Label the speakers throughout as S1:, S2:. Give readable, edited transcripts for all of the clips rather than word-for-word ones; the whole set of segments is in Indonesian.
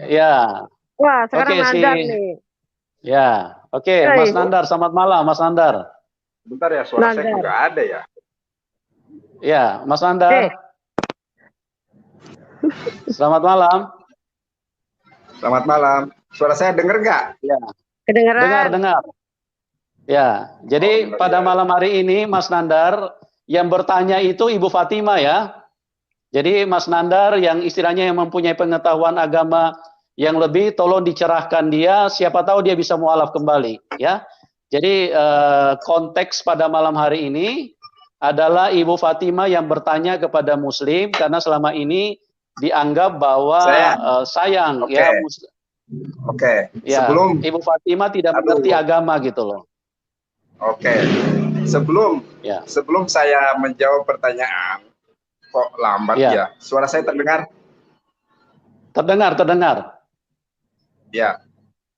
S1: Ya,
S2: Wah,
S1: oke
S2: sekarang Nandar nih.
S1: Ya, oke, Mas
S2: Hei,
S1: Nandar, selamat malam, Mas Nandar.
S3: Bentar ya, suara saya kok
S2: Nandar.
S3: nggak ada ya?
S1: Ya, Mas
S2: Eh,
S1: Nandar, selamat malam.
S3: Selamat malam. Suara saya dengar nggak?
S1: Ya, dengar,
S2: kedengeran.
S1: dengar. Ya,
S3: Oh,
S1: jadi
S3: benar
S1: pada
S3: ya.
S1: malam hari ini, Mas Nandar, yang bertanya itu Ibu Fatima ya. Jadi Mas Nandar yang istilahnya yang mempunyai pengetahuan agama yang lebih, tolong dicerahkan dia, siapa tahu dia bisa mualaf kembali, ya. Jadi konteks pada malam hari ini adalah Ibu Fatima yang bertanya kepada Muslim karena selama ini dianggap bahwa
S3: Saya,
S1: sayang,
S3: oke,
S1: ya,
S3: oke.
S1: ya,
S3: Sebelum,
S1: Ibu Fatima tidak mengerti
S3: aduh,
S1: agama gitu loh,
S3: oke. Sebelum,
S1: ya,
S3: sebelum saya menjawab pertanyaan, kok lambat
S1: ya,
S3: ya? Suara saya terdengar?
S1: terdengar, terdengar,
S3: Ya.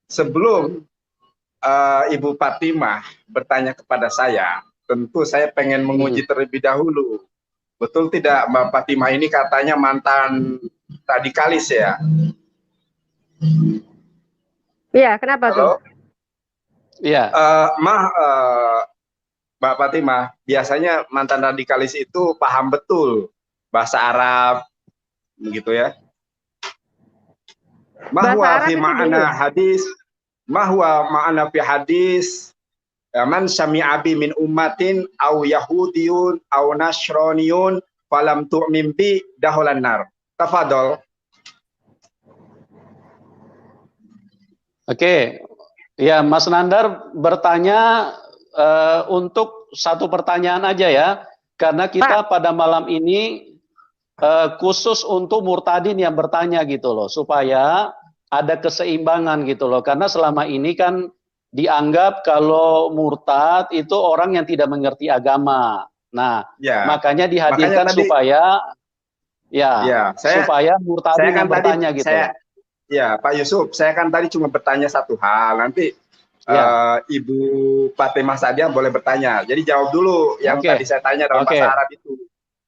S3: Sebelum Ibu Fatimah bertanya kepada saya, tentu saya pengen menguji terlebih dahulu. Betul tidak Mbak Fatimah ini katanya mantan radikalis ya?
S2: Iya, kenapa tuh?
S3: Halo?
S1: ya.
S3: Mbak Fatimah, biasanya mantan radikalis itu paham betul bahasa Arab, begitu ya.
S2: Bahasa
S3: Mahwa
S2: Arab
S3: fi
S2: itu dulu.
S3: ma'ana hadis, mahwa ma'ana fi hadis, man sami'a bi min ummatin au yahudiyun au nasroniyun falam tu'min bi dahulan nar. Tafadol.
S1: Oke, ya Mas Nandar bertanya untuk satu pertanyaan aja ya, karena kita
S2: Pak,
S1: pada malam ini khusus untuk murtadin yang bertanya gitu loh, supaya ada keseimbangan gitu loh, karena selama ini kan dianggap kalau murtad itu orang yang tidak mengerti agama. Nah,
S3: Ya,
S1: makanya
S3: makanya
S1: dihadirkan
S3: tadi
S1: supaya
S3: ya
S1: supaya
S3: saya
S1: murtadin
S3: kan
S1: yang
S3: tadi
S1: bertanya gitu
S3: saya
S1: loh.
S3: ya Pak Yusuf, saya kan tadi cuma bertanya satu hal. Nanti
S1: Ya,
S3: Ibu Fatimah Sadia boleh bertanya. Jadi jawab dulu yang
S1: oke,
S3: tadi saya tanya dalam
S1: oke.
S3: bahasa Arab itu.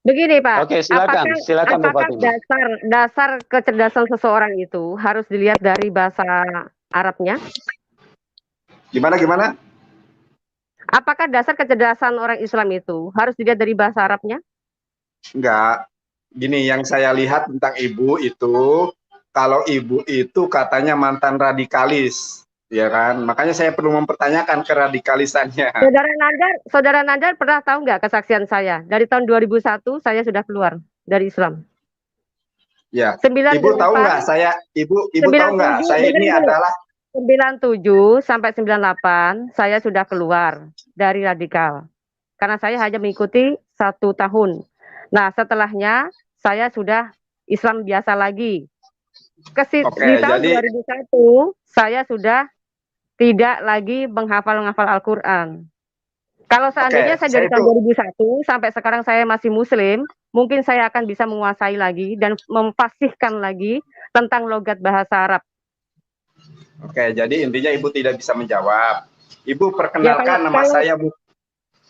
S2: begini Pak,
S1: Oke, silakan, silakan Bu
S2: apakah
S1: Fatimah.
S2: dasar kecerdasan seseorang itu harus dilihat dari bahasa Arabnya?
S3: Gimana gimana?
S2: Apakah dasar kecerdasan orang Islam itu harus dilihat dari bahasa Arabnya?
S3: Enggak. Gini yang saya lihat tentang Ibu itu, kalau Ibu itu katanya mantan radikalis, ya kan? Makanya saya perlu mempertanyakan keradikalisannya.
S2: Saudara Nandar pernah tahu nggak kesaksian saya? Dari tahun 2001 saya sudah keluar dari Islam.
S3: Ya, Ibu tahu
S2: 98,
S3: nggak Ibu tahu nggak
S2: 97,
S3: saya ini
S2: dengerin dulu.
S3: adalah
S2: 97 sampai 98 saya sudah keluar dari radikal. Karena saya hanya mengikuti 1 tahun. Nah, setelahnya saya sudah Islam biasa lagi.
S3: oke,
S2: Di tahun
S3: jadi
S2: 2001 saya sudah tidak lagi menghafal Al-Quran. Kalau seandainya saya dari
S3: saya
S2: tahun
S3: itu
S2: 2001 sampai sekarang saya masih Muslim, mungkin saya akan bisa menguasai lagi dan memfasihkan lagi tentang logat bahasa Arab.
S3: oke, jadi intinya Ibu tidak bisa menjawab. Ibu
S2: Ya
S3: perkenalkan nama saya, Bu.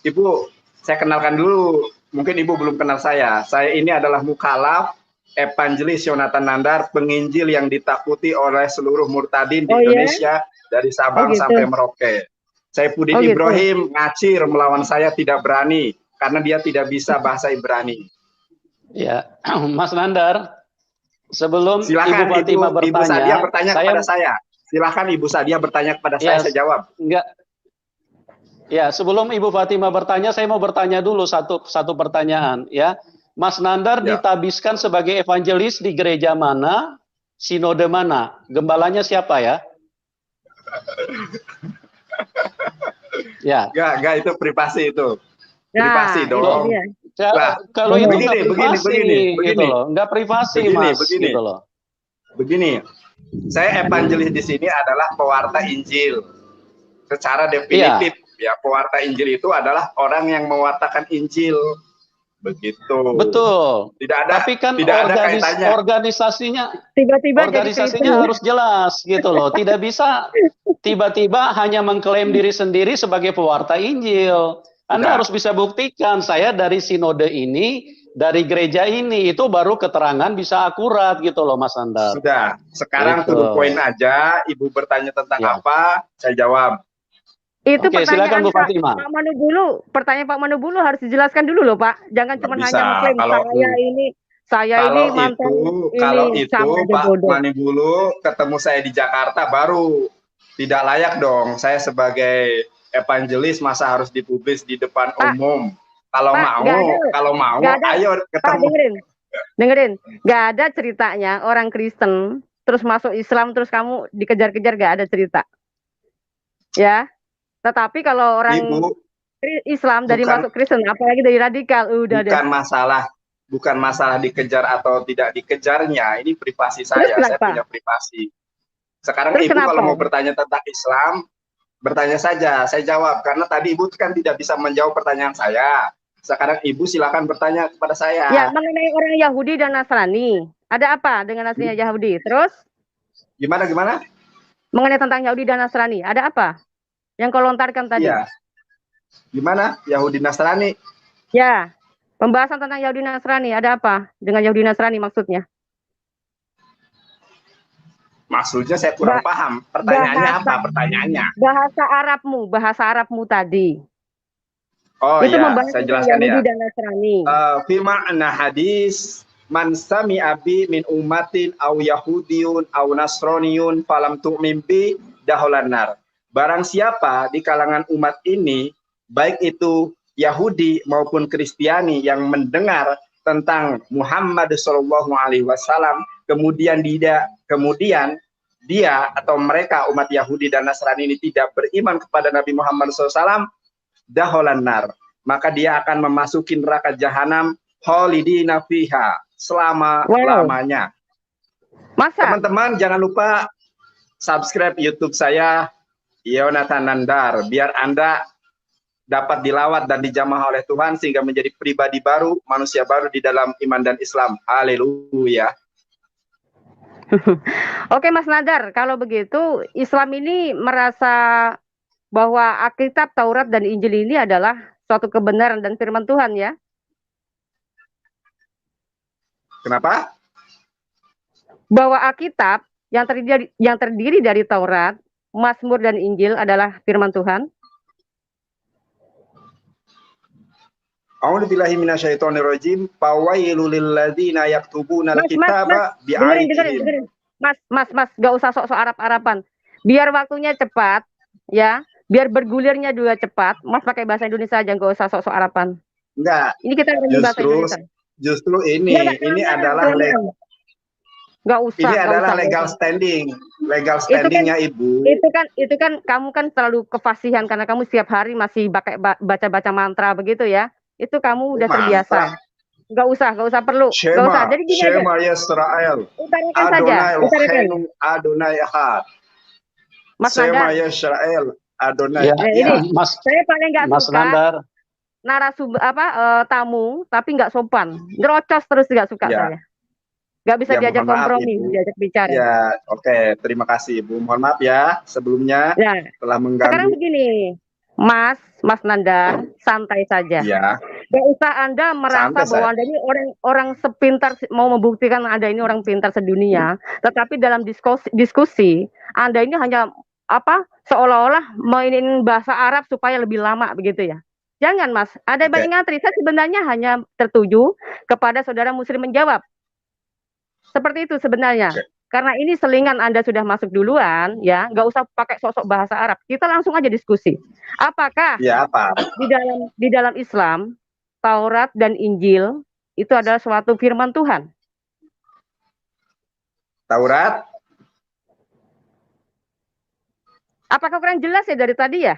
S3: Ibu, saya kenalkan dulu. Mungkin Ibu belum kenal saya. Saya ini adalah Mukalaf Evangelis Yonatan Nandar, penginjil yang ditakuti oleh seluruh murtadin di Indonesia dari Sabang sampai Merauke. Saipudin Ibrahim ngacir melawan saya tidak berani karena dia tidak bisa bahasa Ibrani.
S1: Ya, Mas Nandar, sebelum
S3: silakan
S1: Ibu Fatimah
S3: Ibu Sadia bertanya kepada
S1: saya,
S3: saya. Silakan Ibu Sadia bertanya kepada saya jawab.
S1: Enggak. Ya, sebelum Ibu Fatimah bertanya, saya mau bertanya dulu satu pertanyaan ya. Mas Nandar ditabiskan sebagai evangelis di gereja mana? Sinode mana? Gembalanya siapa ya?
S3: Ya. Enggak itu privasi itu. Privasi dong.
S1: Kalau itu enggak privasi gitu loh. Enggak privasi, Mas, gitu loh.
S3: Begini. Saya evangelis di sini adalah pewarta Injil. Secara definitif ya, pewarta Injil itu adalah orang yang mewartakan Injil. Begitu.
S1: Betul.
S3: Tidak ada,
S1: tapi kan organisasinya harus jelas gitu loh. Tidak bisa tiba-tiba hanya mengklaim diri sendiri sebagai pewarta Injil. Anda harus bisa buktikan saya dari sinode ini dari gereja ini, itu baru keterangan bisa akurat gitu loh Mas Nandar.
S3: Sudah, sekarang
S1: Gitu.
S3: to the point aja. Ibu bertanya tentang
S1: Ya.
S3: apa, saya jawab.
S2: Itu
S1: Oke, silakan
S2: pertanyaan
S1: Bu Fatima.
S2: Pak Manubulu. Pertanyaan Pak Manubulu harus dijelaskan dulu loh Pak. Jangan
S3: Nggak
S2: cuma
S3: bisa.
S2: hanya mengklaim saya ini mantan
S3: Kalau
S2: ini
S3: itu
S2: sama aja
S3: Pak
S2: bodoh.
S3: Manibulu ketemu saya di Jakarta baru tidak layak dong. Saya sebagai evangelis masa harus dipublis di depan
S2: Pak,
S3: umum. Kalau
S2: Pak,
S3: mau,
S2: nggak ada.
S3: ayo
S2: Pak,
S3: ketemu.
S2: dengerin. Nggak ada ceritanya orang Kristen terus masuk Islam terus kamu dikejar-kejar, nggak ada cerita. Ya. Tetapi kalau orang
S3: Ibu,
S2: Islam dari
S3: bukan-
S2: masuk Kristen, apalagi dari radikal, udah deh.
S3: bukan masalah dikejar atau tidak dikejarnya. Ini privasi
S2: Terus
S3: saya
S2: kenapa?
S3: punya privasi. Sekarang
S2: Terus
S3: Ibu
S2: kenapa?
S3: kalau mau bertanya tentang Islam, bertanya saja, saya jawab. Karena tadi Ibu kan tidak bisa menjawab pertanyaan saya. Sekarang Ibu silakan bertanya kepada saya.
S2: Ya, mengenai orang Yahudi dan Nasrani. Ada apa dengan aslinya Yahudi? Terus?
S3: Gimana?
S2: Mengenai tentang Yahudi dan Nasrani, ada apa? Yang kau lontarkan tadi.
S3: Iya. Gimana? Yahudi Nasrani?
S2: Ya, pembahasan tentang Yahudi Nasrani, ada apa dengan Yahudi Nasrani maksudnya?
S3: Maksudnya saya kurang paham. Pertanyaannya apa? Pertanyaannya.
S2: Bahasa Arabmu tadi.
S3: Oh
S2: itu
S3: ya,
S2: membahas
S3: saya
S2: tentang
S3: jelaskan
S2: Yahudi
S3: ya.
S2: dan Nasrani.
S3: Fi ma'na hadis man sami abi min ummatin aw yahudiyun aw nasroniyun falam tu'min bi daholan nar. Barang siapa di kalangan umat ini, baik itu Yahudi maupun Kristiani yang mendengar tentang Muhammad Shallallahu Alaihi Wasallam, kemudian dia atau mereka umat Yahudi dan Nasrani ini tidak beriman kepada Nabi Muhammad SAW, daholan nar, maka dia akan memasuki neraka jahanam khalidina fiha, selama-lamanya.
S2: Masa?
S3: Teman-teman jangan lupa subscribe YouTube saya Yonatan Nandar, biar Anda dapat dilawat dan dijamah oleh Tuhan sehingga menjadi pribadi baru, manusia baru di dalam iman dan Islam. Haleluya.
S2: Oke Mas Nadar, kalau begitu Islam ini merasa bahwa Alkitab, Taurat, dan Injil ini adalah suatu kebenaran dan firman Tuhan ya?
S3: Kenapa?
S2: Bahwa Alkitab yang terdiri dari Taurat, Mazmur, dan Injil adalah firman Tuhan?
S3: A'udzubillahi minasyaitonirrajim. Fawailul lilladzina yaktubuna al-kitaba bi'aydihim.
S2: Mas, gak usah sok-sok Arab-Araban. Biar waktunya cepat, ya. Biar bergulirnya juga cepat. Mas pakai bahasa Indonesia aja, gak usah sok-sok Araban.
S3: Enggak.
S2: Ini kita bahasa Indonesia.
S3: Justru ini adalah legal standing. Legal standingnya Ibu.
S2: Itu kan kamu kan terlalu kefasihan karena kamu setiap hari masih baca-baca mantra begitu ya. Itu kamu udah terbiasa. Gak usah perlu. Gak usah. Jadi gini aja.
S3: Shema Yisrael.
S2: Utarakan saja. Utarakan.
S3: Adonai Ahad.
S2: Mas
S3: Shema
S2: Nandar.
S3: Yisrael. Adonai.
S1: Ya,
S2: ini
S1: Mas,
S2: saya paling nggak
S1: Mas
S2: suka
S1: Nandar.
S2: tamu tapi nggak sopan. Nerocos terus nggak suka saya. Nggak bisa diajak kompromi, diajak bicara.
S3: Ya, oke. Terima kasih Ibu. Mohon maaf ya sebelumnya telah mengganggu.
S2: Sekarang begini, Mas Nandar, santai saja.
S3: Ya.
S2: Gak usah Anda merasa bahwa Anda ini orang sepintar, mau membuktikan Anda ini orang pintar sedunia, tetapi dalam diskusi Anda ini hanya seolah-olah mainin bahasa Arab supaya lebih lama begitu ya. Jangan Mas, ada banyak ngantri. Saya sebenarnya hanya tertuju kepada saudara muslim menjawab. Seperti itu sebenarnya. Karena ini selingan Anda sudah masuk duluan, ya, nggak usah pakai sosok bahasa Arab. Kita langsung aja diskusi. Apakah di dalam Islam, Taurat dan Injil itu adalah suatu firman Tuhan?
S3: Taurat.
S2: Apakah kurang jelas ya dari tadi ya?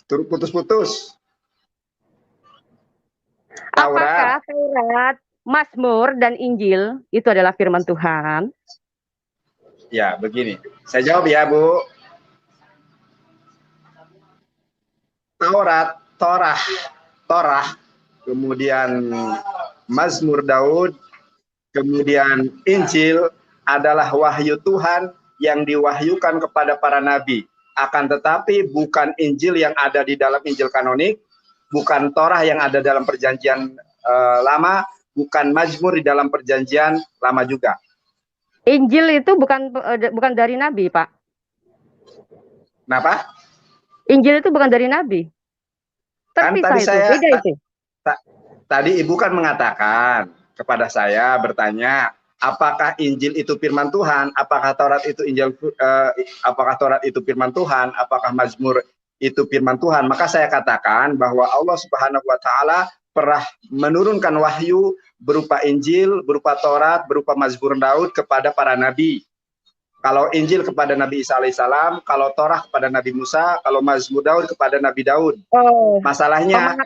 S3: Putus-putus.
S2: Apakah Taurat, Mazmur, dan Injil itu adalah firman Tuhan?
S3: Ya, begini. Saya jawab ya, Bu. Torah, kemudian Mazmur Daud, kemudian Injil adalah wahyu Tuhan yang diwahyukan kepada para nabi. Akan tetapi bukan Injil yang ada di dalam Injil kanonik, bukan Torah yang ada dalam perjanjian lama, bukan Mazmur di dalam perjanjian lama juga.
S2: Injil itu bukan dari Nabi, Pak.
S3: Kenapa?
S2: Injil itu bukan dari Nabi.
S3: Kan
S2: Terpisah
S3: tadi
S2: itu, beda itu.
S3: Tadi Ibu kan mengatakan kepada saya, bertanya, apakah Injil itu firman Tuhan? Apakah Taurat itu apakah Taurat itu firman Tuhan? Apakah Mazmur itu firman Tuhan? Maka saya katakan bahwa Allah Subhanahu wa taala pernah menurunkan wahyu berupa Injil, berupa Taurat, berupa Mazmur Daud kepada para nabi. Kalau Injil kepada Nabi Isa alaihissalam, kalau Torah kepada Nabi Musa, kalau Mazmur Daud kepada Nabi Daud.
S2: Oh,
S3: Masalahnya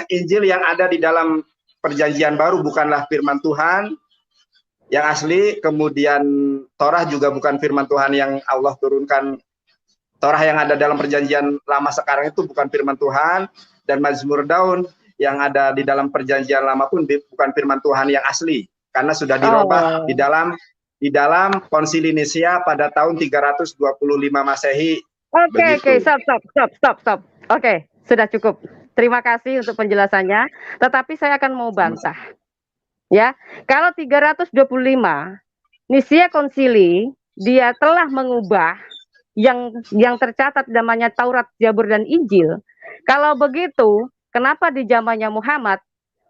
S3: Injil yang ada di dalam perjanjian baru bukanlah firman Tuhan yang asli, kemudian Torah juga bukan firman Tuhan yang Allah turunkan. Torah yang ada dalam perjanjian lama sekarang itu bukan firman Tuhan, dan Mazmur Daud yang ada di dalam perjanjian lama pun bukan firman Tuhan yang asli, karena sudah dirubah di dalam Konsili Nicea pada tahun 325 Masehi.
S2: Oke, stop. Oke, sudah cukup. Terima kasih untuk penjelasannya. Tetapi saya akan mau bantah. Ya, kalau 325 Nicea Konsili dia telah mengubah yang tercatat namanya Taurat, Zabur dan Injil. Kalau begitu, kenapa di zamannya Muhammad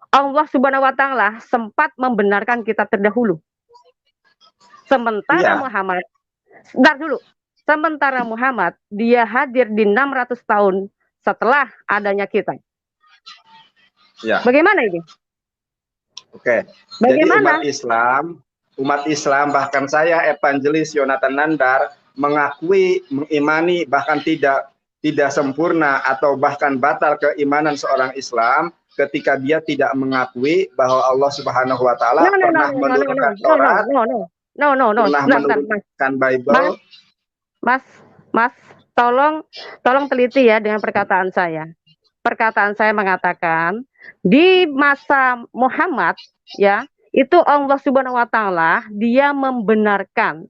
S2: Allah Subhanahu wa taala sempat membenarkan kitab terdahulu? Sementara Muhammad, sementara Muhammad dia hadir di 600 tahun setelah adanya kitab.
S3: Ya.
S2: Bagaimana ini?
S3: Oke.
S2: Bagaimana?
S3: Jadi umat Islam bahkan saya Evangelis Yonatan Nandar mengakui, mengimani, bahkan tidak sempurna atau bahkan batal keimanan seorang Islam ketika dia tidak mengakui bahwa Allah Subhanahu wa taala pernah menurunkan Taurat. Menurunkan Bible. Mas, tolong teliti ya dengan perkataan saya. Perkataan saya mengatakan di masa Muhammad ya, itu Allah Subhanahu wa taala dia membenarkan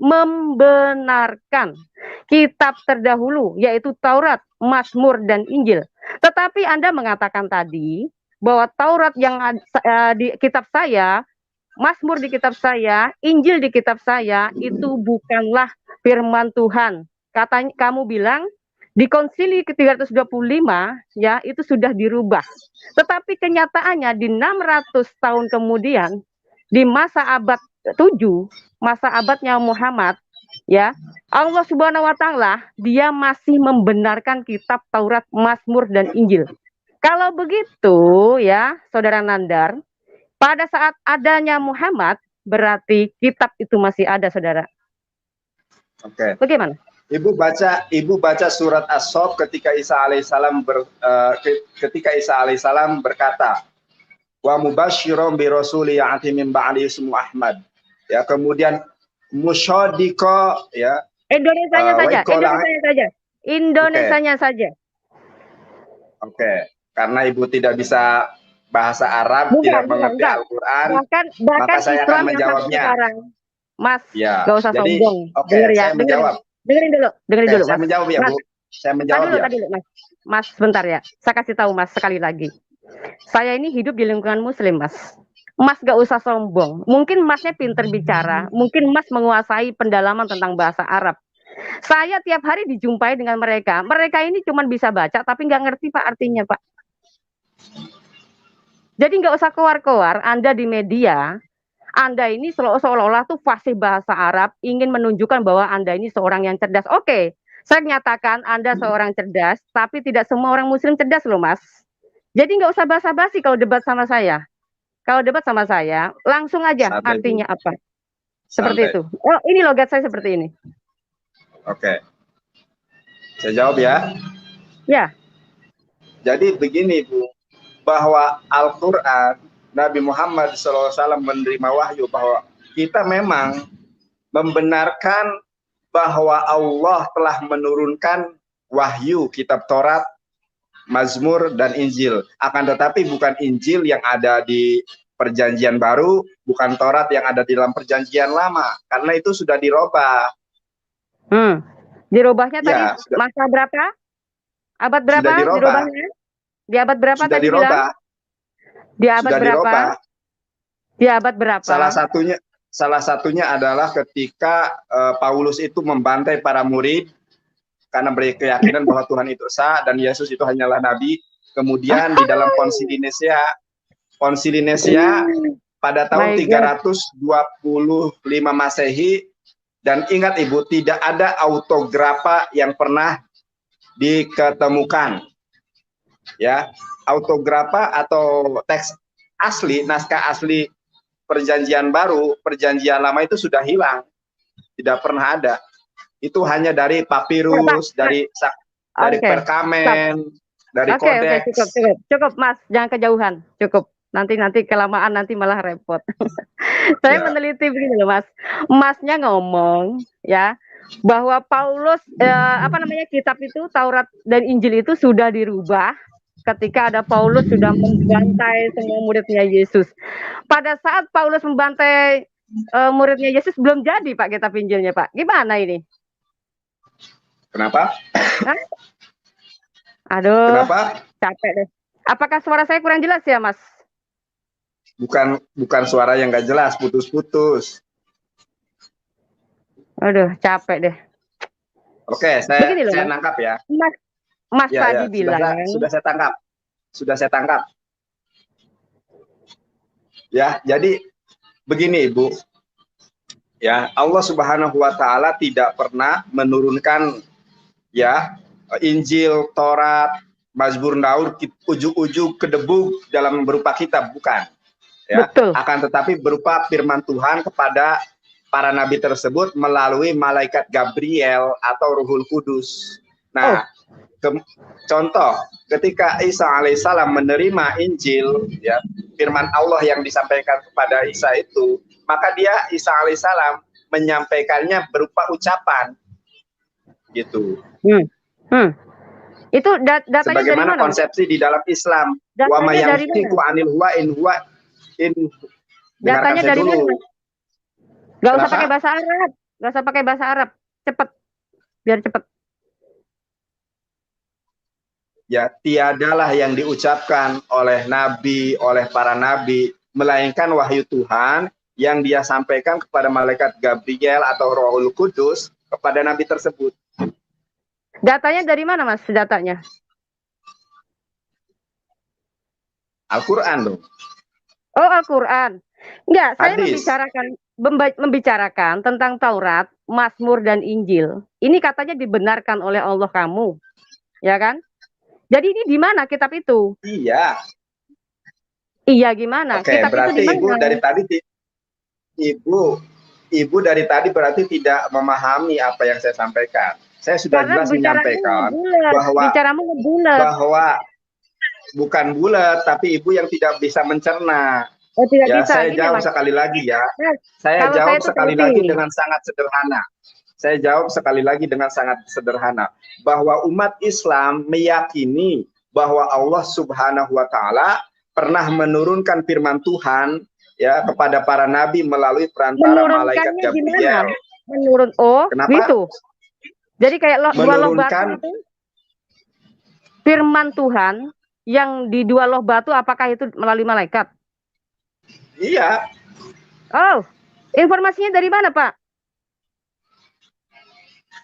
S3: kitab terdahulu yaitu Taurat, Mazmur dan Injil. Tetapi Anda mengatakan tadi bahwa Taurat yang di kitab saya, Mazmur di kitab saya, Injil di kitab saya itu bukanlah firman Tuhan. Katanya kamu bilang di Konsili ke-325 ya itu sudah dirubah. Tetapi kenyataannya di 600 tahun kemudian di masa abad 7, masa abadnya Muhammad ya, Allah Subhanahu wa taala dia masih membenarkan kitab Taurat, Mazmur dan Injil. Kalau begitu ya, Saudara Nandar, pada saat adanya Muhammad, berarti kitab itu masih ada, Saudara. Oke. Bagaimana? Ibu baca surat As-Saff ketika Isa alaihissalam berkata, wa mubasysyiran bi rasuli ya'ti min ba'di ismu Ahmad. Ya, kemudian musyaddiqa ya. Indonesianya saja. Oke. Karena Ibu tidak bisa bahasa Arab, tidak mengerti Al-Qur'an, maka saya akan menjawabnya. Mas, ya, gak usah sombong. Oke, saya menjawab. Dengerin dulu, Mas. Saya menjawab ya, Bu. Saya menjawab ya. Mas, sebentar ya. Saya kasih tahu Mas sekali lagi. Saya ini hidup di lingkungan Muslim, Mas. Mas gak usah sombong. Mungkin Masnya pinter bicara, mungkin Mas menguasai pendalaman tentang bahasa Arab. Saya tiap hari dijumpai dengan mereka. Mereka ini cuma bisa baca, tapi nggak ngerti Pak artinya, Pak. Jadi nggak usah keluar-keluar. Anda di media, Anda ini seolah-olah tuh fasih bahasa Arab, ingin menunjukkan bahwa Anda ini seorang yang cerdas. Oke, saya nyatakan Anda seorang cerdas, tapi tidak semua orang Muslim cerdas loh, Mas. Jadi nggak usah basa-basi kalau debat sama saya. Kalau debat sama saya, langsung aja artinya apa. Seperti itu. Oh, ini logat saya seperti ini. Oke. Saya jawab ya. Ya. Jadi begini, Bu, bahwa Al-Qur'an Nabi Muhammad SAW menerima wahyu bahwa kita memang membenarkan bahwa Allah telah menurunkan wahyu kitab Taurat, Mazmur dan Injil. Akan tetapi bukan Injil yang ada di Perjanjian Baru, bukan Taurat yang ada di dalam Perjanjian Lama, karena itu sudah dirubah. Dirubahnya tadi masa berapa?
S2: Abad berapa
S3: Sudah dirubah.
S2: dirubahnya? Di abad berapa
S3: Sudah
S2: tadi
S3: dirubah.
S2: bilang? Di abad
S3: Sudah
S2: berapa?
S3: dirubah.
S2: Di abad berapa?
S3: Salah satunya adalah ketika Paulus itu membantai para murid karena berkeyakinan bahwa Tuhan itu esa dan Yesus itu hanyalah nabi. Kemudian di dalam konsili Nisia pada tahun 325 Masehi, dan ingat Ibu, tidak ada autografa yang pernah diketemukan. Ya, autografa atau teks asli, naskah asli Perjanjian Baru, Perjanjian Lama itu sudah hilang, tidak pernah ada. Itu hanya dari papirus, dari perkamen, dari kodeks.
S2: Cukup Mas, jangan kejauhan, cukup. Nanti kelamaan nanti malah repot. Saya meneliti begini loh Mas, Masnya ngomong ya bahwa Paulus kitab itu Taurat dan Injil itu sudah dirubah ketika ada Paulus sudah membantai semua muridnya Yesus. Pada saat Paulus membantai muridnya Yesus belum jadi Pak kitab Injilnya Pak. Gimana ini?
S3: Kenapa?
S2: Hah? Aduh.
S3: Kenapa?
S2: Capek deh. Apakah suara saya kurang jelas ya Mas?
S3: Bukan suara yang nggak jelas, putus-putus.
S2: Aduh, capek deh.
S3: Oke, saya nangkap ya.
S2: Mas tadi bilang.
S3: Sudah saya tangkap. Ya, jadi begini Ibu. Ya, Allah Subhanahu wa taala tidak pernah menurunkan ya Injil, Taurat, Mazmur, Daud ujug-ujug ke debu dalam berupa kitab, bukan. Ya,
S2: betul.
S3: Akan tetapi berupa firman Tuhan kepada para nabi tersebut melalui malaikat Gabriel atau Ruhul Kudus. Nah, contoh ketika Isa alaihissalam menerima Injil, ya, firman Allah yang disampaikan kepada Isa itu, maka Isa alaihissalam menyampaikannya berupa ucapan, gitu.
S2: Itu datanya
S3: sebagaimana
S2: dari mana?
S3: Konsepsi di dalam Islam. Wa ma yantiqu anil huwa in huwa
S2: datanya dari mana? Gak usah pakai bahasa Arab, gak usah pakai bahasa Arab, cepet, biar cepet.
S3: Ya, tiadalah yang diucapkan oleh nabi, oleh para nabi, melainkan wahyu Tuhan yang dia sampaikan kepada malaikat Gabriel atau Rohul Kudus kepada nabi tersebut.
S2: Datanya dari mana Mas, datanya?
S3: Al-Quran dong.
S2: Oh, Al-Quran. Enggak, saya
S3: Hadis.
S2: membicarakan tentang Taurat, Mazmur, dan Injil. Ini katanya dibenarkan oleh Allah kamu, ya kan? Jadi ini di mana kitab itu?
S3: Iya.
S2: Iya gimana?
S3: Oke,
S2: kitab
S3: berarti
S2: itu
S3: Ibu dari tadi Ibu dari tadi berarti tidak memahami apa yang saya sampaikan. Saya sudah jelas menyampaikan bahwa bukan bulat, tapi Ibu yang tidak bisa mencerna.
S2: Oh, tidak
S3: ya,
S2: bisa.
S3: Saya jawab sekali lagi ya. Saya jawab sekali lagi dengan sangat sederhana. Saya jawab sekali lagi dengan sangat sederhana. Bahwa umat Islam meyakini bahwa Allah Subhanahu wa taala pernah menurunkan firman Tuhan ya kepada para nabi melalui perantara malaikat Gabriel.
S2: Kenapa? Gitu. Jadi kayak dua loh batu itu firman Tuhan yang di dua loh batu, apakah itu melalui malaikat?
S3: Iya.
S2: Oh, informasinya dari mana, Pak?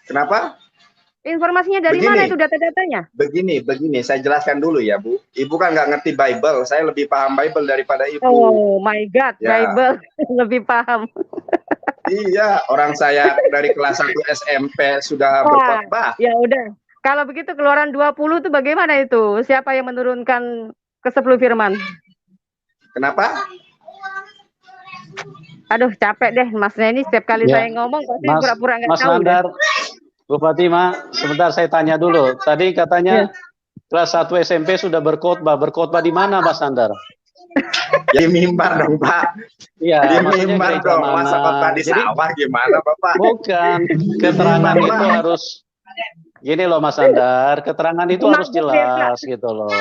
S3: Kenapa?
S2: Informasinya dari mana itu data-datanya?
S3: Begini, saya jelaskan dulu ya, Bu. Ibu kan nggak ngerti Bible, saya lebih paham Bible daripada Ibu.
S2: Oh my God, ya. Bible lebih paham.
S3: Iya, orang saya dari kelas 1 SMP sudah berkhotbah.
S2: Ya udah, kalau begitu Keluaran 20 itu bagaimana itu? Siapa yang menurunkan ke-10 firman?
S3: Kenapa?
S2: Aduh, capek deh Masnya ini setiap kali saya ngomong pasti pura-pura nggak tahu.
S1: Mas Nandar, Bu Fatima, sebentar saya tanya dulu. Tadi katanya kelas 1 SMP sudah berkhotbah. Berkhotbah di mana, Mas Nandar?
S3: Di mimbar dong, Pak.
S1: Iya,
S3: di mimbar dong. Masa khotbah di sawah gimana, Bapak?
S1: Bukan. Keterangan itu harus gini loh, Mas Nandar. Keterangan itu harus jelas gitu loh.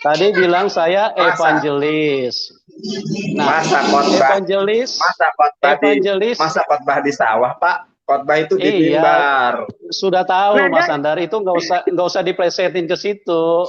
S1: Tadi bilang saya evangelis.
S3: Nah, masa khotbah
S1: evangelis,
S3: masa khotbah di sawah, Pak? Khotbah itu di
S1: Iya,
S3: mimbar.
S1: sudah tahu
S2: Nanda,
S1: Mas Nandar, itu nggak usah diplesetin ke situ.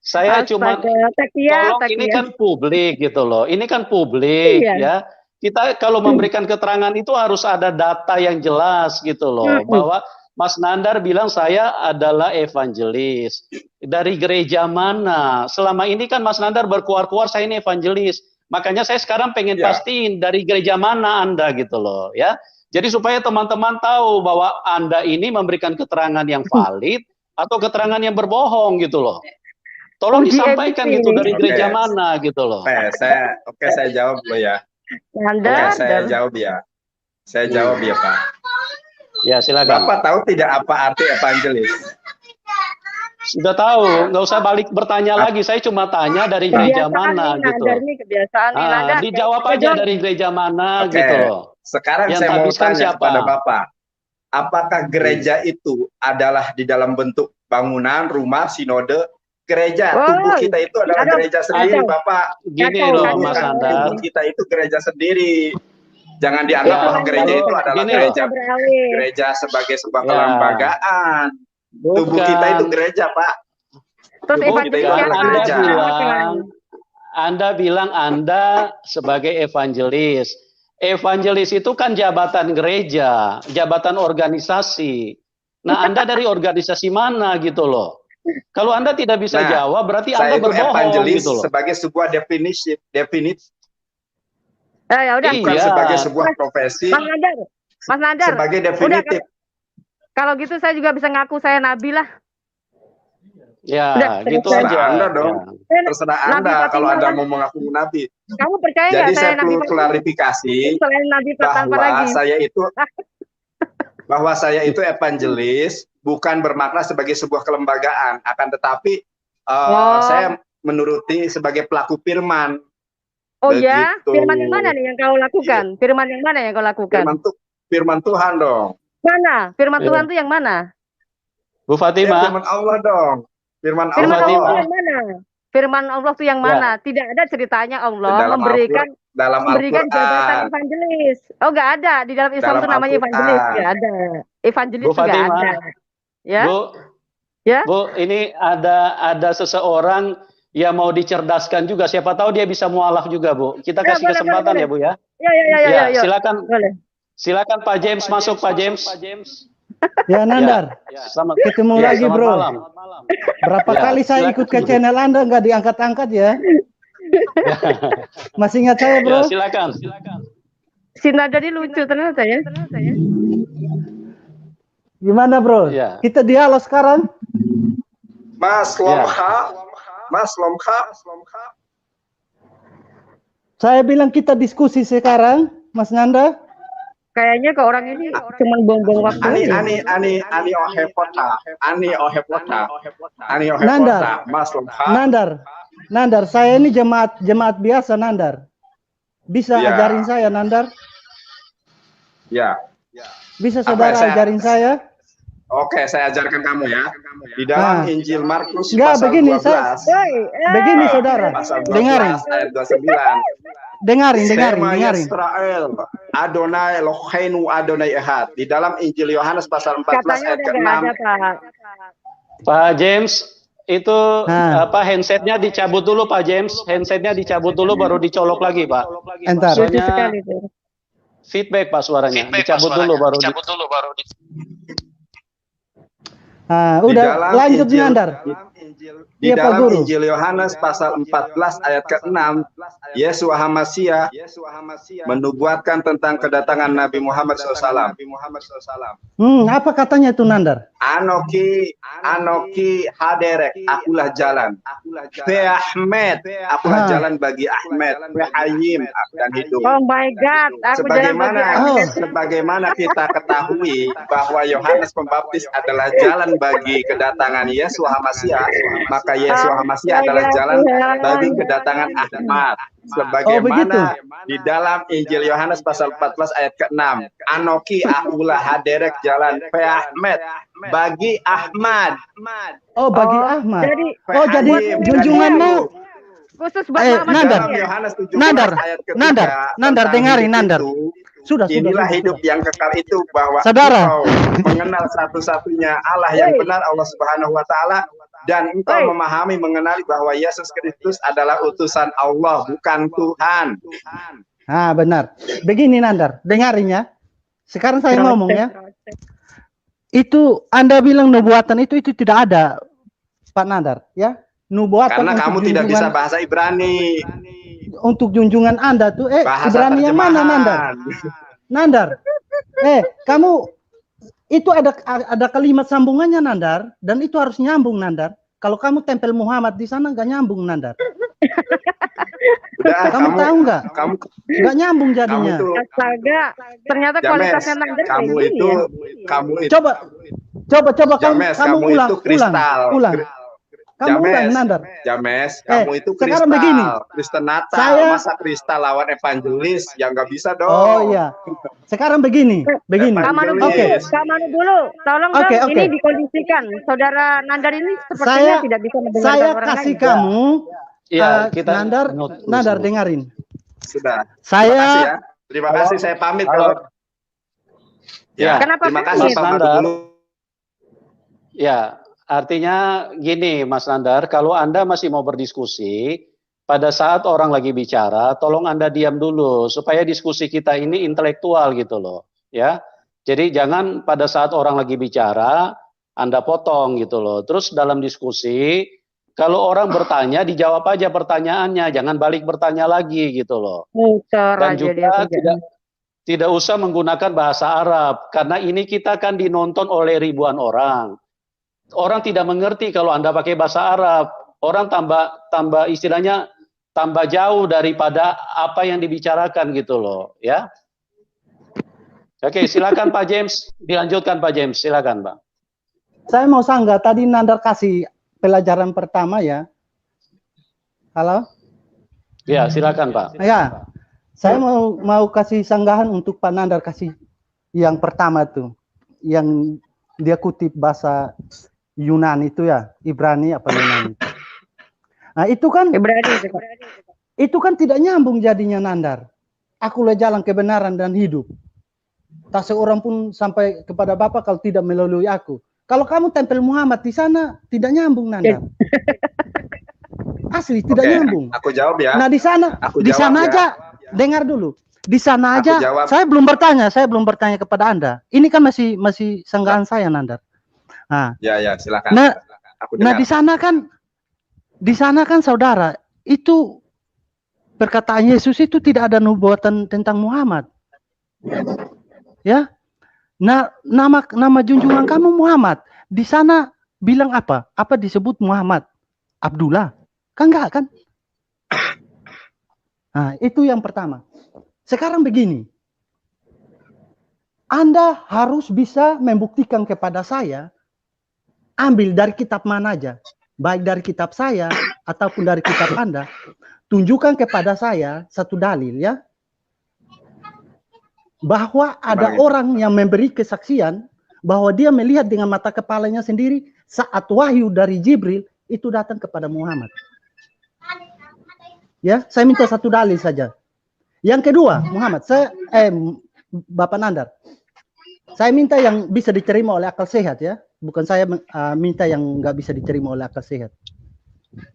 S1: Saya cuman
S2: astaga,
S1: tolong, ini
S2: takia.
S1: kan publik gitu loh. Ini kan publik
S2: Iya.
S1: ya. Kita kalau memberikan keterangan itu harus ada data yang jelas gitu loh, bahwa Mas Nandar bilang saya adalah evangelis. Dari gereja mana? Selama ini kan Mas Nandar berkuar-kuar saya ini evangelis. Makanya saya sekarang pengen
S3: Ya.
S1: pastiin dari gereja mana Anda gitu loh ya. Jadi supaya teman-teman tahu bahwa Anda ini memberikan keterangan yang valid atau keterangan yang berbohong gitu loh. Tolong
S2: Uji
S1: disampaikan
S2: emisi
S1: gitu
S2: ini.
S1: dari gereja
S3: Oke.
S1: mana gitu loh.
S3: Saya jawab dulu ya.
S2: Nanda,
S3: Saya jawab ya. Saya jawab ya, Pak.
S1: Ya silakan.
S3: Bapak tahu tidak apa arti evangelis?
S1: Sudah tahu, nggak usah balik bertanya lagi. Saya cuma tanya dari gereja
S2: kebiasaan
S1: mana
S2: nih,
S1: gitu.
S2: Nandar nih kebiasaan nih, Nandar.
S1: Dijawab aja dari gereja mana
S3: Oke.
S1: gitu loh.
S3: Sekarang
S1: Yang
S3: saya mau
S1: habiskan
S3: tanya
S1: siapa?
S3: kepada Bapak. Apakah gereja itu adalah di dalam bentuk bangunan, rumah, sinode? Gereja, tubuh kita itu adalah gereja sendiri, Bapak.
S1: Gini loh Mas Andar.
S3: Tubuh kita itu gereja sendiri. Jangan dianggap
S1: Ya,
S3: bahwa gereja itu adalah
S1: gini
S3: gereja sebagai sebuah kelembagaan. Tubuh kita itu gereja, Pak.
S2: Terus
S3: Tubuh kita itu adalah gereja.
S1: Anda bilang Anda sebagai evangelis. Evangelis itu kan jabatan gereja, jabatan organisasi. Nah, Anda dari organisasi mana gitu loh. Kalau Anda tidak bisa jawab, berarti Anda berbohong
S3: evangelis
S1: gitu loh.
S3: Sebagai sebuah definisi.
S2: Ya udah.
S3: Bukan sebagai sebuah profesi.
S2: Mas Nandar.
S3: Sebagai definitif.
S2: Kalau gitu saya juga bisa ngaku saya nabi lah.
S1: Ya,
S2: udah,
S1: gitu
S3: terserah
S1: aja.
S3: Anda dong.
S1: Ya.
S3: Terserah Anda kalau Anda mau mengaku nabi.
S2: Kamu percaya nggak
S3: Jadi saya
S2: nabi
S3: perlu klarifikasi
S2: selain nabi
S3: bahwa saya itu evangelis bukan bermakna sebagai sebuah kelembagaan, akan tetapi saya menuruti sebagai pelaku firman.
S2: Oh ya,
S3: begitu.
S2: Firman yang mana nih yang kau lakukan?
S3: Iya.
S2: Firman yang mana yang kau lakukan?
S3: Firman Tuhan dong.
S2: Mana? Firman Tuhan itu yang mana?
S1: Bu Fatimah.
S3: Ya, firman Allah dong. Firman
S2: Allah
S3: Allah.
S2: itu yang mana? Firman Allah itu yang mana? Tidak ada ceritanya Allah memberikan jabatan evangelis. Oh, nggak ada. Di dalam Islam itu namanya evangelis. Nggak ada. Evangelis itu nggak ada. Ya? Bu, ini ada seseorang yang mau dicerdaskan juga. Siapa tahu dia bisa mualaf juga, Bu. Kita kasih kesempatan ya, Bu ya. Ya.
S1: Silakan.
S2: Boleh.
S1: Silakan Pak James masuk, Pak James.
S4: Ya Nandar, ketemu lagi bro.
S1: Malam.
S4: Berapa kali saya ikut ke channel Anda nggak diangkat-angkat ya? Masih ingat saya bro?
S1: Ya, silakan.
S2: Si Nanda ini lucu ternyata ya.
S4: Gimana bro?
S1: Ya.
S4: Kita dialog sekarang.
S3: Mas Lomha.
S4: Saya bilang kita diskusi sekarang, Mas Nanda.
S2: Kayaknya ke orang ini cuma buang-buang waktu.
S3: Ani ohepota.
S4: Nandar.
S3: Mas Lomha.
S4: Nandar, saya ini jemaat biasa Nandar. Bisa ajarin saya Nandar?
S3: Ya.
S4: Bisa saudara ajarin saya?
S3: Oke, saya ajarkan kamu ya. Di dalam Injil Markus
S4: pasal 12. Begini saudara, dengarin.
S3: Ayat 29.
S4: Dengarin.
S3: Israel, Adonai Eloheinu Adonai Ehad. Di dalam Injil Yohanes pasal 14 ayat ke-6.
S1: Pak James, itu handsetnya dicabut dulu Pak James. Handsetnya dicabut dulu baru dicolok lagi, Pak.
S4: Entar.
S1: Soalnya feedback Pak suaranya. Dicabut dulu baru.
S4: Udah lanjut Nandar.
S3: Di dalam Injil Yohanes pasal 14 ayat ke-6, Yeshua HaMasyiah menubuatkan tentang kedatangan Nabi Muhammad SAW.
S4: Apa katanya itu Nandar?
S3: Anoki haderek, akulah jalan. Fe Ahmed, akulah jalan bagi Ahmed. Fe Hayim, dan hidup.
S2: Oh my God, aku
S3: sebagaimana kita ketahui bahwa Yohanes Pembaptis adalah jalan bagi kedatangan Yeshua HaMasyiah, maka Yeshua HaMasyiah adalah jalan bagi kedatangan Ahmad. Sebagaimana di dalam Injil Yohanes pasal 14 ayat ke-6, Anoki akulah haderek jalan Fe Ahmed bagi Ahmad.
S4: Oh, bagi Ahmad.
S2: Jadi
S4: junjunganmu
S2: khusus buat
S4: Nandar, dengarin Nandar.
S3: Inilah hidup yang kekal itu, bahwa
S4: Saudara,
S3: engkau mengenal satu-satunya Allah yang benar, Allah Subhanahu wa taala, dan engkau memahami, mengenali bahwa Yesus Kristus adalah utusan Allah, bukan Tuhan.
S4: ah benar. Begini Nandar, dengarin ya. Sekarang saya ngomong ya. Itu Anda bilang nubuatan itu tidak ada, Pak Nandar, ya. Nubuatan
S3: Karena kamu tidak bisa bahasa Ibrani.
S4: Untuk junjungan Anda tuh,
S3: Bahasa
S4: Ibrani yang mana Nandar? Nandar, kamu itu ada kalimat sambungannya Nandar, dan itu harus nyambung Nandar. Kalau kamu tempel Muhammad di sana nggak nyambung Nandar.
S3: Udah,
S4: kamu tahu nggak?
S3: Kamu
S4: nggak nyambung jadinya.
S2: Astaga, ternyata kualitasnya Nandar
S3: kamu
S2: kayak
S3: itu,
S2: gini ya?
S3: kamu itu.
S4: Coba
S3: James,
S4: kamu ulang,
S3: itu kristal.
S4: Kamu
S3: James,
S4: ulang Nandar.
S3: James, kamu itu kristal.
S4: Sekarang begini.
S3: Kristen Natal, masa kristal lawan evangelis, ya nggak bisa dong.
S4: Oh iya. Sekarang begini.
S2: Kamanu dulu, tolong dong ini dikondisikan. Saudara Nandar ini sepertinya tidak bisa mendengarkan
S4: saya
S2: orang
S4: kasih
S2: lain.
S4: kamu,
S1: kita
S4: Nandar dengarin.
S3: Sudah.
S4: Saya
S3: Terima kasih, saya pamit kalau.
S1: Ya,
S2: kenapa
S3: terima kasih Pak
S1: Nandar.
S3: dulu.
S1: Ya, artinya gini Mas Nandar, kalau Anda masih mau berdiskusi, pada saat orang lagi bicara, tolong Anda diam dulu, supaya diskusi kita ini intelektual gitu loh. Ya, jadi jangan pada saat orang lagi bicara, Anda potong gitu loh. Terus dalam diskusi, kalau orang bertanya, dijawab aja pertanyaannya, jangan balik bertanya lagi gitu loh. Dan juga tidak usah menggunakan bahasa Arab, karena ini kita kan dinonton oleh ribuan orang. Orang tidak mengerti kalau Anda pakai bahasa Arab. Orang tambah istilahnya tambah jauh daripada apa yang dibicarakan gitu loh, ya. Oke, silakan Pak James, dilanjutkan Pak James, silakan Pak.
S4: Saya mau sanggah, tadi Nandar kasih pelajaran pertama ya. Halo?
S1: Ya, silakan Pak.
S4: Ya. Saya mau kasih sanggahan untuk Pak Nandar, kasih yang pertama tuh. Yang dia kutip bahasa Yunani itu ya, Ibrani apa Yunani. Nah, itu kan itu kan tidak nyambung jadinya Nandar. Akulah jalan kebenaran dan hidup. Tak seorang pun sampai kepada Bapa kalau tidak melalui aku. Kalau kamu tempel Muhammad di sana tidak nyambung Nandar. Asli tidak nyambung.
S3: Aku jawab ya.
S4: Nah, di sana aja dengar dulu. Di sana aja saya belum bertanya kepada Anda. Ini kan masih sanggahan saya Nandar. Nah,
S3: ya silakan.
S4: Nah di sana kan saudara, itu perkataan Yesus itu tidak ada nubuatan tentang Muhammad. Ya. Nah, nama junjungan kamu Muhammad. Di sana bilang apa? Apa disebut Muhammad? Abdullah. Kan enggak kan? Nah, itu yang pertama. Sekarang begini. Anda harus bisa membuktikan kepada saya, ambil dari kitab mana aja, baik dari kitab saya ataupun dari kitab Anda, tunjukkan kepada saya satu dalil ya, bahwa ada orang yang memberi kesaksian bahwa dia melihat dengan mata kepalanya sendiri saat wahyu dari Jibril itu datang kepada Muhammad. Ya, saya minta satu dalil saja. Yang kedua, Muhammad, Bapak Nandar, saya minta yang bisa diterima oleh akal sehat ya. Bukan saya minta yang nggak bisa diterima oleh akal sehat.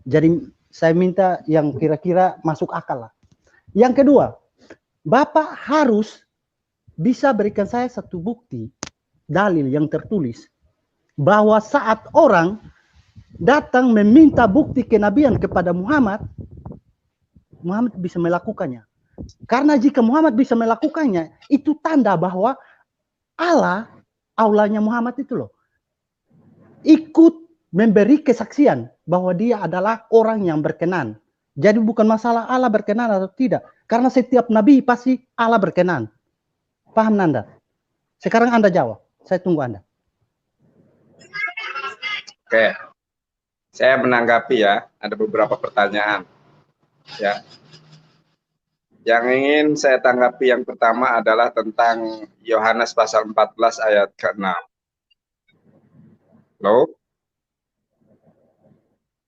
S4: Jadi saya minta yang kira-kira masuk akal lah. Yang kedua, Bapak harus bisa berikan saya satu bukti, dalil yang tertulis, bahwa saat orang datang meminta bukti kenabian kepada Muhammad, Muhammad bisa melakukannya. Karena jika Muhammad bisa melakukannya, itu tanda bahwa Allahnya Muhammad itu loh, ikut memberi kesaksian bahwa dia adalah orang yang berkenan. Jadi bukan masalah Allah berkenan atau tidak. Karena setiap nabi pasti Allah berkenan. Paham Nanda? Sekarang Anda jawab. Saya tunggu Anda.
S3: Oke. Saya menanggapi ya. Ada beberapa pertanyaan. Ya. Yang ingin saya tanggapi yang pertama adalah tentang Yohanes pasal 14 ayat ke-6. Loh?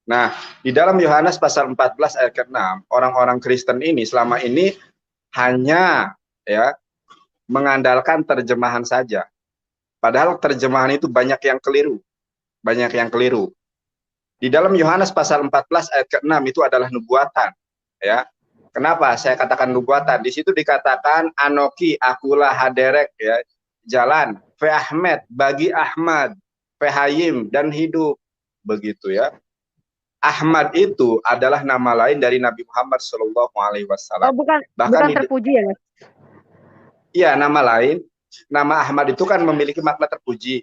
S3: Nah, di dalam Yohanes pasal 14 ayat ke-6, orang-orang Kristen ini selama ini hanya ya mengandalkan terjemahan saja. Padahal terjemahan itu banyak yang keliru. Banyak yang keliru. Di dalam Yohanes pasal 14 ayat ke-6 itu adalah nubuatan. Ya. Kenapa saya katakan nubuatan? Di situ dikatakan anoki, akulah haderek, ya, jalan, fe Ahmed, bagi Ahmad, fe Hayim, dan hidup. Begitu ya. Ahmad itu adalah nama lain dari Nabi Muhammad SAW.
S2: Oh, bukan terpuji ya, Mas?
S3: Iya, nama lain. Nama Ahmad itu kan memiliki makna terpuji.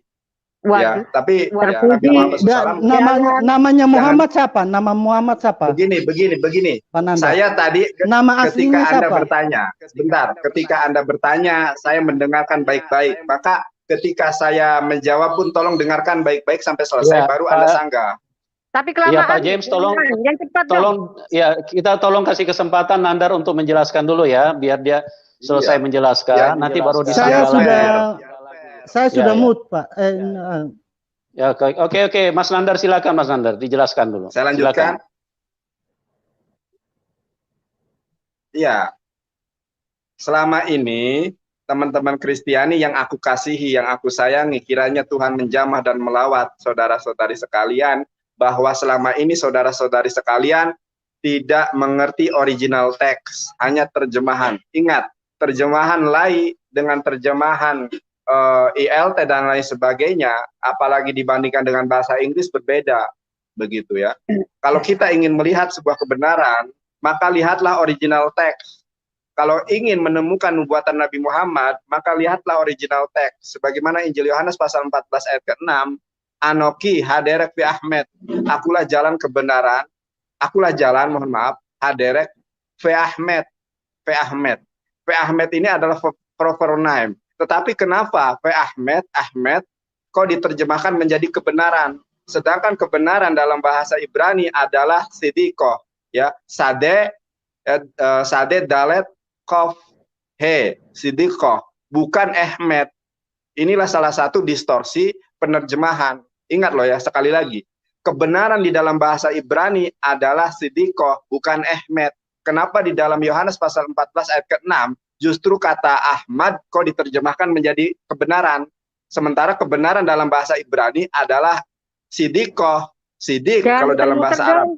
S2: Waduh.
S3: Ya, tapi
S2: Waduh.
S3: ya, Nabi Muhammad SAW,
S4: namanya Muhammad siapa? Nama Muhammad siapa?
S3: Begini.
S4: Pananda.
S3: Saya tadi
S4: nama
S3: ketika Anda
S4: siapa?
S3: bertanya, sebentar, ketika Anda bertanya, saya mendengarkan baik-baik. Maka ketika saya menjawab pun tolong dengarkan baik-baik sampai selesai,
S1: Ya,
S3: baru
S1: Pak.
S3: Anda sanggah.
S2: Tapi kelamaan.
S1: Ya Pak James,
S2: yang cepat
S1: kita tolong kasih kesempatan Nandar untuk menjelaskan dulu ya, biar dia selesai menjelaskan, nanti baru disanggah.
S4: Saya sudah mood, Pak.
S1: Ya, oke, Mas Nandar silakan, Mas Nandar, dijelaskan dulu.
S3: Saya lanjutkan. Iya. Selama ini teman-teman Kristiani yang aku kasihi, yang aku sayangi, kiranya Tuhan menjamah dan melawat saudara-saudari sekalian, bahwa selama ini saudara-saudari sekalian tidak mengerti original teks, hanya terjemahan. Ingat, terjemahan lai dengan terjemahan ILT dan lain sebagainya, apalagi dibandingkan dengan bahasa Inggris berbeda, begitu ya. Kalau kita ingin melihat sebuah kebenaran, maka lihatlah original teks. Kalau ingin menemukan nubuatan Nabi Muhammad, maka lihatlah original teks. Sebagaimana Injil Yohanes pasal 14 ayat ke-6, Anoki haderek fi Ahmed, akulah jalan kebenaran, akulah jalan, mohon maaf, haderek fi Ahmed, fi Ahmed. Fi Ahmed ini adalah proper name. Tetapi kenapa fi Ahmed kok diterjemahkan menjadi kebenaran? Sedangkan kebenaran dalam bahasa Ibrani adalah sidikoh, ya, sade dalet kof he, sidikoh, bukan Ahmed. Inilah salah satu distorsi penerjemahan. Ingat loh ya, sekali lagi, kebenaran di dalam bahasa Ibrani adalah sidikoh, bukan Ahmed. Kenapa di dalam Yohanes pasal 14 ayat ke-6 justru kata Ahmad kok diterjemahkan menjadi kebenaran, sementara kebenaran dalam bahasa Ibrani adalah sidikoh, sidik kalau dalam bahasa Arab.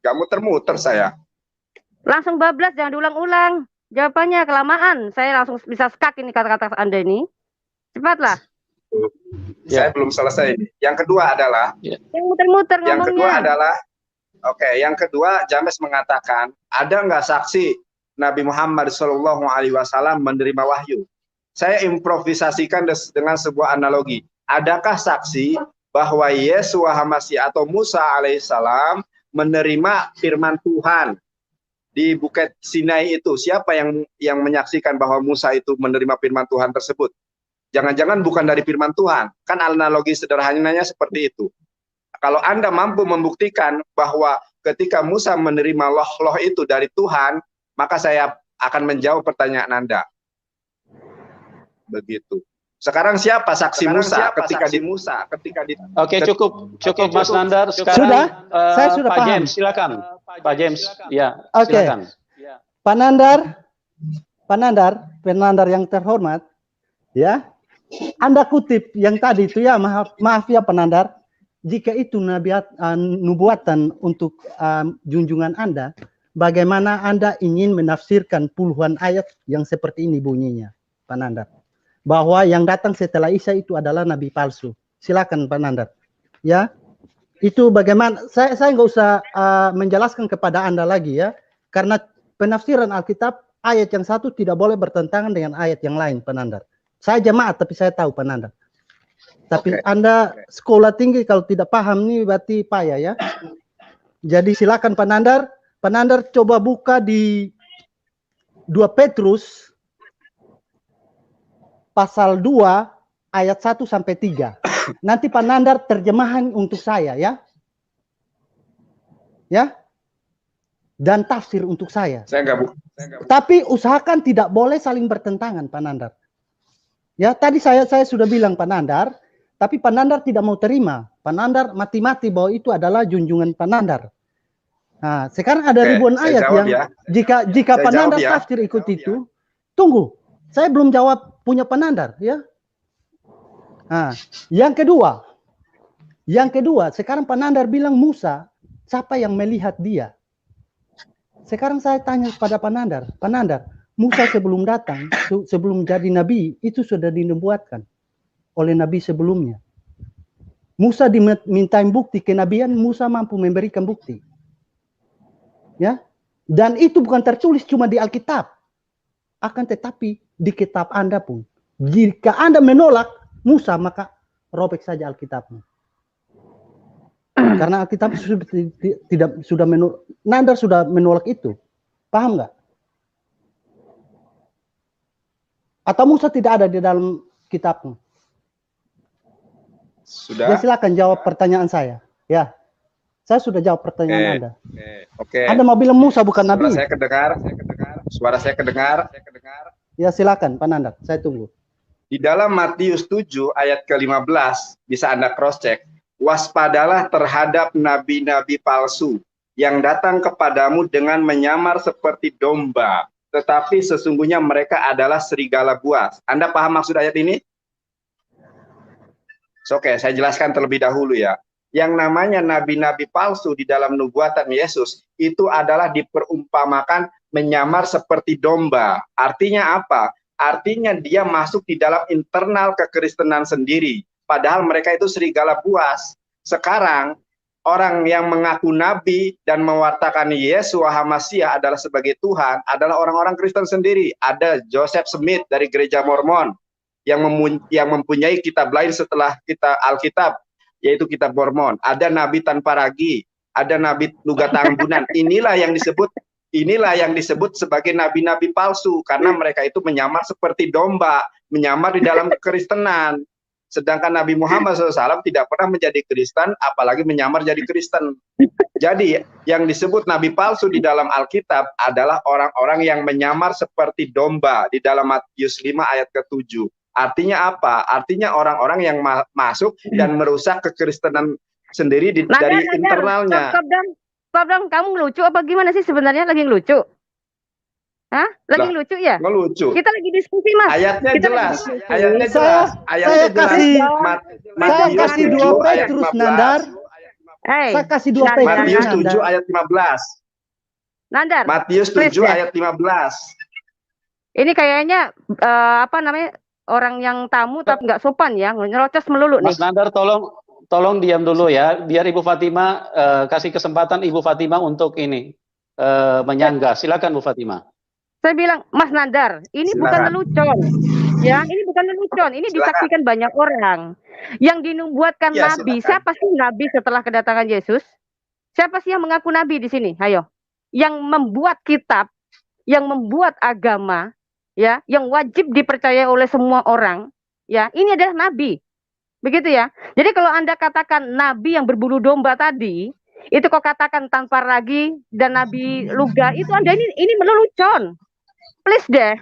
S3: Gak muter-muter saya.
S2: Langsung bablas, jangan diulang-ulang. Jawabannya kelamaan. Saya langsung bisa skak ini kata-kata Anda ini. Cepatlah.
S3: Saya belum selesai. Yang kedua adalah
S2: yang muter-muter ngomongnya.
S3: Yang kedua adalah yang kedua James mengatakan, ada nggak saksi Nabi Muhammad SAW menerima wahyu? Saya improvisasikan dengan sebuah analogi. Adakah saksi bahwa Yesus Hamasi atau Musa alaihissalam menerima firman Tuhan di Bukit Sinai itu? Siapa yang menyaksikan bahwa Musa itu menerima firman Tuhan tersebut? Jangan-jangan bukan dari firman Tuhan. Kan analogi sederhananya seperti itu. Kalau Anda mampu membuktikan bahwa ketika Musa menerima loh itu dari Tuhan, maka saya akan menjawab pertanyaan Anda. Begitu. Sekarang siapa saksi Musa ketika di
S1: Oke, cukup Mas Nandar. Sekarang
S4: saya sudah
S1: Pak
S4: paham.
S1: James, silakan. Pak James, ya,
S4: Oke.
S1: silakan.
S4: Pak Nandar yang terhormat, ya. Anda kutip yang tadi itu ya, maaf ya Pak Nandar, jika itu nubuatan untuk junjungan Anda, bagaimana Anda ingin menafsirkan puluhan ayat yang seperti ini bunyinya, Pak Nandar? Bahwa yang datang setelah Isa itu adalah nabi palsu. Silakan Pak Nandar. Ya, itu bagaimana? Saya nggak usah menjelaskan kepada Anda lagi ya, karena penafsiran Alkitab ayat yang satu tidak boleh bertentangan dengan ayat yang lain, Pak Nandar. Saya jemaat tapi saya tahu Pak Nandar. Tapi Anda sekolah tinggi kalau tidak paham nih berarti payah ya. Jadi silakan Pak Nandar. Pak Nandar coba buka di 2 Petrus pasal 2 ayat 1 sampai 3. Nanti Pak Nandar terjemahan untuk saya ya. Ya. Dan tafsir untuk saya.
S3: Saya nggak
S4: Tapi usahakan tidak boleh saling bertentangan Pak Nandar. Ya, tadi saya sudah bilang Pak Nandar, tapi Pak Nandar tidak mau terima. Pak Nandar mati-mati bahwa itu adalah junjungan Pak Nandar. Nah, sekarang ada ribuan ayat yang jika Pak Nandar tafsir ikut itu, Tunggu, saya belum jawab punya Panandar ya. Nah, yang kedua, sekarang Panandar bilang Musa, siapa yang melihat dia? Sekarang saya tanya pada Panandar, Musa sebelum datang, sebelum jadi nabi, itu sudah dinubuatkan oleh nabi sebelumnya. Musa dimintain bukti kenabian, Musa mampu memberikan bukti. Ya, dan itu bukan tertulis cuma di Alkitab, akan tetapi di kitab Anda pun. Jika Anda menolak Musa, maka robek saja Alkitabmu. Karena Alkitab sudah menolak, Nandar sudah menolak itu. Paham nggak? Atau Musa tidak ada di dalam kitabmu?
S3: Sudah.
S4: Ya, silakan jawab pertanyaan saya. Ya, saya sudah jawab pertanyaan Anda.
S3: Oke.
S4: Anda mau bilang Musa bukan nabi?
S3: Suara saya kedengar.
S4: Ya, silakan Pak Nandar, saya tunggu.
S3: Di dalam Matius 7 ayat ke-15 bisa Anda cross check. Waspadalah terhadap nabi-nabi palsu yang datang kepadamu dengan menyamar seperti domba, tetapi sesungguhnya mereka adalah serigala buas. Anda paham maksud ayat ini? Oke, saya jelaskan terlebih dahulu ya. Yang namanya nabi-nabi palsu di dalam nubuatan Yesus itu adalah diperumpamakan menyamar seperti domba. Artinya apa? Artinya dia masuk di dalam internal kekristenan sendiri. Padahal mereka itu serigala buas. Sekarang orang yang mengaku nabi dan mewartakan Yeshua HaMasyiah adalah sebagai Tuhan adalah orang-orang Kristen sendiri. Ada Joseph Smith dari gereja Mormon yang mempunyai kitab lain setelah Alkitab, yaitu kitab Mormon. Ada nabi tanpa ragi, ada nabi Nugata Ambunan. Inilah yang disebut sebagai nabi-nabi palsu karena mereka itu menyamar seperti domba, menyamar di dalam kekristenan. Sedangkan Nabi Muhammad SAW tidak pernah menjadi Kristen, apalagi menyamar jadi Kristen. Jadi yang disebut nabi palsu di dalam Alkitab adalah orang-orang yang menyamar seperti domba di dalam Matius 5 ayat ke-7. Artinya apa? Artinya orang-orang yang masuk dan merusak kekristenan sendiri dari internalnya.
S2: Stop dong, kamu ngelucu apa gimana sih sebenarnya? Lagi ngelucu? Hah? Lagi ngelucu ya?
S3: Ngelucu.
S2: Kita lagi diskusi, Mas.
S3: Ayatnya jelas.
S4: Saya kasih 2 Petrus Nandar. Saya kasih 2 Petrus
S3: Matius 7 ayat 15.
S2: Nandar.
S3: Matius 7 ayat 15.
S2: Ini kayaknya orang yang tamu tapi nggak sopan ya, nyerocos melulu nih.
S1: Mas Nandar, tolong diam dulu ya, biar Ibu Fatima kasih kesempatan Ibu Fatima untuk ini menyanggah. Silakan Bu Fatima.
S2: Saya bilang, Mas Nandar, ini bukan lelucon. Ya, ini bukan lelucon. Ini disaksikan banyak orang. Yang dinubuatkan nabi. Silakan. Siapa sih nabi setelah kedatangan Yesus? Siapa sih yang mengaku nabi di sini? Ayo. Yang membuat kitab, yang membuat agama, ya, yang wajib dipercaya oleh semua orang, ya, ini adalah nabi. Begitu ya. Jadi kalau Anda katakan nabi yang berbulu domba tadi, itu kok katakan tanpa ragi dan nabi luga, itu Anda ini melelucon. Please deh.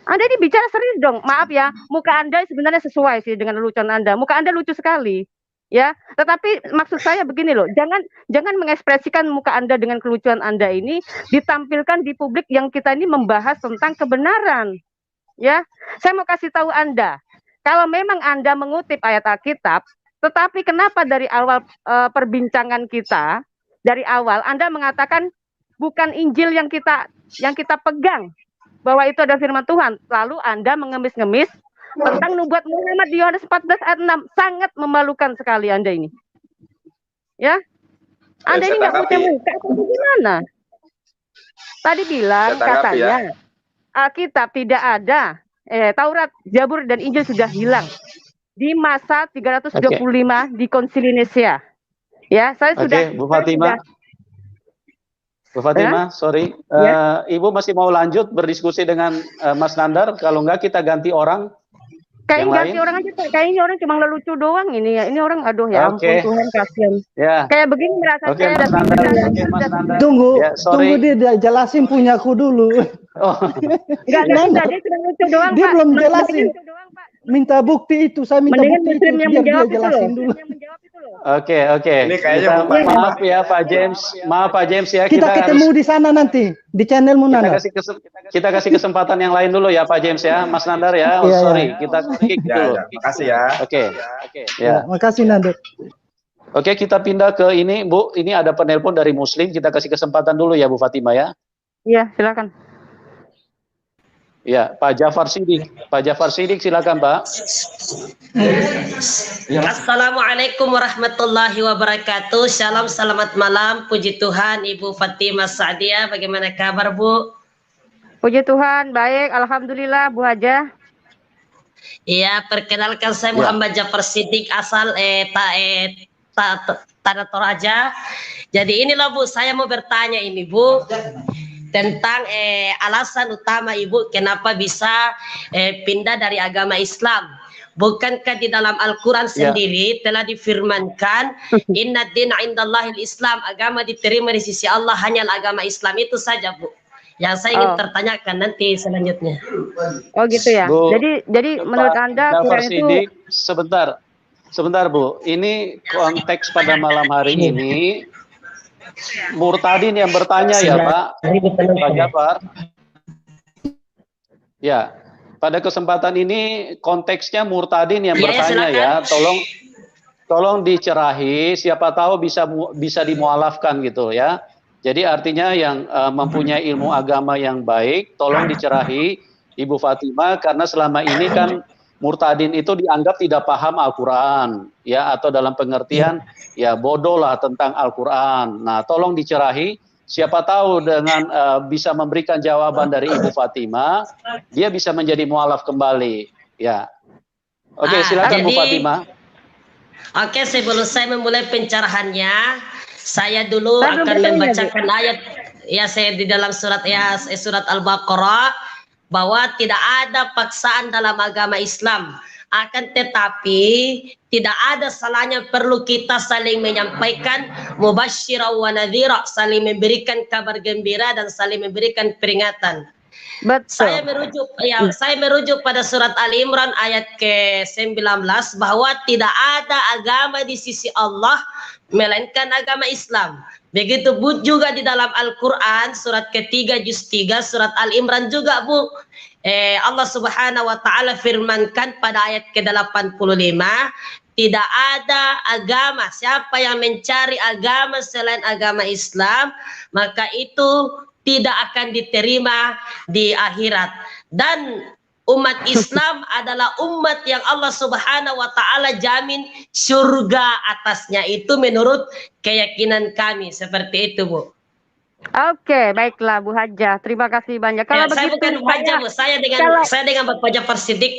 S2: Anda ini bicara serius dong. Maaf ya, muka Anda sebenarnya sesuai sih dengan lelucon Anda. Muka Anda lucu sekali. Ya, tetapi maksud saya begini loh, jangan mengekspresikan muka Anda dengan kelucuan Anda ini ditampilkan di publik yang kita ini membahas tentang kebenaran. Ya, saya mau kasih tahu Anda, kalau memang Anda mengutip ayat Alkitab, tetapi kenapa dari awal perbincangan kita, dari awal Anda mengatakan bukan Injil yang kita pegang, bahwa itu adalah firman Tuhan, lalu Anda mengemis-ngemis tentang nubuat Muhammad di Yohanes 14 ayat 6. Sangat memalukan sekali Anda ini. Ya, Anda ini nggak punya muka atau gimana? Tadi bilang katanya Alkitab tidak ada, Taurat, Zabur dan Injil sudah hilang di masa 325 di Konsili Nicea. Ya, saya sudah.
S1: Bu Fatima. Bu Fatima, sorry, Ibu masih mau lanjut berdiskusi dengan Mas Nandar? Kalau enggak kita ganti orang.
S2: Kayaknya ganti orang aja, kayaknya orang cuma lelucu doang ini ya. Ini orang aduh ya ampun Tuhan kasihan. Ya. Kayak begini merasa saya
S1: Mas Nandar.
S4: Tunggu dia jelasin punyaku dulu.
S2: Oh. Enggak dia cuma lucu doang,
S4: dia
S2: Pak.
S4: Belum jelasin. Minta bukti itu, saya minta bukti itu biar dia jelasin dulu.
S1: Oke.
S3: Ini kayaknya
S1: Maaf ya Pak James. Maaf Pak James ya.
S4: Kita ketemu di sana nanti di channelmu Nandar.
S1: Kita kasih kesempatan yang lain dulu ya Pak James ya, Mas Nandar ya.
S4: Iya,
S1: Sorry,
S4: iya.
S1: kita kick dulu.
S3: Makasih ya.
S1: Oke.
S4: Ya, makasih Nandar.
S1: Oke, kita pindah ke ini, Bu. Ini ada penelpon dari Muslim. Kita kasih kesempatan dulu ya, Bu Fatima ya.
S2: Iya, silakan.
S1: Ya, Pak Jafar Sidik. Pak Jafar Sidik, silakan, Pak.
S5: Assalamualaikum warahmatullahi wabarakatuh. Shalom, selamat malam. Puji Tuhan, Ibu Fatima Sa'diyah. Bagaimana kabar, Bu?
S2: Puji Tuhan, baik. Alhamdulillah, Bu Haja.
S5: Iya, perkenalkan saya Muhammad Jafar Sidik, asal Tanah Toraja. Jadi inilah Bu, saya mau bertanya ini Bu, tentang alasan utama Ibu kenapa bisa pindah dari agama Islam. Bukankah di dalam Al-Quran sendiri telah difirmankan inna dina indallahil Islam, agama diterima di sisi Allah hanyalah agama Islam. Itu saja Bu yang saya ingin tertanyakan nanti selanjutnya.
S2: Oh gitu ya.
S1: Bu,
S2: jadi menurut Anda
S1: Jafar
S2: Quran itu
S1: Sidik, sebentar Bu. Ini konteks pada malam hari ini Murtadin yang bertanya ya Pak Jafar. Ya, pada kesempatan ini konteksnya Murtadin yang bertanya ya. Tolong dicerahi. Siapa tahu bisa dimualafkan gitu ya. Jadi artinya yang mempunyai ilmu agama yang baik, tolong dicerahi Ibu Fatima, karena selama ini kan Murtadin itu dianggap tidak paham Al-Quran, ya, atau dalam pengertian ya bodoh lah tentang Al-Quran. Nah, tolong dicerahi. Siapa tahu dengan bisa memberikan jawaban dari Ibu Fatima, dia bisa menjadi mualaf kembali. Ya, oke, silakan Bu Fatima.
S5: Oke, sebelum saya memulai pencerahannya, saya dulu akan membacakan ayat ya saya di dalam surat Al-Baqarah, bahwa tidak ada paksaan dalam agama Islam. Akan tetapi tidak ada salahnya perlu kita saling menyampaikan mubasysyira wa nadhira, saling memberikan kabar gembira dan saling memberikan peringatan.
S2: betul.
S5: Saya merujuk pada surat Ali Imran ayat ke-19 bahwa tidak ada agama di sisi Allah melainkan agama Islam. Begitu Bu juga di dalam Al-Quran surat ketiga juz 3 surat Al-Imran juga Bu. Allah Subhanahu wa taala firmankan pada ayat ke-85, tidak ada agama, siapa yang mencari agama selain agama Islam, maka itu tidak akan diterima di akhirat. Dan umat Islam adalah umat yang Allah Subhanahu wa taala jamin surga atasnya, itu menurut keyakinan kami. Seperti itu Bu.
S2: Oke, baiklah Bu Haja. Terima kasih banyak. Kalau begitu,
S5: saya bukan Bu Haja Bu, saya dengan Bapak Jafar Sidik.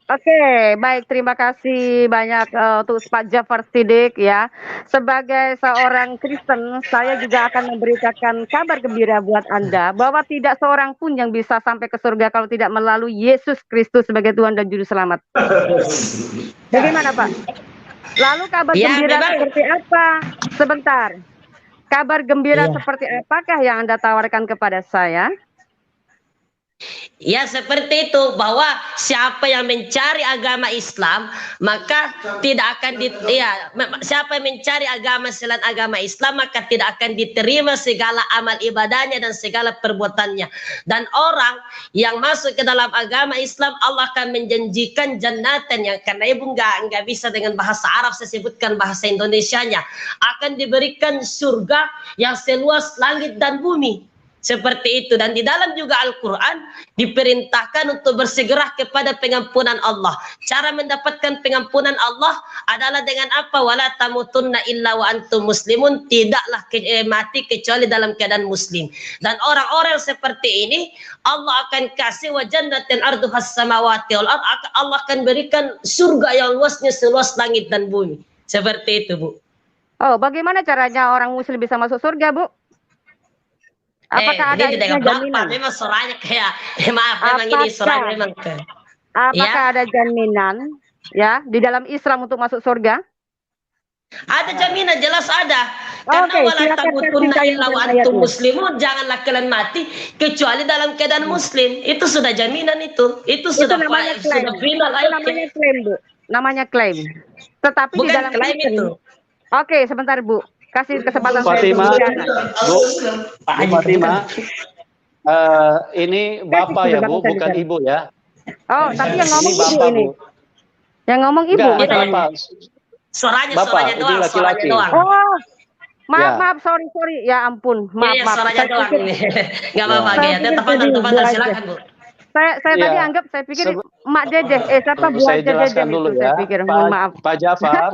S5: Oke,
S2: baik, terima kasih banyak untuk Pak Jafar Sidik ya. Sebagai seorang Kristen, saya juga akan memberitakan kabar gembira buat Anda bahwa tidak seorang pun yang bisa sampai ke surga kalau tidak melalui Yesus Kristus sebagai Tuhan dan Juru Selamat. Bagaimana Pak? Lalu kabar gembira seperti apa? Sebentar. Kabar gembira seperti apakah yang Anda tawarkan kepada saya?
S5: Ya seperti itu, bahwa siapa yang mencari agama Islam maka tidak akan siapa yang mencari agama selain agama Islam maka tidak akan diterima segala amal ibadahnya dan segala perbuatannya. Dan orang yang masuk ke dalam agama Islam Allah akan menjanjikan jannatan, yang karena Ibu nggak bisa dengan bahasa Arab, saya sebutkan bahasa Indonesianya, akan diberikan surga yang seluas langit dan bumi. Seperti itu. Dan di dalam juga Al-Quran diperintahkan untuk bersegera kepada pengampunan Allah. Cara mendapatkan pengampunan Allah adalah dengan apa? Wala tamutunna illa wa antum muslimun, tidaklah mati kecuali dalam keadaan muslim. Dan orang-orang seperti ini Allah akan kasih wa jannatin arduhas samawati wal ard, Allah akan berikan surga yang luasnya seluas langit dan bumi. Seperti itu Bu.
S2: Oh, bagaimana caranya orang muslim bisa masuk surga Bu? Apakah ada jaminan?
S5: Memang suaranya kayak memang ini suaranya memang
S2: apakah ada jaminan ya di dalam Islam untuk masuk surga?
S5: Ada jaminan, jelas ada. Karena wala tamutunna illa wa antum muslimun, janganlah kalian mati kecuali dalam keadaan muslim. Itu sudah jaminan itu. Itu sudah
S2: namanya klaim.
S5: final.
S2: Itu namanya klaim Bu. namanya klaim. Tetapi di
S5: Bukan
S2: dalam
S5: klaim
S2: Kristen,
S5: itu.
S2: oke, sebentar Bu, kasih kesempatan saya
S1: Fatima,
S2: berbicara.
S1: Bu Fatima, ini Bapak ya Bu, bukan Ibu ya.
S2: Oh, tapi yang ngomong
S1: Ini
S2: Ibu
S1: Bapak
S2: ini.
S1: Bu.
S2: Yang ngomong Ibu
S1: Enggak,
S2: masalahnya.
S1: Bapak.
S5: Suaranya
S1: Bapak, ini
S5: doang, suaranya
S1: laki-laki.
S5: doang.
S2: Oh, maaf,
S1: Ya.
S2: maaf, sorry. Ya ampun, maaf,
S5: Iya,
S2: maaf.
S5: suaranya
S2: Saya
S5: doang
S2: pikir,
S5: ini. Enggak apa-apa,
S2: saya
S5: ya.
S2: pikir
S5: Tepatan,
S2: jadi Bu aja.
S5: silakan, Bu.
S2: Saya
S1: Iya.
S2: tadi anggap, saya pikir
S1: Sebe-
S2: Mak Dedeh, siapa Bu
S1: Saya
S2: aja
S1: jelaskan
S2: Dedeh
S1: dulu
S2: itu, saya
S1: ya.
S2: pikir, mohon maaf.
S1: Pak Jafar.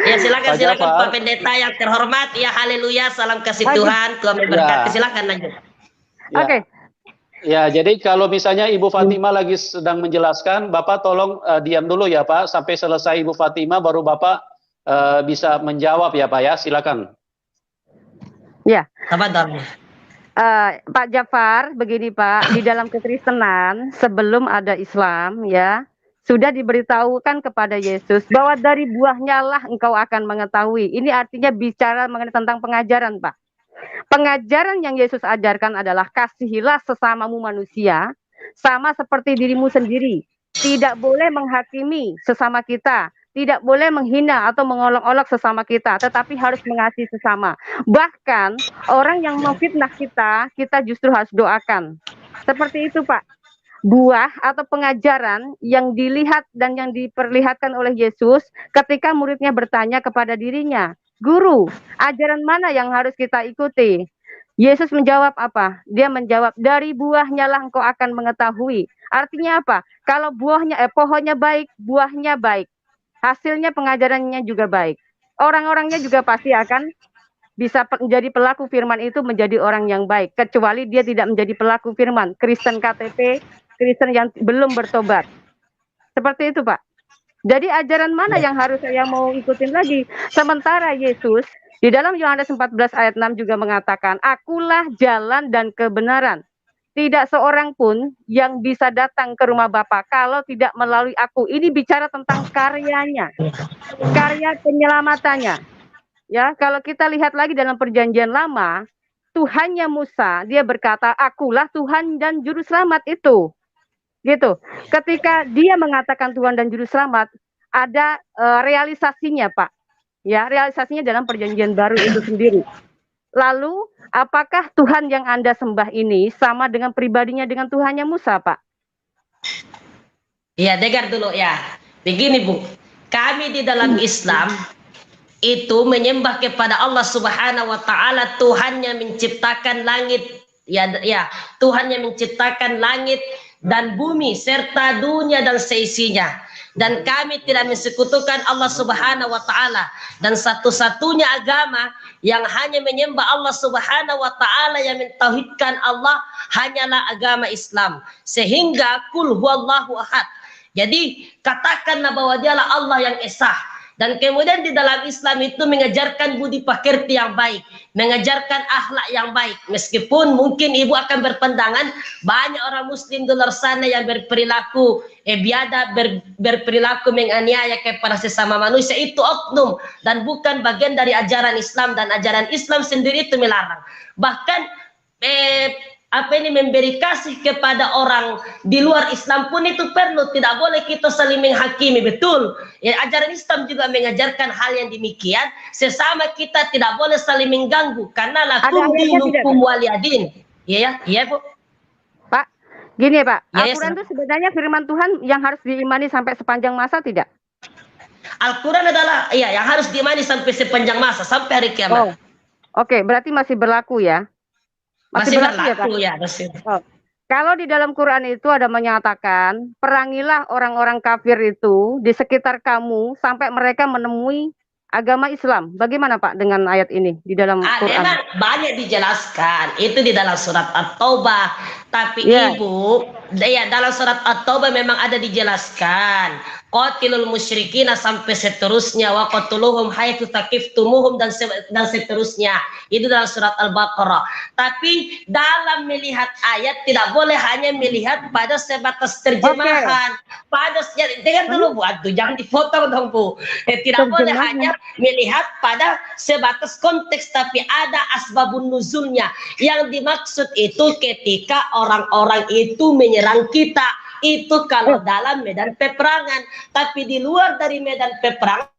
S5: Ya, silakan,
S1: Pak
S5: silakan
S1: Jafar.
S5: Pak Pendeta yang terhormat. Ya, haleluya, salam kasih
S2: Lanjut.
S5: Tuhan, Tuhan memberkati.
S1: Ya.
S5: Silakan lanjut.
S1: Ya.
S2: Oke,
S1: Ya, jadi kalau misalnya Ibu Fatima lagi sedang menjelaskan, Bapak tolong diam dulu ya Pak, sampai selesai Ibu Fatima, baru Bapak bisa menjawab ya Pak ya, silakan.
S2: ya.
S5: Tafadhol.
S2: Pak Jafar, begini Pak, di dalam kekristenan sebelum ada Islam ya, sudah diberitahukan kepada Yesus bahwa dari buahnya lah engkau akan mengetahui. Ini artinya bicara mengenai tentang pengajaran Pak. Pengajaran yang Yesus ajarkan adalah kasihilah sesamamu manusia sama seperti dirimu sendiri. Tidak boleh menghakimi sesama kita, tidak boleh menghina atau mengolok-olok sesama kita, tetapi harus mengasihi sesama. Bahkan orang yang memfitnah kita, kita justru harus doakan. Seperti itu Pak. Buah atau pengajaran yang dilihat dan yang diperlihatkan oleh Yesus ketika muridnya bertanya kepada dirinya, Guru, ajaran mana yang harus kita ikuti? Yesus menjawab apa? Dia menjawab, dari buahnya lah engkau akan mengetahui. Artinya apa? Kalau buahnya, pohonnya baik, buahnya baik. Hasilnya pengajarannya juga baik. Orang-orangnya juga pasti akan bisa menjadi pelaku firman itu menjadi orang yang baik. Kecuali dia tidak menjadi pelaku firman. Kristen KTP, Kristen yang belum bertobat. Seperti itu Pak. Jadi ajaran mana yang harus saya mau ikutin lagi? Sementara Yesus di dalam Yohanes 14 ayat 6 juga mengatakan, akulah jalan dan kebenaran. Tidak seorang pun yang bisa datang ke rumah Bapa kalau tidak melalui aku. Ini bicara tentang karyanya, karya penyelamatannya. Ya, kalau kita lihat lagi dalam perjanjian lama, Tuhannya Musa, dia berkata, akulah Tuhan dan Juru Selamat itu. Gitu. Ketika dia mengatakan Tuhan dan Juru Selamat, ada realisasinya Pak. Ya, realisasinya dalam perjanjian baru itu sendiri. Lalu, apakah Tuhan yang Anda sembah ini sama dengan pribadinya dengan Tuhannya Musa, Pak?
S5: Iya, dengar dulu ya. Begini Bu, kami di dalam Islam itu menyembah kepada Allah Subhanahu wa taala, Tuhan yang menciptakan langit. Ya, Tuhan yang menciptakan langit dan bumi serta dunia dan seisinya. Dan kami tidak mensekutukan Allah Subhanahu wa taala, dan satu-satunya agama yang hanya menyembah Allah Subhanahu wa taala yang mentauhidkan Allah hanyalah agama Islam. Sehingga kul huwallahu ahad. Jadi katakanlah bahwa dialah Allah yang esa. Dan kemudian di dalam Islam itu mengajarkan budi pekerti yang baik, mengajarkan akhlak yang baik. Meskipun mungkin ibu akan berpandangan banyak orang muslim di luar sana yang berperilaku biadab, berperilaku menganiaya kepada sesama manusia, itu oknum dan bukan bagian dari ajaran Islam, dan ajaran Islam sendiri itu melarang. Bahkan memberi kasih kepada orang di luar Islam pun itu perlu, tidak boleh kita saling menghakimi. Betul ya, ajaran Islam juga mengajarkan hal yang demikian. Sesama kita tidak boleh saling mengganggu, karena lakum dinukum waliyadin. Iya Bu
S2: Pak, gini ya Pak,
S5: ya,
S2: Al-Quran itu sebenarnya firman Tuhan yang harus diimani sampai sepanjang masa tidak?
S5: Al-Quran adalah yang harus diimani sampai sepanjang masa, sampai hari kiamat.
S2: Oke, berarti masih berlaku ya?
S5: Masih berlaku ya,
S2: masih. Kalau di dalam Quran itu ada menyatakan, perangilah orang-orang kafir itu di sekitar kamu sampai mereka menemui agama Islam. Bagaimana Pak dengan ayat ini di dalam Quran?
S5: Memang banyak dijelaskan, itu di dalam surat At-Taubah. Tapi Ibu, dalam surat At-Taubah memang ada dijelaskan. Qatilul musyrikina sampai seterusnya, wa qatuluhum haitsu taqiftumuhum dan seterusnya. Itu dalam surat Al-Baqarah. Tapi dalam melihat ayat tidak boleh hanya melihat pada sebatas terjemahan. Pada dengar dulu Bu, aduh jangan dipotong dong Bu. Tidak boleh hanya melihat pada sebatas konteks, tapi ada asbabun nuzulnya. Yang dimaksud itu ketika orang-orang itu menyerang kita, itu kalau dalam medan peperangan, tapi di luar dari medan peperangan.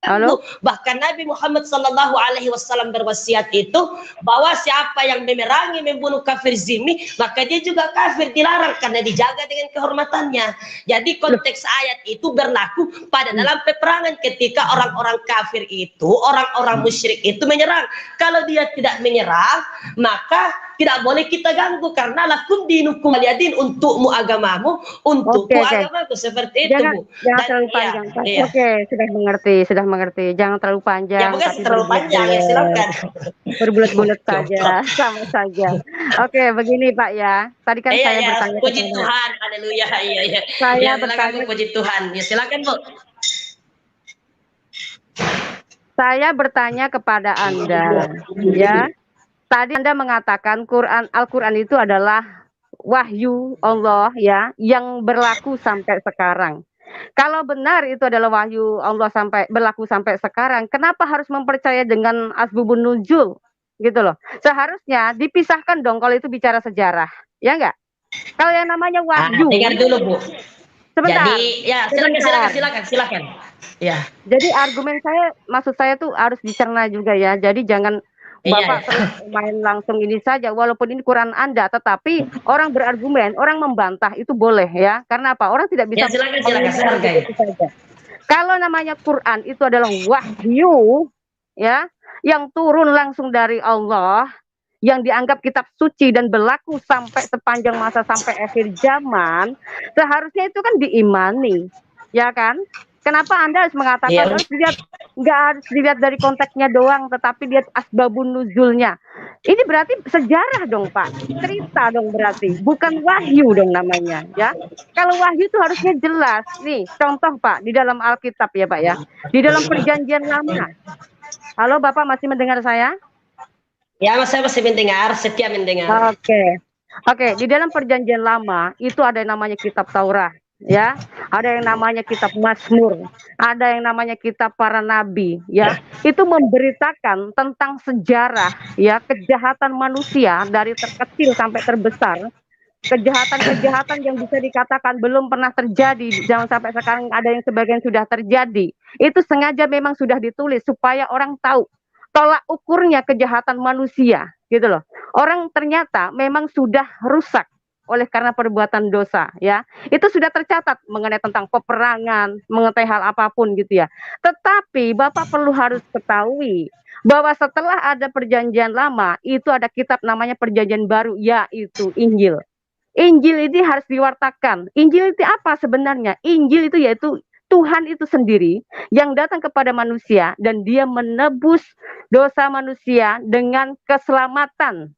S2: Halo?
S5: Bahkan Nabi Muhammad Sallallahu Alaihi Wasallam berwasiat itu bahwa siapa yang memerangi, membunuh kafir zimmi, maka dia juga kafir, dilarang karena dijaga dengan kehormatannya. Jadi konteks ayat itu berlaku pada dalam peperangan ketika orang-orang kafir itu, orang-orang musyrik itu menyerang. Kalau dia tidak menyerang, maka tidak boleh kita ganggu karena lakum dinukum waliyadin, untukmu agamamu, untukku agamaku, seperti itu, Bu.
S2: Jangan terlalu panjang, Pak. Oke, sudah mengerti. Jangan terlalu panjang.
S5: Ya bukan terlalu panjang, ya silakan.
S2: Berbulat-bulat saja, sama saja. Oke, begini Pak ya. Tadi kan saya bertanya.
S5: Puji Tuhan, haleluya. Iya.
S2: Saya
S5: bertanya, puji Tuhan. Ya silakan, Bu.
S2: Saya bertanya kepada Anda, ya. Tadi Anda mengatakan Al-Quran itu adalah wahyu Allah ya, yang berlaku sampai sekarang. Kalau benar itu adalah wahyu Allah berlaku sampai sekarang, kenapa harus mempercaya dengan asbabun nuzul gitu loh? Seharusnya dipisahkan dong kalau itu bicara sejarah, ya enggak? Kalau yang namanya wahyu.
S5: Dengar dulu, Bu.
S2: Sebentar.
S5: Jadi, ya silakan. Ya.
S2: Jadi maksud saya tuh harus dicerna juga ya. Jadi jangan Bapak terus main langsung ini saja, walaupun ini Quran Anda, tetapi orang berargumen, orang membantah itu boleh ya. Karena apa? Orang tidak bisa.
S5: Silakan.
S2: Kalau namanya Quran itu adalah wahyu, ya, yang turun langsung dari Allah, yang dianggap kitab suci dan berlaku sampai sepanjang masa sampai akhir zaman, seharusnya itu kan diimani, ya kan? Kenapa Anda harus mengatakan nggak harus dilihat dari konteksnya doang, tetapi lihat asbabun nuzulnya? Ini berarti sejarah dong Pak, cerita dong berarti, bukan wahyu dong namanya ya. Kalau wahyu itu harusnya jelas. Nih contoh Pak, di dalam Alkitab ya Pak ya, di dalam Perjanjian Lama. Halo Bapak masih mendengar saya?
S5: Ya, saya masih mendengar, setia mendengar.
S2: Oke, di dalam Perjanjian Lama itu ada yang namanya kitab Taurat. Ya, ada yang namanya kitab Mazmur, ada yang namanya kitab para nabi, ya. Itu memberitakan tentang sejarah, ya, kejahatan manusia dari terkecil sampai terbesar. Kejahatan-kejahatan yang bisa dikatakan belum pernah terjadi, jangan sampai sekarang ada yang sebagian sudah terjadi. Itu sengaja memang sudah ditulis supaya orang tahu tolak ukurnya kejahatan manusia, gitu loh. Orang ternyata memang sudah rusak oleh karena perbuatan dosa ya. Itu sudah tercatat mengenai tentang peperangan, mengenai hal apapun gitu ya. Tetapi Bapak perlu harus ketahui bahwa setelah ada Perjanjian Lama, itu ada kitab namanya Perjanjian Baru, yaitu Injil. Injil ini harus diwartakan. Injil itu apa sebenarnya? Injil itu yaitu Tuhan itu sendiri yang datang kepada manusia dan dia menebus dosa manusia dengan keselamatan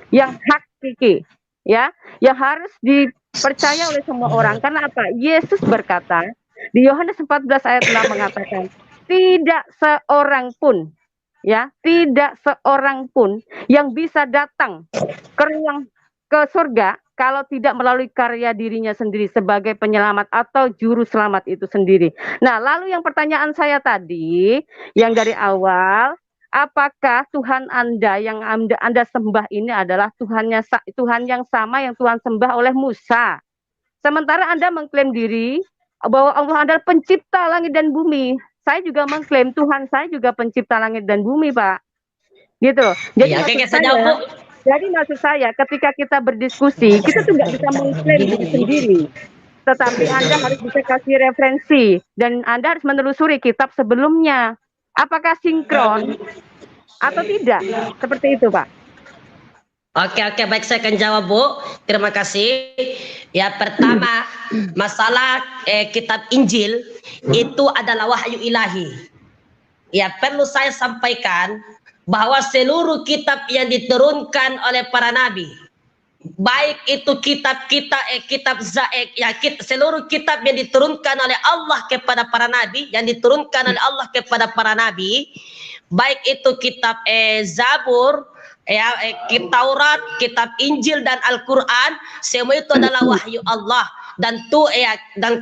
S2: yang hakiki. Ya, yang harus dipercaya oleh semua orang. Karena apa? Yesus berkata di Yohanes 14 ayat 6 mengatakan, tidak seorang pun, ya, tidak seorang pun yang bisa datang ke surga kalau tidak melalui karya dirinya sendiri sebagai penyelamat atau juru selamat itu sendiri. Nah, lalu yang pertanyaan saya tadi, yang dari awal, apakah Tuhan Anda yang Anda sembah ini adalah Tuhan yang sama yang Tuhan sembah oleh Musa? Sementara Anda mengklaim diri bahwa Allah adalah pencipta langit dan bumi. Saya juga mengklaim Tuhan saya juga pencipta langit dan bumi, Pak. Gitu loh. Jadi maksud saya ketika kita berdiskusi, kita tuh nggak bisa mengklaim diri sendiri. Tetapi Anda harus bisa kasih referensi dan Anda harus menelusuri kitab sebelumnya. Apakah sinkron atau tidak? Seperti itu, Pak.
S5: Oke, baik, saya akan jawab, Bu. Terima kasih. Ya, pertama, masalah kitab Injil itu adalah wahyu ilahi. Ya, perlu saya sampaikan bahwa seluruh kitab yang diturunkan oleh para nabi, baik itu seluruh kitab yang diturunkan oleh Allah kepada para nabi, kepada para nabi, baik itu kitab Zabur, kitab Taurat, kitab Injil dan Al-Quran, semua itu adalah wahyu Allah. Dan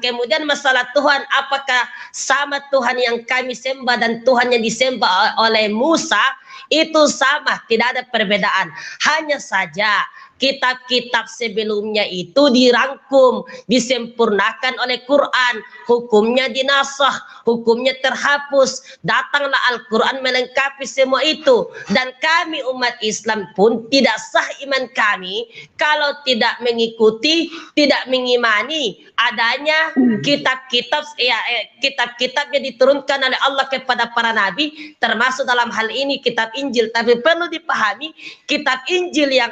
S5: kemudian masalah Tuhan, apakah sama Tuhan yang kami sembah dan Tuhan yang disembah oleh Musa? Itu sama, tidak ada perbedaan. Hanya saja kitab-kitab sebelumnya itu dirangkum, disempurnakan oleh Quran, hukumnya dinasah, hukumnya terhapus, datanglah Al-Quran melengkapi semua itu. Dan kami umat Islam pun tidak sah iman kami kalau tidak mengikuti, tidak mengimani adanya kitab-kitab kitab-kitab yang diturunkan oleh Allah kepada para nabi, termasuk dalam hal ini kitab Injil. Tapi perlu dipahami, kitab Injil yang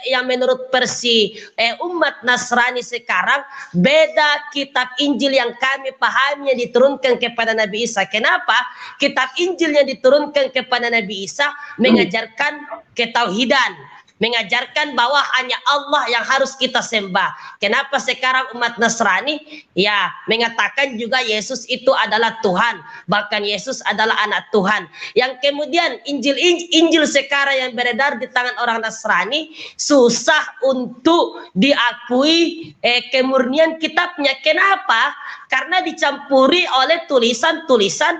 S5: yang menurut versi umat Nasrani sekarang beda kitab Injil yang kami pahami yang diturunkan kepada Nabi Isa. Kenapa? Kitab Injil yang diturunkan kepada Nabi Isa mengajarkan ketauhidan, mengajarkan bahwa hanya Allah yang harus kita sembah. Kenapa sekarang umat Nasrani ya mengatakan juga Yesus itu adalah Tuhan, bahkan Yesus adalah anak Tuhan. Yang kemudian Injil sekarang yang beredar di tangan orang Nasrani susah untuk diakui kemurnian kitabnya. Kenapa? Karena dicampuri oleh tulisan-tulisan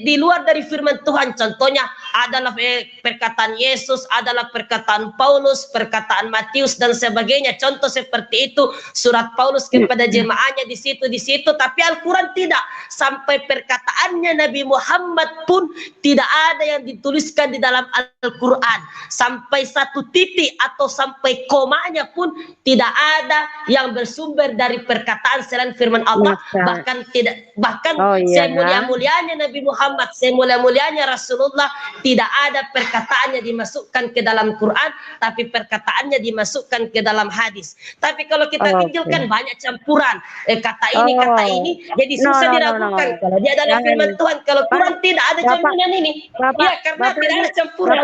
S5: di luar dari firman Tuhan. Contohnya adalah perkataan Yesus, adalah perkataan Paulus, perkataan Matius dan sebagainya. Contoh seperti itu surat Paulus kepada jemaahnya di situ, tapi Al-Quran tidak. Sampai perkataannya Nabi Muhammad pun tidak ada yang dituliskan di dalam Al-Quran. Sampai satu titik atau sampai komanya pun tidak ada yang bersumber dari perkataan selain firman Allah. Bahkan semulia-mulianya Nabi Muhammad, semulia-mulianya Rasulullah, tidak ada perkataannya dimasukkan ke dalam Quran, tapi perkataannya dimasukkan ke dalam hadis. Tapi kalau kita pinjilkan banyak campuran, kata ini, jadi susah diragukan. Kalau dia adalah firman Tuhan, kalau Quran tidak ada jaminan ini. Ya, karena tidak ada campuran.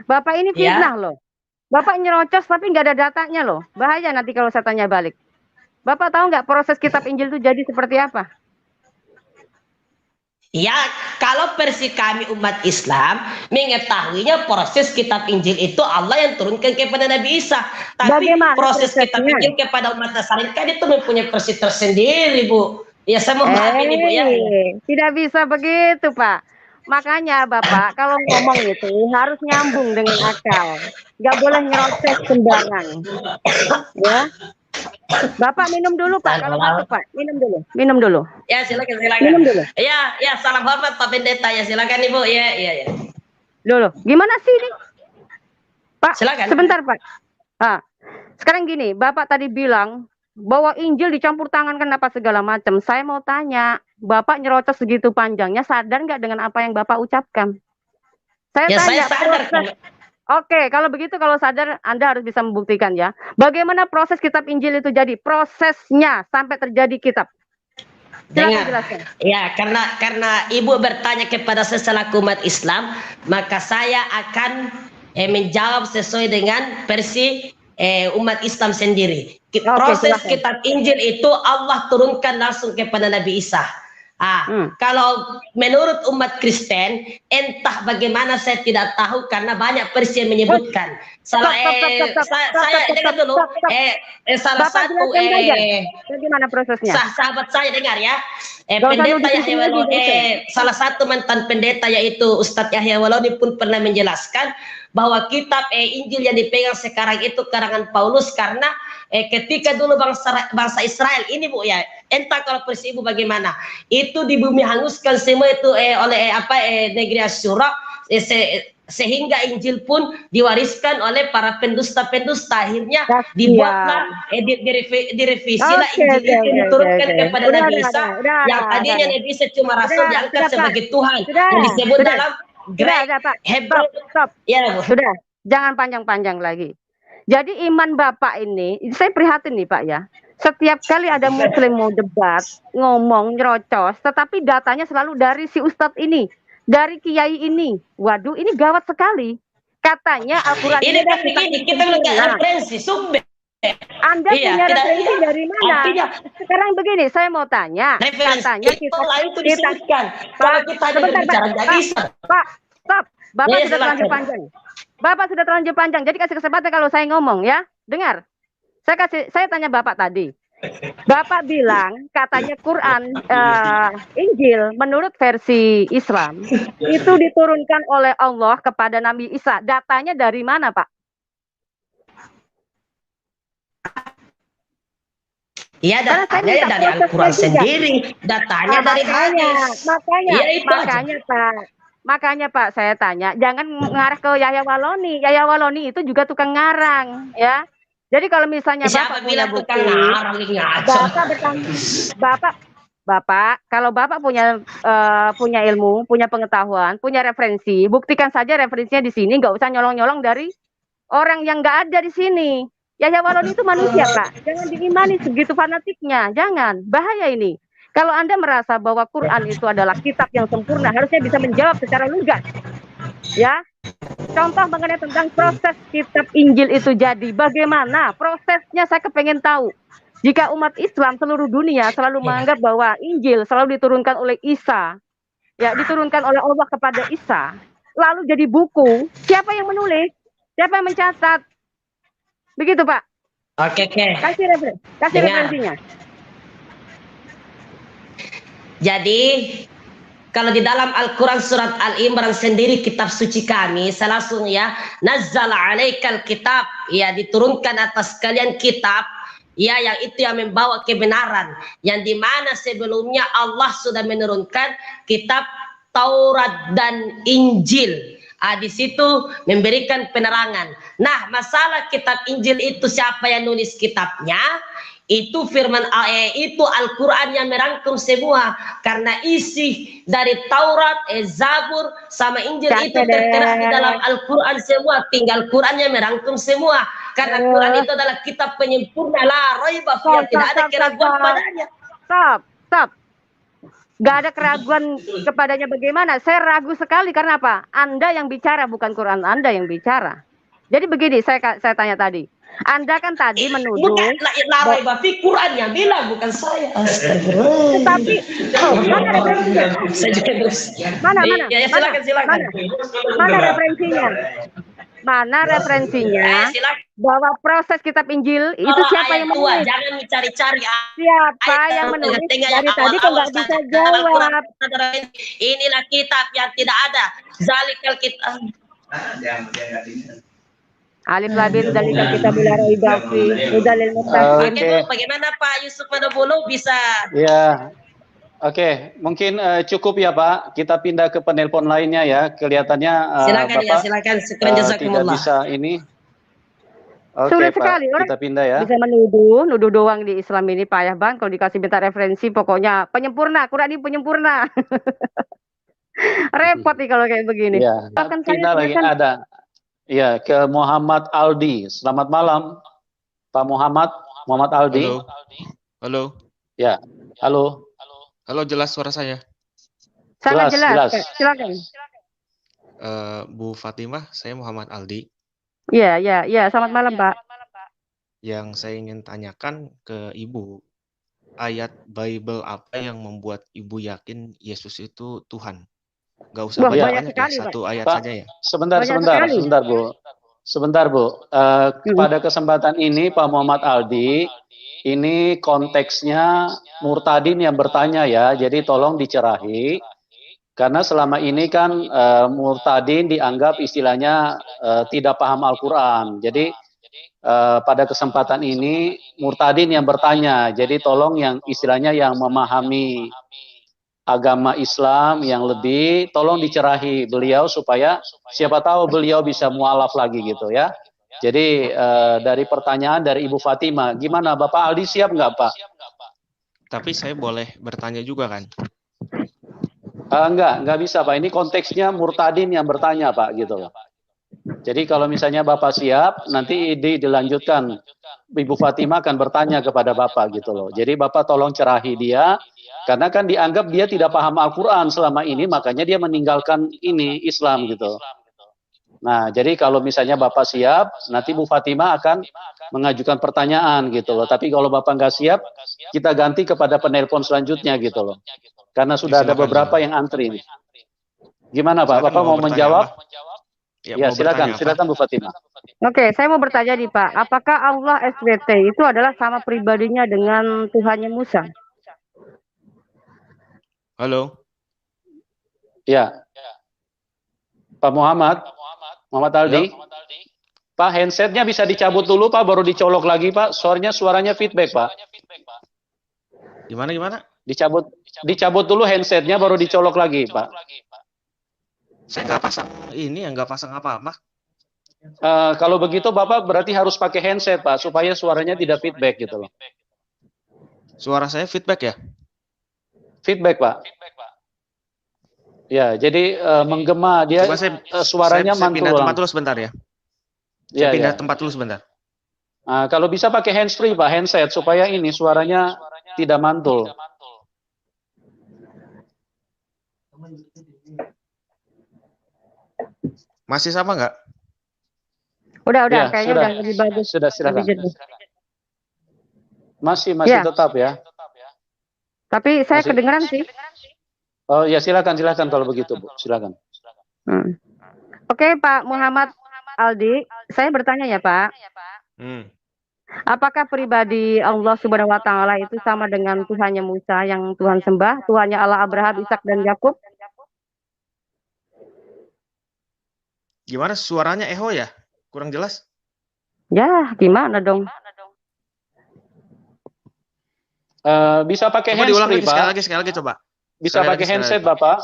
S2: Bapak ini fitnah loh. Bapak nyerocos tapi nggak ada datanya loh. Bahaya nanti kalau saya tanya balik. Bapak tahu nggak proses kitab Injil itu jadi seperti apa?
S5: Ya, kalau versi kami umat Islam mengetahuinya proses kitab Injil itu Allah yang turunkan kepada Nabi Isa. Tapi proses kitab Injil kepada umat Nasrani kan itu mempunyai versi tersendiri, Bu. Ya, saya memahami ini, Bu, ya.
S2: Tidak bisa begitu, Pak. Makanya Bapak kalau ngomong itu harus nyambung dengan akal. Nggak boleh nyerocos sembarangan. Ya. Bapak minum dulu Pak, kalau masuk Pak, minum dulu.
S5: Ya silakan.
S2: Minum dulu.
S5: Ya salam hormat Pak Pendeta, ya silakan Ibu. Ya.
S2: Loh, gimana sih ini? Pak,
S5: silakan.
S2: Sebentar Pak. Sekarang gini, Bapak tadi bilang bahwa Injil dicampur tangan kenapa segala macam. Saya mau tanya, Bapak nyerocos segitu panjangnya, sadar nggak dengan apa yang Bapak ucapkan? Saya sadar. Oke, kalau begitu, kalau sadar, Anda harus bisa membuktikan ya. Bagaimana proses kitab Injil itu jadi? Prosesnya sampai terjadi kitab.
S5: Jelaskan. Ya, karena Ibu bertanya kepada saya selaku umat Islam, maka saya akan menjawab sesuai dengan versi umat Islam sendiri. Proses kitab Injil itu Allah turunkan langsung kepada Nabi Isa. Kalau menurut umat Kristen, entah bagaimana saya tidak tahu karena banyak versi yang menyebutkan. Saya dengar dulu. Salah satu
S2: bagaimana prosesnya?
S5: Sahabat saya dengar ya. Pendeta Yahya Waloni, salah satu mantan pendeta yaitu Ustadz Yahya Waloni pun pernah menjelaskan bahwa kitab Injil yang dipegang sekarang itu karangan Paulus karena ketika dulu bangsa Israel ini Bu ya, entah kalau versi Ibu bagaimana, itu di bumi hanguskan semua itu oleh negeri Asyura, sehingga Injil pun diwariskan oleh para pendusta-pendusta. Akhirnya dibuatlah direvisilah Injil itu diturunkan kepada Nabi Isa yang tadinya Nabi Isa cuma rasul diangkat sebagai Tuhan yang disebut dalam Hebrew.
S2: Sudah, jangan panjang-panjang lagi. Jadi iman Bapak ini, saya prihatin nih Pak ya. Setiap kali ada Muslim mau debat, ngomong, nyerocos, tetapi datanya selalu dari si Ustadz ini, dari Kiai ini. Waduh, ini gawat sekali. Katanya Al-Quran
S5: ini kan begini, kita melihat referensi sumber.
S2: Anda punya referensi dari mana? Sekarang begini, saya mau tanya. Katanya kita
S5: itu disebutkan. Kalau kita bicara
S2: Pak, stop. Bapak sudah terlanjur panjang. Bapak sudah terlanjur panjang. Jadi kasih kesempatan kalau saya ngomong ya. Dengar. Saya tanya Bapak tadi. Bapak bilang katanya Quran, Injil menurut versi Islam itu diturunkan oleh Allah kepada Nabi Isa. Datanya dari mana, Pak?
S5: Ya, datanya ya dari Al-Quran sendiri, datanya dari hadis.
S2: Makanya Makanya Pak, saya tanya, jangan ngarah ke Yahya Waloni. Yahya Waloni itu juga tukang ngarang, ya. Jadi kalau misalnya
S5: Siapa
S2: Bapak punya
S5: bilang
S2: bukti,
S5: tukang ngarang ini
S2: Bapak, kalau Bapak punya ilmu, punya pengetahuan, punya referensi, buktikan saja referensinya di sini, nggak usah nyolong-nyolong dari orang yang nggak ada di sini. Yahya Waloni itu manusia, Pak. Jangan diimani segitu fanatiknya, jangan. Bahaya ini. Kalau Anda merasa bahwa Quran itu adalah kitab yang sempurna, harusnya bisa menjawab secara lugas. Ya, contoh mengenai tentang proses kitab Injil itu jadi, bagaimana prosesnya saya kepengen tahu. Jika umat Islam seluruh dunia selalu menganggap bahwa Injil selalu diturunkan oleh Isa, ya diturunkan oleh Allah kepada Isa, lalu jadi buku, siapa yang menulis? Siapa yang mencatat? Begitu, Pak.
S5: Oke.
S2: Kasih referensinya.
S5: Jadi kalau di dalam Al-Quran surat Al-Imran sendiri, kitab suci kami, saya langsung ya, nazzala alaikal kitab, ya diturunkan atas kalian kitab, ya yang itu yang membawa kebenaran, yang dimana sebelumnya Allah sudah menurunkan kitab Taurat dan Injil. Di situ memberikan penerangan. Nah, masalah kitab Injil itu siapa yang nulis kitabnya? Itu firman itu Al-Quran yang merangkum semua, karena isi dari Taurat, Zabur sama Injil itu tertera di dalam Al-Quran semua, tinggal Quran yang merangkum semua, karena Quran itu adalah kitab penyempurna, la raiba fihi, tidak ada keraguan padanya.
S2: Stop. Gak ada keraguan kepadanya. Bagaimana? Saya ragu sekali, karena apa? Anda yang bicara, bukan Quran Anda yang bicara. Jadi begini, saya tanya tadi, Anda kan tadi menuduh
S5: Larai bafi Quran yang bilang, bukan saya.
S2: Tetapi mana referensinya? Mana referensinya? Mana referensinya bahwa proses kitab Injil itu siapa yang menulis?
S5: Jangan mencari-cari.
S2: Siapa yang menulis? Dari tadi kok nggak bisa jawab.
S5: Inilah kitab yang tidak ada. Zalikal kitab.
S2: Alif Labin Zalikal Kitabul La Raiba Fihi Hudalil Muttaqin.
S5: Bagaimana Pak Yusuf Madabulu bisa?
S1: Ya. Oke, mungkin cukup ya Pak. Kita pindah ke penelpon lainnya ya. Kelihatannya
S5: silakan
S1: Bapak
S5: silakan.
S1: tidak bisa ini. Oke,
S2: Sulit
S1: Pak.
S2: sekali orang
S1: Kita pindah ya.
S2: bisa nuduh doang di Islam ini payah banget. Kalau dikasih minta referensi, pokoknya penyempurna, Quran ini penyempurna. Repot nih kalau kayak begini.
S1: Ya. Pindah lagi ada. Ya, ke Muhammad Aldi. Selamat malam, Pak Muhammad Aldi.
S6: Halo.
S1: Ya, halo.
S6: Halo, jelas suara saya?
S2: Sangat jelas. Silakan.
S6: Bu Fatimah, saya Muhammad Aldi.
S2: Iya. Selamat malam, Pak.
S6: Yang saya ingin tanyakan ke Ibu, ayat Bible apa yang membuat Ibu yakin Yesus itu Tuhan? Nggak usah banyak ya, satu ayat
S1: Pak,
S6: saja ya.
S1: Sebentar Bu. Pada kesempatan ini Pak Muhammad Aldi, ini konteksnya murtadin yang bertanya ya, jadi tolong dicerahi. Karena selama ini kan murtadin dianggap istilahnya tidak paham Al-Quran. Jadi pada kesempatan ini murtadin yang bertanya, jadi tolong yang istilahnya yang memahami agama Islam yang lebih, tolong dicerahi beliau supaya siapa tahu beliau bisa mualaf lagi gitu ya. Jadi dari pertanyaan dari Ibu Fatimah, gimana Bapak Aldi siap nggak Pak?
S6: Tapi saya boleh bertanya juga kan?
S1: Nggak bisa Pak, ini konteksnya murtadin yang bertanya Pak gitu loh. Jadi kalau misalnya Bapak siap, nanti dilanjutkan. Ibu Fatimah akan bertanya kepada Bapak gitu loh. Jadi Bapak tolong cerahi dia, karena kan dianggap dia tidak paham Al-Quran selama ini, makanya dia meninggalkan ini Islam gitu. Nah, jadi kalau misalnya Bapak siap, nanti Bu Fatimah akan mengajukan pertanyaan gitu loh. Tapi kalau Bapak nggak siap, kita ganti kepada penelpon selanjutnya gitu loh. Karena sudah ada beberapa yang antri nih. Gimana Pak? Bapak mau menjawab?
S6: Ya,
S1: silakan Bu Fatimah.
S2: Oke, saya mau bertanya nih Pak, apakah Allah SWT itu adalah sama pribadinya dengan Tuhannya Musa?
S6: Halo.
S1: Ya, Pak Muhammad, Muhammad Aldi.
S6: Ya.
S1: Pak, handsetnya bisa dicabut dulu Pak, baru dicolok lagi Pak. Suaranya feedback Pak.
S6: Gimana?
S1: Dicabut dulu handsetnya, baru dicolok lagi Pak.
S6: Saya nggak pasang ini, nggak pasang apa-apa.
S1: Kalau begitu Bapak berarti harus pakai handset Pak, supaya suaranya tidak feedback gitu loh.
S6: Suara saya feedback ya?
S1: Feedback Pak. Ya, jadi menggema dia,
S6: Coba
S1: suaranya
S6: saya
S1: mantul
S6: pindah tempat
S1: ulang.
S6: dulu sebentar ya.
S1: Ya,
S6: Saya pindah
S1: ya.
S6: tempat dulu sebentar.
S1: Kalau bisa pakai handsfree Pak, handset, supaya ini suaranya tidak mantul.
S6: Masih sama nggak?
S2: Udah,
S1: Ya,
S2: kayaknya
S1: sudah.
S2: udah lebih bagus.
S1: Sudah, silakan.
S2: Lebih jernih.
S1: Masih
S2: Ya.
S1: tetap ya.
S2: Tapi saya
S1: Masih-
S2: kedengeran sih.
S1: Oh ya, silakan kalau begitu Bu, silakan.
S2: Oke, Pak Muhammad Aldi, saya bertanya ya Pak, apakah pribadi Allah Subhanahu Wa Taala itu sama dengan Tuhannya Musa yang Tuhan sembah, Tuhannya Allah Abraham, Ishak dan Yakub?
S6: Gimana suaranya echo ya? Kurang jelas?
S2: Ya, gimana dong?
S1: Bisa pakai
S6: Coba diulang
S1: handsfree
S6: lagi,
S1: Pak.
S6: sekali lagi coba.
S1: Bisa
S6: Sekali
S1: pakai
S6: lagi.
S1: handset Bapak.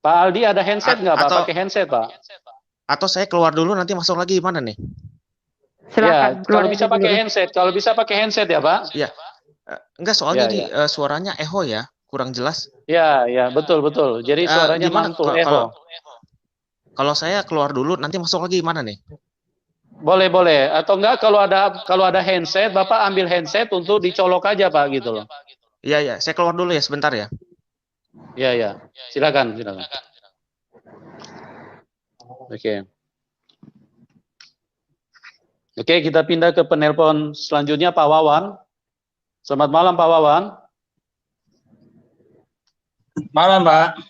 S1: Pak Aldi ada handset nggak Pak?
S6: Atau-
S1: Pakai handset Pak.
S6: Atau saya keluar dulu nanti masuk lagi gimana nih?
S2: Silakan.
S1: Ya, kalau bisa pakai handset, ya Pak.
S6: Iya. Enggak, soalnya
S1: Ya,
S6: suaranya echo ya, kurang jelas.
S1: Ya, betul. Jadi suaranya
S6: Gimana
S1: mantul, echo.
S6: kalau saya keluar dulu nanti masuk lagi gimana nih?
S1: Boleh. Atau enggak kalau ada handset, Bapak ambil handset untuk dicolok aja Pak gitu loh.
S6: Iya, saya keluar dulu ya sebentar ya.
S1: Ya. Silakan. Oke, kita pindah ke penelpon selanjutnya Pak Wawan. Selamat malam Pak Wawan.
S7: Malam, Pak.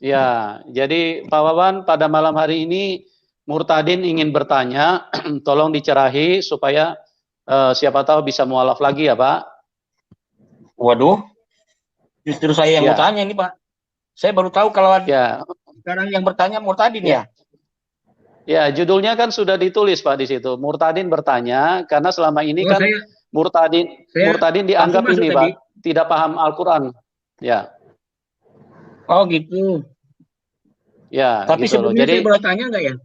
S1: Ya, jadi Pak Wawan pada malam hari ini Murtadin ingin bertanya, tolong dicerahi supaya siapa tahu bisa mualaf lagi ya Pak.
S7: Waduh, justru saya yang
S1: Ya.
S7: mau tanya ini, Pak. Saya baru tahu kalau
S1: Ya,
S7: sekarang yang bertanya Murtadin ya.
S1: ya judulnya kan sudah ditulis Pak di situ. Murtadin bertanya karena selama ini kan Murtadin dianggap
S7: langsung masuk
S1: ini
S7: tadi.
S1: Pak, tidak paham Al-Quran. Ya,
S7: Oh gitu.
S1: ya.
S7: Tapi
S1: gitu loh.
S7: sebelumnya
S1: Jadi
S7: saya boleh tanya nggak ya?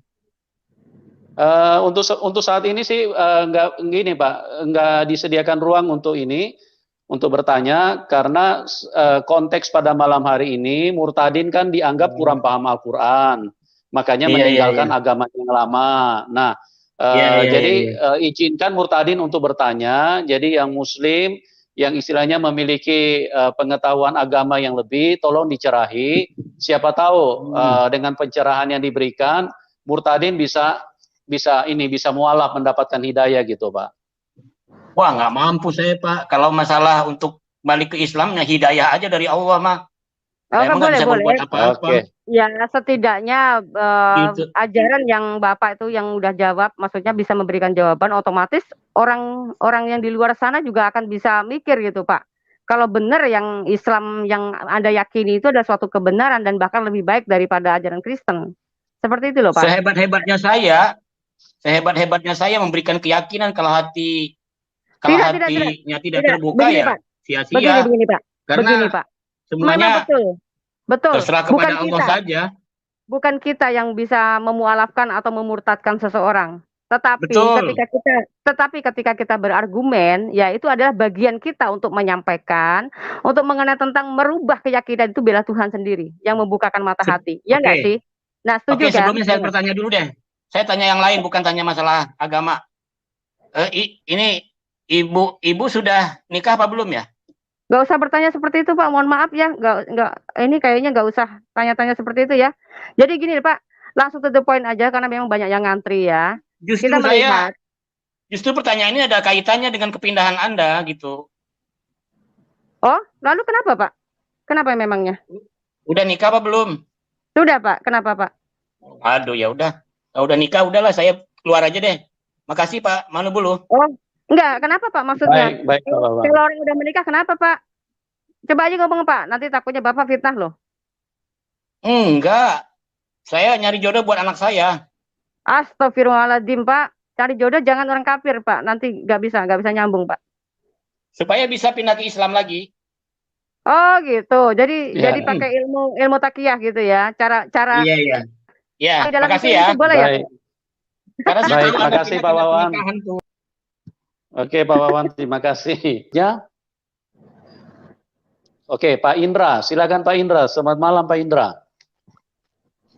S1: untuk saat ini sih nggak gini Pak, nggak disediakan ruang untuk bertanya karena konteks pada malam hari ini Murtadin kan dianggap kurang paham Al-Quran, makanya meninggalkan agama yang lama. Nah, jadi izinkan Murtadin untuk bertanya. Jadi yang Muslim yang istilahnya memiliki pengetahuan agama yang lebih, tolong dicerahi. Siapa tahu dengan pencerahan yang diberikan, Murtadin bisa mualaf mendapatkan hidayah gitu Pak.
S7: Wah, nggak mampu saya, Pak. Kalau masalah untuk balik ke Islamnya hidayah aja dari Allah mah. Saya mah nggak bisa berbuat apa-apa.
S1: Oke.
S2: Ya, setidaknya
S7: Gitu.
S2: ajaran yang Bapak itu yang udah jawab, maksudnya bisa memberikan jawaban, otomatis orang yang di luar sana juga akan bisa mikir gitu Pak. Kalau benar yang Islam yang Anda yakini itu adalah suatu kebenaran dan bahkan lebih baik daripada ajaran Kristen. Seperti itu loh Pak.
S7: Sehebat-hebatnya saya memberikan keyakinan kalau hatinya tidak terbuka
S2: begini,
S7: ya
S2: Pak.
S7: sia-sia.
S2: Begini Pak.
S7: Karena
S2: Begini Pak.
S7: semuanya
S2: Betul.
S7: terserah kepada Allah saja.
S2: Bukan kita yang bisa memualafkan atau memurtadkan seseorang. Tetapi
S7: Betul.
S2: ketika kita berargumen, ya itu adalah bagian kita untuk menyampaikan, untuk mengenai tentang merubah keyakinan itu bela Tuhan sendiri yang membukakan mata hati. Ya nggak sih? Nah, setuju kan?
S7: Sebelumnya saya bertanya dulu deh. Saya tanya yang lain, bukan tanya masalah agama. Ini ibu sudah nikah apa belum ya?
S2: Nggak usah bertanya seperti itu Pak, mohon maaf ya, nggak ini kayaknya nggak usah tanya-tanya seperti itu ya. Jadi gini Pak, langsung to the point aja karena memang banyak yang ngantri ya.
S7: Justru pertanyaan ini ada kaitannya dengan kepindahan Anda gitu.
S2: Oh, lalu kenapa Pak? Kenapa memangnya?
S7: Udah nikah apa belum?
S2: Sudah Pak, kenapa Pak?
S7: Aduh ya udah, Udah nikah, udahlah saya keluar aja deh. Makasih Pak Manubulu.
S2: Oh, enggak. Kenapa Pak maksudnya?
S1: Baik, Pak Wawan.
S2: Kalau orang udah menikah kenapa Pak? Coba aja ngomong Pak. Nanti takutnya Bapak fitnah loh.
S7: Enggak. Saya nyari jodoh buat anak saya.
S2: Astagfirullahaladzim Pak. Cari jodoh jangan orang kafir Pak. Nanti nggak bisa nyambung Pak.
S7: Supaya bisa pindah ke Islam lagi.
S2: Oh gitu. Jadi
S1: Ya.
S2: pakai ilmu takiyah gitu ya. Cara
S7: Iya, iya. Ya,
S2: dalam
S7: makasih
S2: Islam
S7: ya.
S2: itu boleh ya?
S1: Baik,
S7: Karena saya
S1: baik,
S7: tahu ada
S1: makasih Pak
S7: tindak-tindak
S1: Wawan.
S7: pernikahan tuh.
S1: Oke, Pak Wawan, terima kasih. Ya. Oke, Pak Indra, silakan Pak Indra. Selamat malam Pak Indra.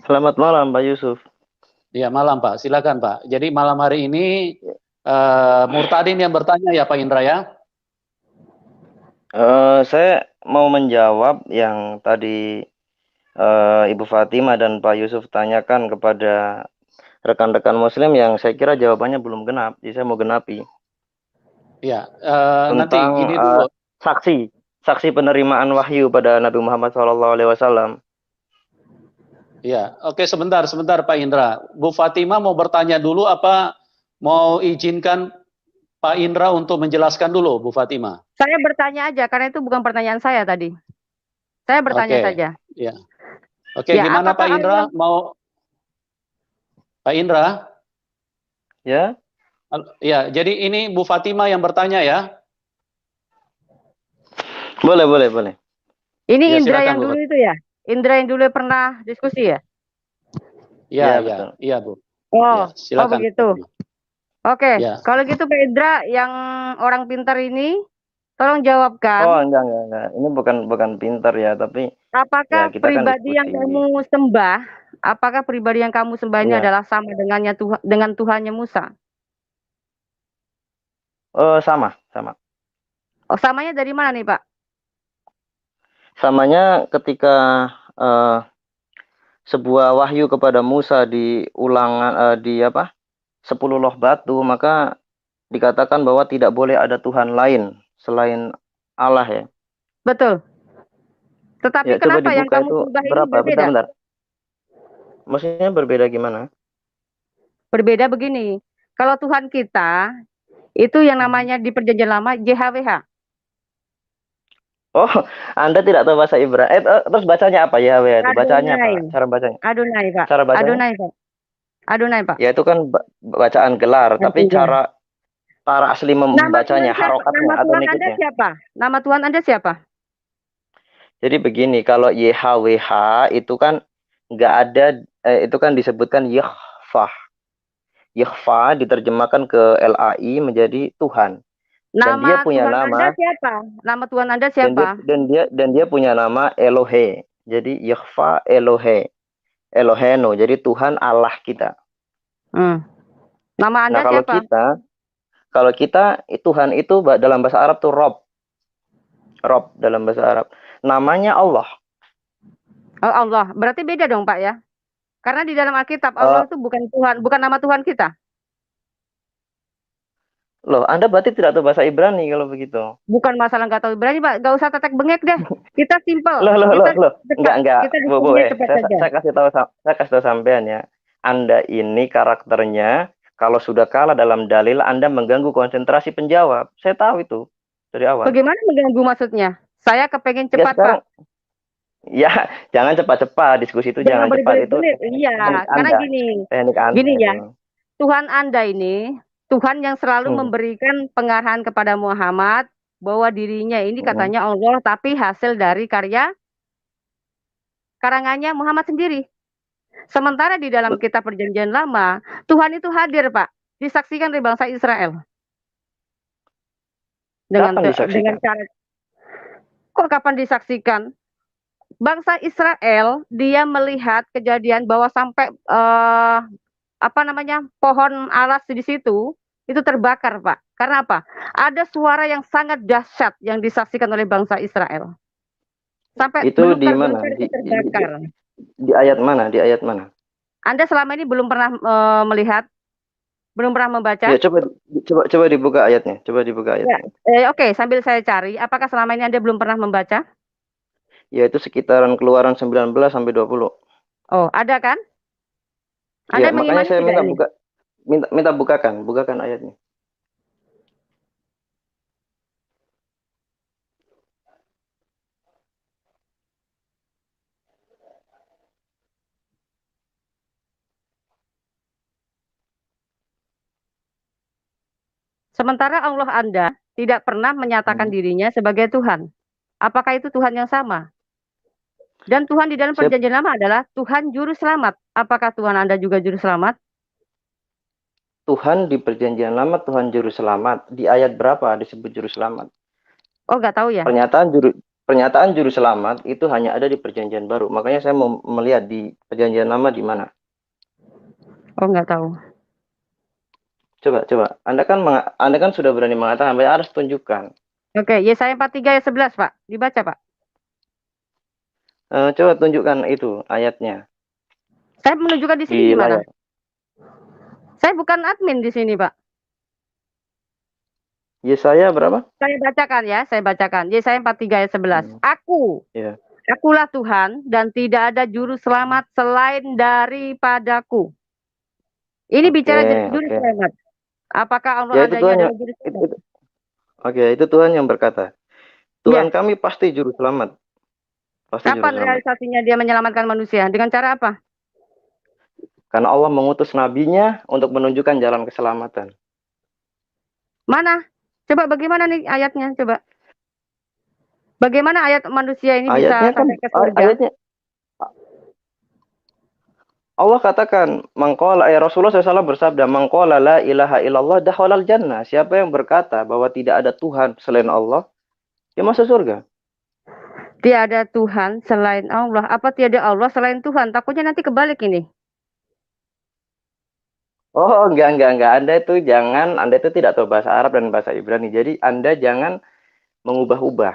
S8: Selamat malam Pak Yusuf.
S1: Ya, malam Pak. Silakan Pak. Jadi malam hari ini Murtadin yang bertanya ya Pak Indra ya.
S8: Saya mau menjawab yang tadi Ibu Fatimah dan Pak Yusuf tanyakan kepada rekan-rekan Muslim yang saya kira jawabannya belum genap. Jadi saya mau genapi.
S1: Ya, nanti
S8: Tentang
S1: gini dulu.
S8: saksi penerimaan wahyu pada Nabi Muhammad SAW.
S1: Ya, oke sebentar Pak Indra. Bu Fatimah mau bertanya dulu apa mau izinkan Pak Indra untuk menjelaskan dulu, Bu Fatimah?
S2: Saya bertanya aja karena itu bukan pertanyaan saya tadi. Saya bertanya
S1: Oke.
S2: saja.
S1: Ya. Oke,
S2: Ya,
S1: gimana Pak
S2: apakah
S1: Indra? Mau Pak Indra?
S8: Ya,
S1: Ya, jadi ini Bu Fatimah yang bertanya ya.
S8: boleh.
S2: Ini
S1: Ya,
S2: Indra
S1: silakan,
S2: yang
S1: Bu.
S2: dulu itu ya? Indra yang dulu pernah diskusi ya?
S1: Ya,
S8: Ya,
S1: ya,
S8: betul.
S1: iya Bu.
S2: Oh,
S1: Ya, silakan.
S2: begitu. Oke,
S1: Ya.
S2: kalau gitu Pak Indra yang orang pintar ini, tolong
S8: Oh,
S2: jawabkan.
S8: enggak. Ini bukan pintar ya, tapi
S2: Apakah
S8: ya kita kan
S2: pribadi yang
S8: diskusi.
S2: kamu sembah, apakah pribadi yang kamu sembah ini
S8: Ya.
S2: adalah sama dengan Tuhannya Musa?
S8: Oh, sama.
S2: Oh, samanya dari mana nih Pak?
S8: Samanya ketika sebuah wahyu kepada Musa di ulangan di 10 loh batu, maka dikatakan bahwa tidak boleh ada Tuhan lain selain Allah ya.
S2: Betul. Tetapi
S8: Ya, coba
S2: kenapa yang
S8: dibuka
S2: kamu
S8: itu
S2: sembah ini
S8: berapa?
S2: berbeda?
S8: Bentar. Maksudnya berbeda gimana?
S2: Berbeda begini. Kalau Tuhan kita itu yang namanya di Perjanjian Lama JHWH.
S8: Oh, Anda tidak tahu bahasa Ibrani. Terus bacanya apa ya? Itu bacanya apa? Cara bacanya?
S2: Adonai, Pak.
S8: Cara bacanya?
S2: Adonai, Pak.
S8: Ya itu kan bacaan gelar, tapi cara asli membacanya, harokatnya atau
S2: Tuhan Anda
S8: nikutnya.
S2: siapa? Nama Tuhan Anda siapa?
S8: Jadi begini, kalau YHWH itu kan nggak ada, itu kan disebutkan Yahfah. Yahfah diterjemahkan ke LAI menjadi Tuhan. Dan dia punya nama.
S2: Anda siapa? Nama Tuhan Anda siapa?
S8: Dan dia punya nama Elohe. Jadi Yahfah Elohe. Eloheno. Jadi Tuhan Allah kita.
S2: Nama Anda
S8: Nah,
S2: siapa?
S8: Kalau kita Tuhan itu dalam bahasa Arab tuh Rob. Rob dalam bahasa Arab. Namanya Allah.
S2: Oh, Allah. Berarti beda dong, Pak ya? Karena di dalam Alkitab Allah itu bukan Tuhan, bukan nama Tuhan kita.
S8: Loh, Anda berarti tidak tahu bahasa Ibrani kalau begitu.
S2: Bukan masalah nggak tahu Ibrani, Pak. Nggak usah tetek bengek deh. Kita simpel.
S8: Loh. Enggak.
S2: Kita
S8: saya kasih tahu sampean ya. Anda ini karakternya kalau sudah kalah dalam dalil, Anda mengganggu konsentrasi penjawab. Saya tahu itu dari awal.
S2: Bagaimana mengganggu maksudnya? Saya kepengen cepat, Pak.
S8: Ya, jangan cepat-cepat. Diskusi itu jangan cepat. Itu
S2: iya, karena gini.
S8: Teknik Anda.
S2: Gini ya. Tuhan Anda ini Tuhan yang selalu memberikan pengarahan kepada Muhammad bahwa dirinya ini katanya Allah, tapi hasil dari karya karangannya Muhammad sendiri. Sementara di dalam kitab Perjanjian Lama, Tuhan itu hadir, Pak, disaksikan oleh bangsa Israel. Dengan cara, kok kapan disaksikan? Bangsa Israel dia melihat kejadian bahwa sampai pohon alas di situ itu terbakar, Pak. Karena apa? Ada suara yang sangat dahsyat yang disaksikan oleh bangsa Israel. Sampai
S8: itu di mana?
S2: Terbakar.
S8: Di ayat mana? Di ayat mana?
S2: Anda selama ini belum pernah melihat, belum pernah membaca?
S8: Ya, coba dibuka ayatnya. Coba dibuka ayatnya.
S2: Ya, Oke, sambil saya cari, apakah selama ini Anda belum pernah membaca?
S8: Ya, itu sekitaran Keluaran 19 sampai 20.
S2: Oh, ada kan? Anda
S8: Iya, makanya
S2: mengimani
S8: saya
S2: tidak ini?
S8: minta bukakan ayatnya.
S2: Sementara Allah Anda tidak pernah menyatakan dirinya sebagai Tuhan. Apakah itu Tuhan yang sama? Dan Tuhan di dalam
S8: Saya
S2: perjanjian lama adalah Tuhan juru selamat. Apakah Tuhan Anda juga juru selamat?
S8: Tuhan di perjanjian lama Tuhan juru selamat. Di ayat berapa disebut juru selamat?
S2: Oh, nggak tahu ya?
S8: Pernyataan juru selamat itu hanya ada di perjanjian baru. Makanya saya mau melihat di perjanjian lama di mana.
S2: Oh, nggak tahu.
S8: Coba. Anda kan sudah berani mengatakan, Anda harus tunjukkan.
S2: Oke, Yesaya 43 ayat 11, Pak. Dibaca, Pak.
S8: Coba tunjukkan itu ayatnya.
S2: Saya menunjukkan di sini
S8: Di
S2: gimana?
S8: layar.
S2: Saya bukan admin di sini, Pak.
S8: Yesaya berapa?
S2: Saya bacakan. Yesaya 43 ayat 11. Aku,
S8: Iya.
S2: akulah Tuhan dan tidak ada juru selamat selain daripadaku. Ini bicara juru selamat. Apakah Allah
S8: Ya, itu Tuhan
S2: adalah juru selamat?
S8: itu Tuhan yang berkata. Tuhan kami pasti juru selamat. Pasti juru
S2: Kapan
S8: selamat.
S2: realisasinya dia menyelamatkan manusia? Dengan cara apa?
S8: Karena Allah mengutus nabinya untuk menunjukkan jalan keselamatan.
S2: Mana? Coba bagaimana nih ayatnya? Coba. Bagaimana ayat manusia ini
S8: Ayatnya
S2: bisa sampai ke surga?
S8: Ayatnya Allah katakan, Rasulullah SAW bersabda, "Mangqala la ilaha illallah dakhalal jannah." Siapa yang berkata bahwa tidak ada Tuhan selain Allah, dia masuk surga.
S2: Tiada Tuhan selain Allah. Apa tiada Allah selain Tuhan? Takutnya nanti kebalik ini.
S8: Oh, enggak. Anda itu tidak tahu bahasa Arab dan bahasa Ibrani. Jadi Anda jangan mengubah-ubah.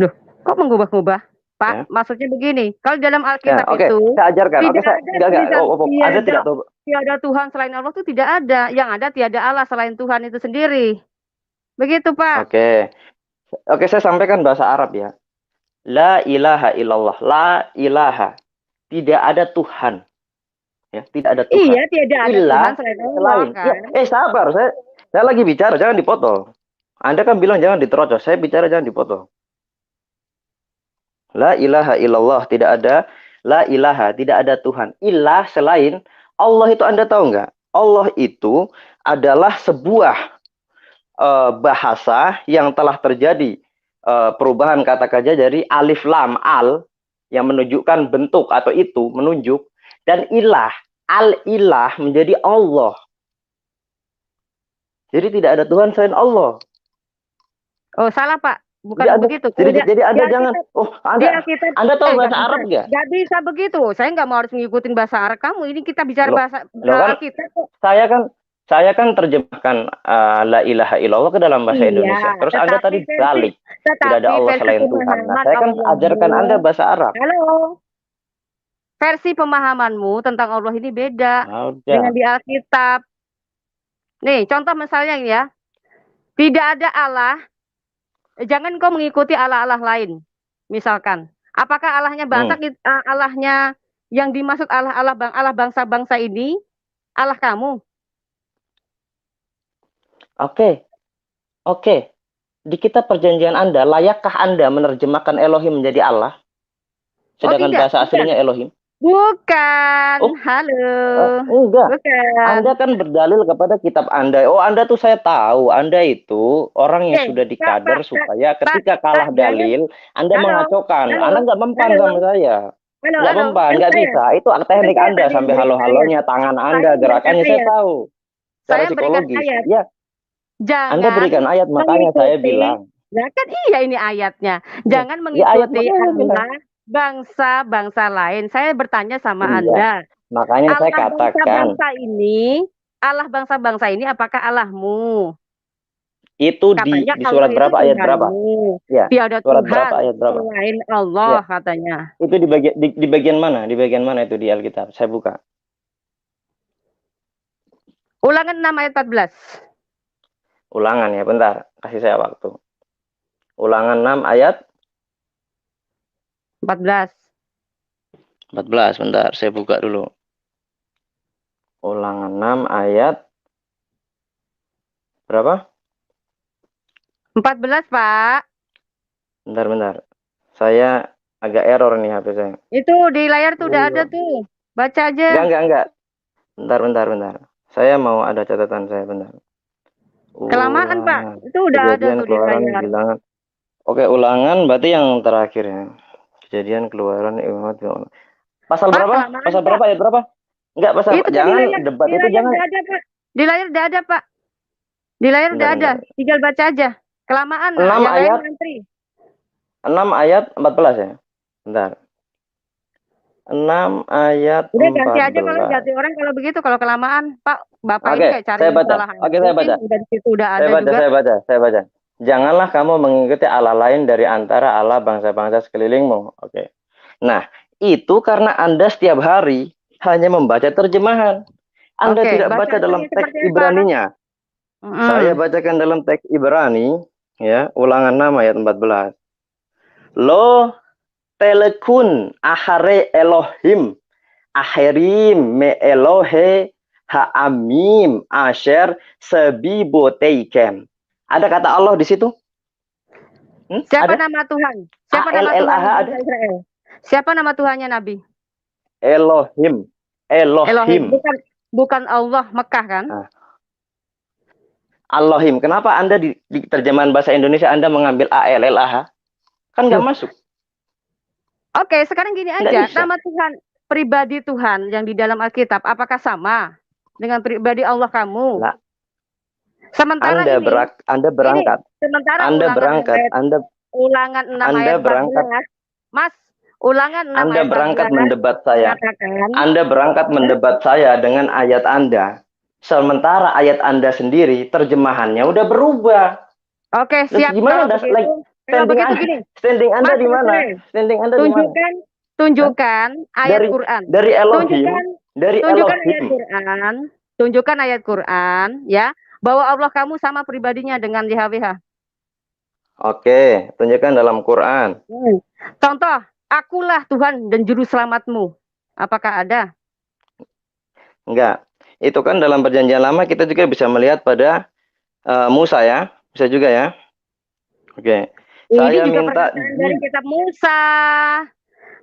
S2: Loh, kok mengubah-ubah? Pak, ya. Maksudnya begini, kalau dalam Alkitab itu
S8: saya ajarkan.
S2: Anda tidak tahu. Tiada Tuhan selain Allah itu tidak ada. Yang ada tiada Allah selain Tuhan itu sendiri. Begitu, Pak.
S8: Oke, saya sampaikan bahasa Arab ya. La ilaha illallah. La ilaha. Tidak ada Tuhan. Ya, tidak ada Tuhan.
S2: Iya, tidak ada Tuhan selain Allah, kan?
S8: Ya, sabar, saya lagi bicara, jangan dipotong. Anda kan bilang jangan diterocos, saya bicara jangan dipotong. La ilaha illallah, tidak ada. La ilaha, tidak ada Tuhan. Ilah selain Allah itu Anda tahu nggak? Allah itu adalah sebuah bahasa yang telah terjadi perubahan kata kerja dari alif lam al yang menunjukkan bentuk atau itu menunjuk, dan ilah al-ilah menjadi Allah. Jadi tidak ada Tuhan selain Allah.
S2: Oh, salah, Pak. Bukan begitu.
S8: Jadi Anda jangan. Anda tahu bahasa Arab nggak?
S2: Nggak bisa begitu. Saya nggak mau harus ngikutin bahasa Arab kamu. Ini kita bicara bahasa kita.
S8: Saya kan terjemahkan la ilaha illallah ke dalam bahasa Indonesia. Terus Anda tadi balik. Tidak ada Allah selain Tuhan. Nah, saya kan ajarkan Anda bahasa Arab.
S2: Halo. Versi pemahamanmu tentang Allah ini beda dengan di Alkitab. Nih, contoh misalnya ya. Tidak ada Allah. Jangan kau mengikuti Allah-Allah lain. Misalkan, apakah Allahnya Batak, Allahnya yang dimaksud Allah bangsa-bangsa ini, Allah kamu?
S8: Oke. Di kitab perjanjian Anda, layakkah Anda menerjemahkan Elohim menjadi Allah? Sedangkan bahasa aslinya Elohim.
S2: Bukan. Halo.
S8: Enggak.
S2: Bukan.
S8: Anda kan berdalil kepada kitab Anda. Oh, Anda tuh saya tahu. Anda itu orang yang sudah dikader supaya ketika kalah dalil, Anda mengacaukan. Anda nggak mempan sama saya. Nggak mempan, nggak bisa. Itu teknik Anda sampai halo-halonya, tangan Anda, gerakannya saya tahu. Secara psikologis. Ya. Anda berikan ayat, makanya saya bilang.
S2: Nah, kan iya ini ayatnya. Jangan mengikuti bangsa-bangsa lain. Saya bertanya sama Anda.
S8: Makanya saya katakan.
S2: Allah bangsa-bangsa ini apakah Allahmu?
S8: Itu di surat berapa ayat berapa?
S2: Ya, tiada
S8: surat
S2: Tuhan
S8: berapa ayat berapa?
S2: Selain Allah katanya.
S8: Itu di bagian mana? Di bagian mana itu di Alkitab? Saya buka.
S2: Ulangan 6 ayat 14.
S8: Ulangan ya, bentar. Kasih saya waktu. Ulangan 6 ayat
S2: 14.
S8: 14, bentar, saya buka dulu. Ulangan 6 ayat berapa?
S2: 14, Pak.
S8: Bentar. Saya agak error nih HP saya.
S2: Itu di layar tuh udah ada tuh. Baca aja.
S8: Enggak. Bentar. Saya mau ada catatan saya, bentar.
S2: Kelamaan, Pak. Itu udah ada
S8: Kejadian
S2: tuh di
S8: keluaran
S2: layar.
S8: bilangan. Oke, ulangan berarti yang terakhir ya. Kejadian keluaran pasal
S2: Pak,
S8: berapa?
S2: kelamaan,
S8: Pasal
S2: Pak.
S8: berapa? Ayat berapa? Enggak, pasal
S2: Itu
S8: jangan
S2: di layar,
S8: debat
S2: di
S8: itu
S2: layar
S8: jangan.
S2: udah ada, Pak. Di layar udah ada, Pak. Di layar udah ada. Tinggal baca aja. Kelamaan,
S8: 6
S2: yang lain
S8: ayat.
S2: ngantri.
S8: 6 ayat 14 ya. Bentar. 6 ayat
S2: Udah ganti aja kalau
S8: 14.
S2: ganti orang kalau begitu, kalau kelamaan, Pak. Bapak
S8: Oke,
S2: ini kayak cari
S8: saya baca.
S2: kesalahan.
S8: Oke, saya baca.
S2: Udah di situ udah ada juga.
S8: Saya baca. Janganlah kamu mengikuti Allah lain dari antara Allah bangsa-bangsa sekelilingmu. Oke. Nah, itu karena Anda setiap hari hanya membaca terjemahan. Anda
S2: Oke,
S8: tidak baca dalam teks
S2: seperti apa?
S8: Ibraninya. Saya bacakan dalam teks Ibrani, ya, ulangan 6 ayat 14. Lo telekun ahare Elohim, aherim me Elohe ha'amim asher sebiboteikem. Ada kata Allah di situ?
S2: Siapa
S8: ada?
S2: nama Tuhan? Siapa nama Tuhan
S8: ada?
S2: Israel? Siapa nama Tuhannya Nabi?
S8: Elohim.
S2: Bukan Allah Mekah kan?
S8: Nah. Elohim. Kenapa Anda di terjemahan bahasa Indonesia Anda mengambil ALLAH? Kan nggak masuk.
S2: Oke, sekarang gini aja. Nama Tuhan, pribadi Tuhan yang di dalam Alkitab, apakah sama dengan pribadi Allah kamu?
S8: Nah,
S2: sementara
S8: Anda berangkat.
S2: Ulangan 6 ayat 14. Mas, ulangan 6
S8: Anda
S2: ayat
S8: berangkat
S2: 14,
S8: mendebat saya.
S2: katakan,
S8: Anda berangkat mendebat saya dengan ayat Anda. Sementara ayat Anda sendiri terjemahannya udah berubah.
S2: Oke, siap.
S8: Gimana
S2: Kalau begitu gini.
S8: Standing Anda di mana? Standing Anda di mana?
S2: Tunjukkan ayat Quran.
S8: Dari Elohim.
S2: Tunjukkan ayat Quran, ya, bahwa Allah kamu sama pribadinya dengan YHWH.
S8: Oke, tunjukkan dalam Quran.
S2: Contoh, akulah Tuhan dan juru selamatmu. Apakah ada?
S8: Enggak. Itu kan dalam perjanjian lama kita juga bisa melihat pada Musa ya. Bisa juga ya. Oke. Saya minta
S2: dari kitab Musa.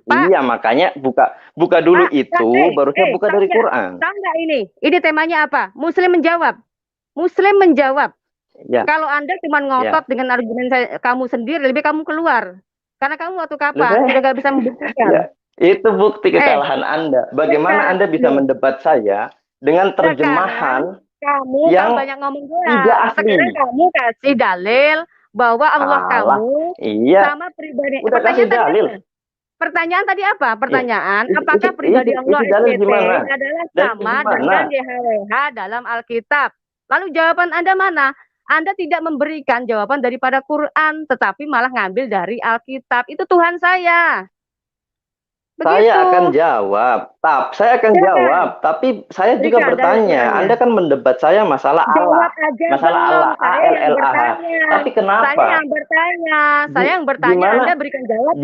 S8: Pak, iya, makanya buka dulu Pak, itu, baru saya buka dari Quran.
S2: Tahu nggak ini? Ini temanya apa? Muslim menjawab. Ya. Kalau Anda cuma ngotot dengan argumen kamu sendiri, lebih kamu keluar. Karena kamu waktu kapan sudah nggak bisa membuktikan.
S8: Ya, itu bukti kesalahan Anda. Bagaimana Anda bisa mendebat saya dengan terjemahan
S2: kamu
S8: yang
S2: banyak ngomong
S8: tidak asli?
S2: Sekarang kamu kasih dalil bahwa Allah kamu sama pribadi.
S8: Udah kasih dalil.
S2: Pertanyaan tadi apa? Pertanyaan, apakah pribadi Allah SBT adalah sama dengan YHWH dalam Alkitab? Lalu jawaban Anda mana? Anda tidak memberikan jawaban daripada Quran, tetapi malah ngambil dari Alkitab. Itu Tuhan saya. Begitu.
S8: Saya akan jawab, tapi saya juga bertanya. Anda kan mendebat saya masalah Allah, masalah Allah, ALLAH. Tapi kenapa?
S2: Saya yang bertanya, Anda berikan jawab.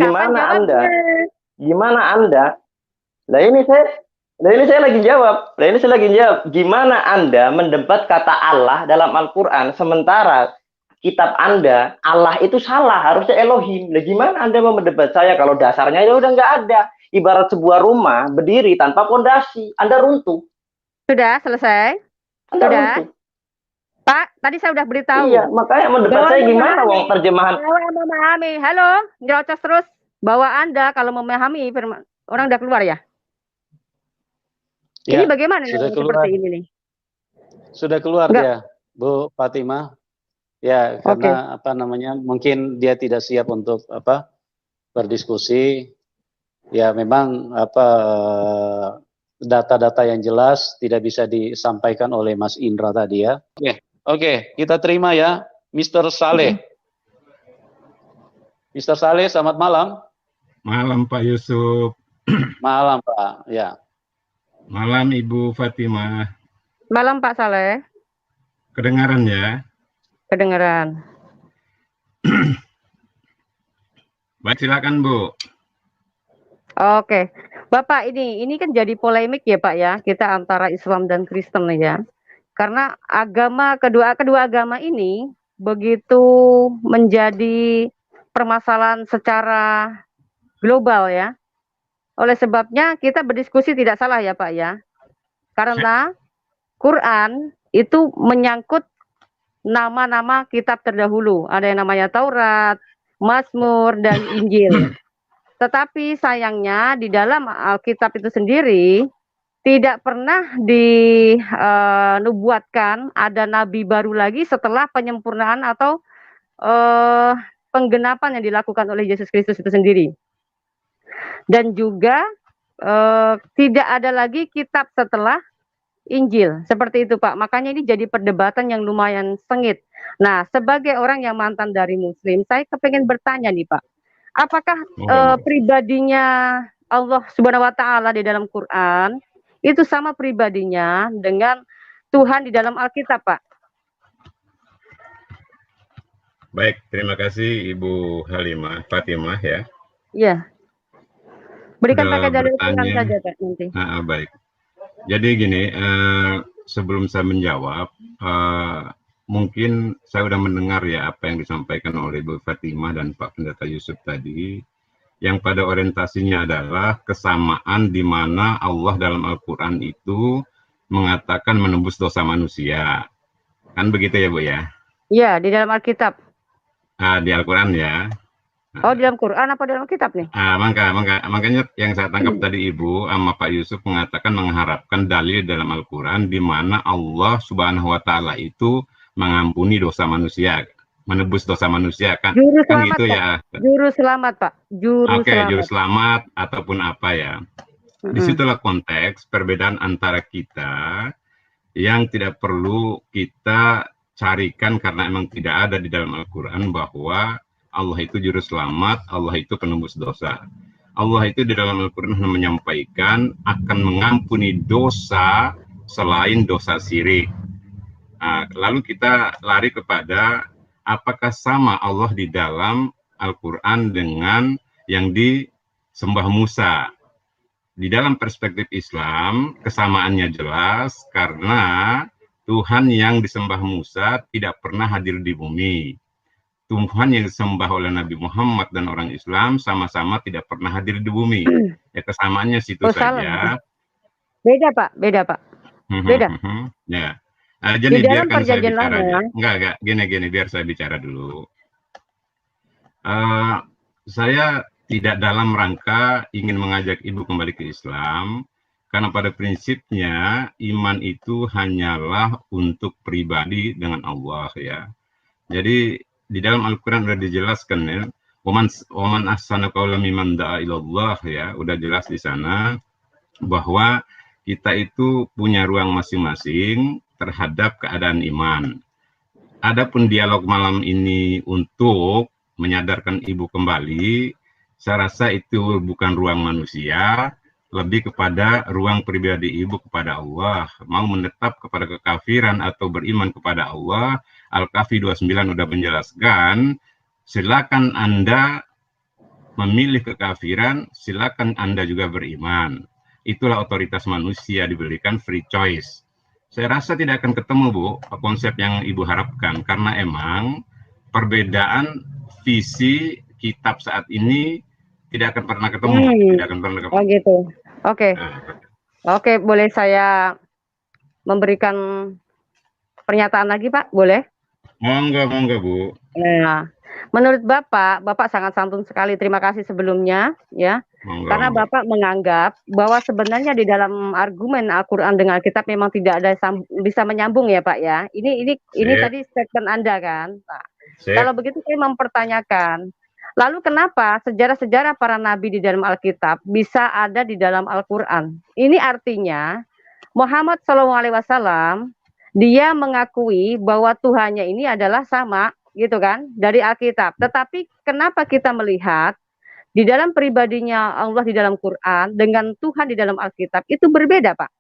S8: Gimana Anda? Nah ini saya lagi jawab. Gimana Anda mendebat kata Allah dalam Al-Quran, sementara kitab Anda, Allah itu salah, harusnya Elohim. Nah gimana Anda mau mendebat saya kalau dasarnya ya udah nggak ada? Ibarat sebuah rumah berdiri tanpa pondasi, Anda runtuh.
S2: Sudah selesai?
S8: Runtuh.
S2: Pak, tadi saya udah beritahu.
S8: Iya, makanya mendebat saya gimana wong terjemahan.
S2: Bahwa memahami, halo, nyerocos terus. Bahwa Anda kalau memahami firman, orang udah keluar ya? Ini bagaimana seperti ini nih?
S1: Sudah keluar ya, Bu Fatimah. Ya, karena mungkin dia tidak siap untuk berdiskusi. Ya, memang data-data yang jelas tidak bisa disampaikan oleh Mas Indra tadi ya. Oke, kita terima ya, Mr. Saleh. Mr. Saleh, selamat malam.
S9: Malam Pak Yusuf.
S1: Malam Pak, ya.
S9: Malam Ibu Fatimah.
S2: Malam Pak Saleh.
S9: Kedengaran ya?
S2: Kedengaran.
S9: Baik, silakan Bu.
S2: Oke, Bapak ini kan jadi polemik ya Pak ya, kita antara Islam dan Kristen ya. Karena kedua agama ini begitu menjadi permasalahan secara global ya. Oleh sebabnya kita berdiskusi tidak salah ya Pak ya. Karena Quran itu menyangkut nama-nama kitab terdahulu. Ada yang namanya Taurat, Mazmur, dan Injil. Tetapi sayangnya di dalam Alkitab itu sendiri tidak pernah dinubuatkan ada nabi baru lagi setelah penyempurnaan atau penggenapan yang dilakukan oleh Yesus Kristus itu sendiri. Dan juga tidak ada lagi kitab setelah Injil. Seperti itu Pak. Makanya ini jadi perdebatan yang lumayan sengit. Nah, sebagai orang yang mantan dari Muslim, saya kepengen bertanya nih Pak. Apakah pribadinya Allah Subhanahu wa Ta'ala di dalam Quran itu sama pribadinya dengan Tuhan di dalam Alkitab, Pak?
S9: Baik, terima kasih Ibu Halimah Fatimah ya.
S2: Iya. Berikan pakai dalil Quran saja Pak nanti.
S9: Baik. Jadi gini, sebelum saya menjawab, mungkin saya sudah mendengar ya apa yang disampaikan oleh Ibu Fatimah dan Pak Pendeta Yusuf tadi, yang pada orientasinya adalah kesamaan di mana Allah dalam Al-Quran itu mengatakan menembus dosa manusia. Kan begitu ya Bu ya?
S2: Iya, di dalam Alkitab.
S9: Di Al-Quran ya.
S2: Oh, di dalam Quran apa di dalam kitab nih?
S9: Makanya yang saya tangkap tadi Ibu sama Pak Yusuf mengatakan mengharapkan dalil dalam Al-Quran di mana Allah Subhanahu wa Ta'ala itu mengampuni dosa manusia, menebus dosa manusia kan?
S2: Juru
S9: kan
S2: selamat,
S9: gitu
S2: Pak.
S9: ya.
S2: Juru selamat, Pak.
S9: Juru selamat ataupun apa ya. Disitulah konteks perbedaan antara kita yang tidak perlu kita carikan karena emang tidak ada di dalam Al-Quran bahwa Allah itu juru selamat, Allah itu penembus dosa. Allah itu di dalam Al-Quran menyampaikan akan mengampuni dosa selain dosa syirik. Lalu kita lari kepada apakah sama Allah di dalam Al-Quran dengan yang disembah Musa. Di dalam perspektif Islam, kesamaannya jelas karena Tuhan yang disembah Musa tidak pernah hadir di bumi. Tuhan yang disembah oleh Nabi Muhammad dan orang Islam sama-sama tidak pernah hadir di bumi. Ya kesamaannya situ saja.
S2: Beda Pak, beda Pak. Beda.
S9: Ya. Jadi biarkan saya bicara aja.
S2: Ya?
S9: Enggak, gini, biar saya bicara dulu. Saya tidak dalam rangka ingin mengajak Ibu kembali ke Islam, karena pada prinsipnya iman itu hanyalah untuk pribadi dengan Allah ya. Jadi di dalam Al-Quran sudah dijelaskan ya, waman ahsana qawlan mimman da'a ilallah ya, udah jelas di sana bahwa kita itu punya ruang masing-masing terhadap keadaan iman. Adapun dialog malam ini untuk menyadarkan Ibu kembali, saya rasa itu bukan ruang manusia, lebih kepada ruang pribadi Ibu kepada Allah. Mau menetap kepada kekafiran atau beriman kepada Allah, Al-Kahfi 29 sudah menjelaskan, silakan Anda memilih kekafiran, silakan Anda juga beriman. Itulah otoritas manusia, diberikan free choice. Saya rasa tidak akan ketemu, Bu, konsep yang Ibu harapkan, karena emang perbedaan visi kitab saat ini tidak akan pernah ketemu. Tidak akan pernah ketemu.
S2: Oh gitu. Oke. Oke, boleh saya memberikan pernyataan lagi, Pak? Boleh?
S9: Monggo, Bu.
S2: Nah, menurut Bapak sangat santun sekali. Terima kasih sebelumnya, ya.
S9: Monggo.
S2: Karena Bapak menganggap bahwa sebenarnya di dalam argumen Al-Quran dengan Alkitab memang tidak ada bisa menyambung ya, Pak ya. Ini tadi statement Anda kan. Nah, kalau begitu saya mempertanyakan, lalu kenapa sejarah-sejarah para nabi di dalam Alkitab bisa ada di dalam Al-Quran? Ini artinya Muhammad SAW dia mengakui bahwa Tuhannya ini adalah sama, gitu kan, dari Alkitab. Tetapi kenapa kita melihat di dalam pribadinya Allah di dalam Quran dengan Tuhan di dalam Alkitab itu berbeda, Pak?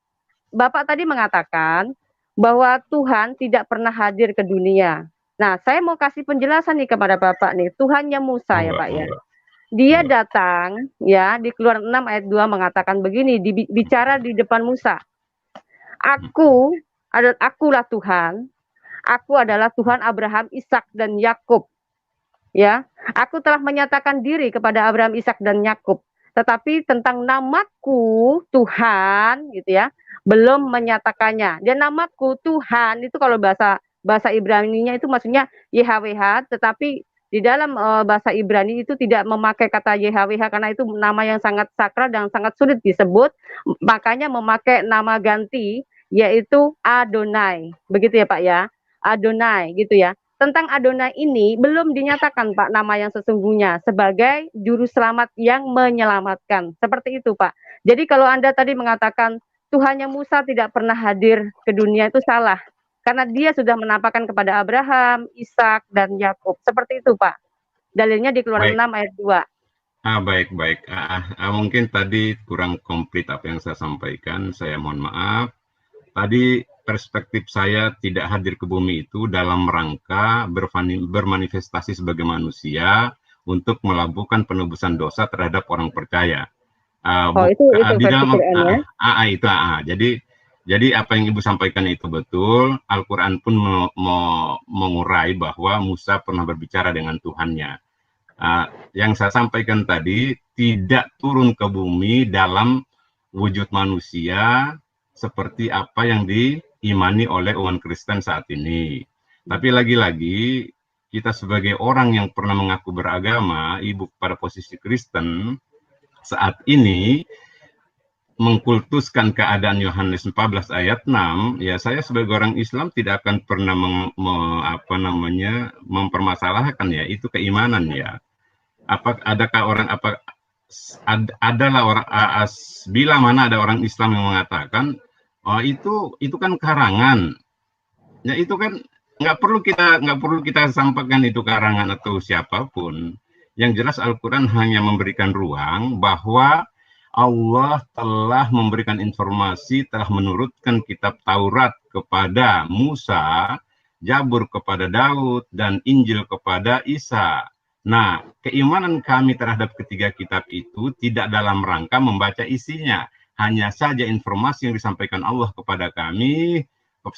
S2: Bapak tadi mengatakan bahwa Tuhan tidak pernah hadir ke dunia. Nah, saya mau kasih penjelasan nih kepada Bapak nih, Tuhannya Musa ya Pak ya. Dia datang ya di Keluaran 6 ayat 2 mengatakan begini, bicara di depan Musa. Akulah Tuhan, aku adalah Tuhan Abraham, Ishak dan Yakub. Ya, aku telah menyatakan diri kepada Abraham, Ishak dan Yakub. Tetapi tentang namaku Tuhan gitu ya, belum menyatakannya. Dan namaku Tuhan itu kalau bahasa Ibrani-nya itu maksudnya YHWH, tetapi di dalam bahasa Ibrani itu tidak memakai kata YHWH karena itu nama yang sangat sakral dan sangat sulit disebut, makanya memakai nama ganti yaitu Adonai. Begitu ya Pak ya. Adonai gitu ya. Tentang Adonai ini belum dinyatakan Pak nama yang sesungguhnya sebagai juru selamat yang menyelamatkan. Seperti itu Pak. Jadi kalau Anda tadi mengatakan Tuhannya Musa tidak pernah hadir ke dunia itu salah. Karena dia sudah menampakkan kepada Abraham, Ishak, dan Yakub. Seperti itu, Pak. Dalilnya di Keluaran 6 ayat 2.
S9: Baik. Mungkin tadi kurang komplit apa yang saya sampaikan. Saya mohon maaf. Tadi perspektif saya tidak hadir ke bumi itu dalam rangka bermanifestasi sebagai manusia untuk melakukan penebusan dosa terhadap orang percaya.
S2: Itu
S9: di dalam
S2: Quran-nya.
S9: Jadi apa yang Ibu sampaikan itu betul. Al-Quran pun mengurai bahwa Musa pernah berbicara dengan Tuhannya. Yang saya sampaikan tadi tidak turun ke bumi dalam wujud manusia seperti apa yang diimani oleh umat Kristen saat ini. Tapi lagi-lagi kita sebagai orang yang pernah mengaku beragama, Ibu pada posisi Kristen saat ini mengkultuskan keadaan Yohanes 14 ayat 6, ya saya sebagai orang Islam tidak akan pernah mempermasalahkan ya itu keimanan ya. Bila mana ada orang Islam yang mengatakan oh itu kan karangan. Ya itu kan nggak perlu kita sampaikan itu karangan atau siapapun. Yang jelas Al-Quran hanya memberikan ruang bahwa Allah telah memberikan informasi, telah menurunkan kitab Taurat kepada Musa, Zabur kepada Daud, dan Injil kepada Isa. Nah, keimanan kami terhadap ketiga kitab itu tidak dalam rangka membaca isinya. Hanya saja informasi yang disampaikan Allah kepada kami,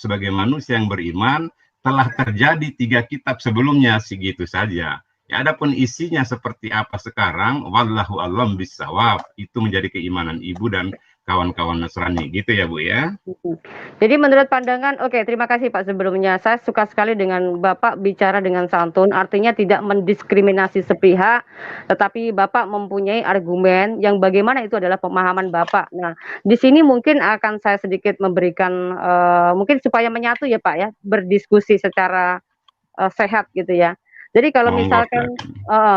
S9: sebagai manusia yang beriman, telah terjadi 3 kitab sebelumnya, segitu saja. Ya, adapun isinya seperti apa sekarang, wallahu a'lam bissawab, itu menjadi keimanan Ibu dan kawan-kawan Nasrani, gitu ya Bu ya.
S2: Jadi menurut pandangan, oke, terima kasih Pak sebelumnya. Saya suka sekali dengan Bapak bicara dengan santun, artinya tidak mendiskriminasi sepihak, tetapi Bapak mempunyai argumen yang bagaimana itu adalah pemahaman Bapak. Nah, di sini mungkin akan saya sedikit memberikan, mungkin supaya menyatu ya Pak ya, berdiskusi secara sehat gitu ya. Jadi kalau misalkan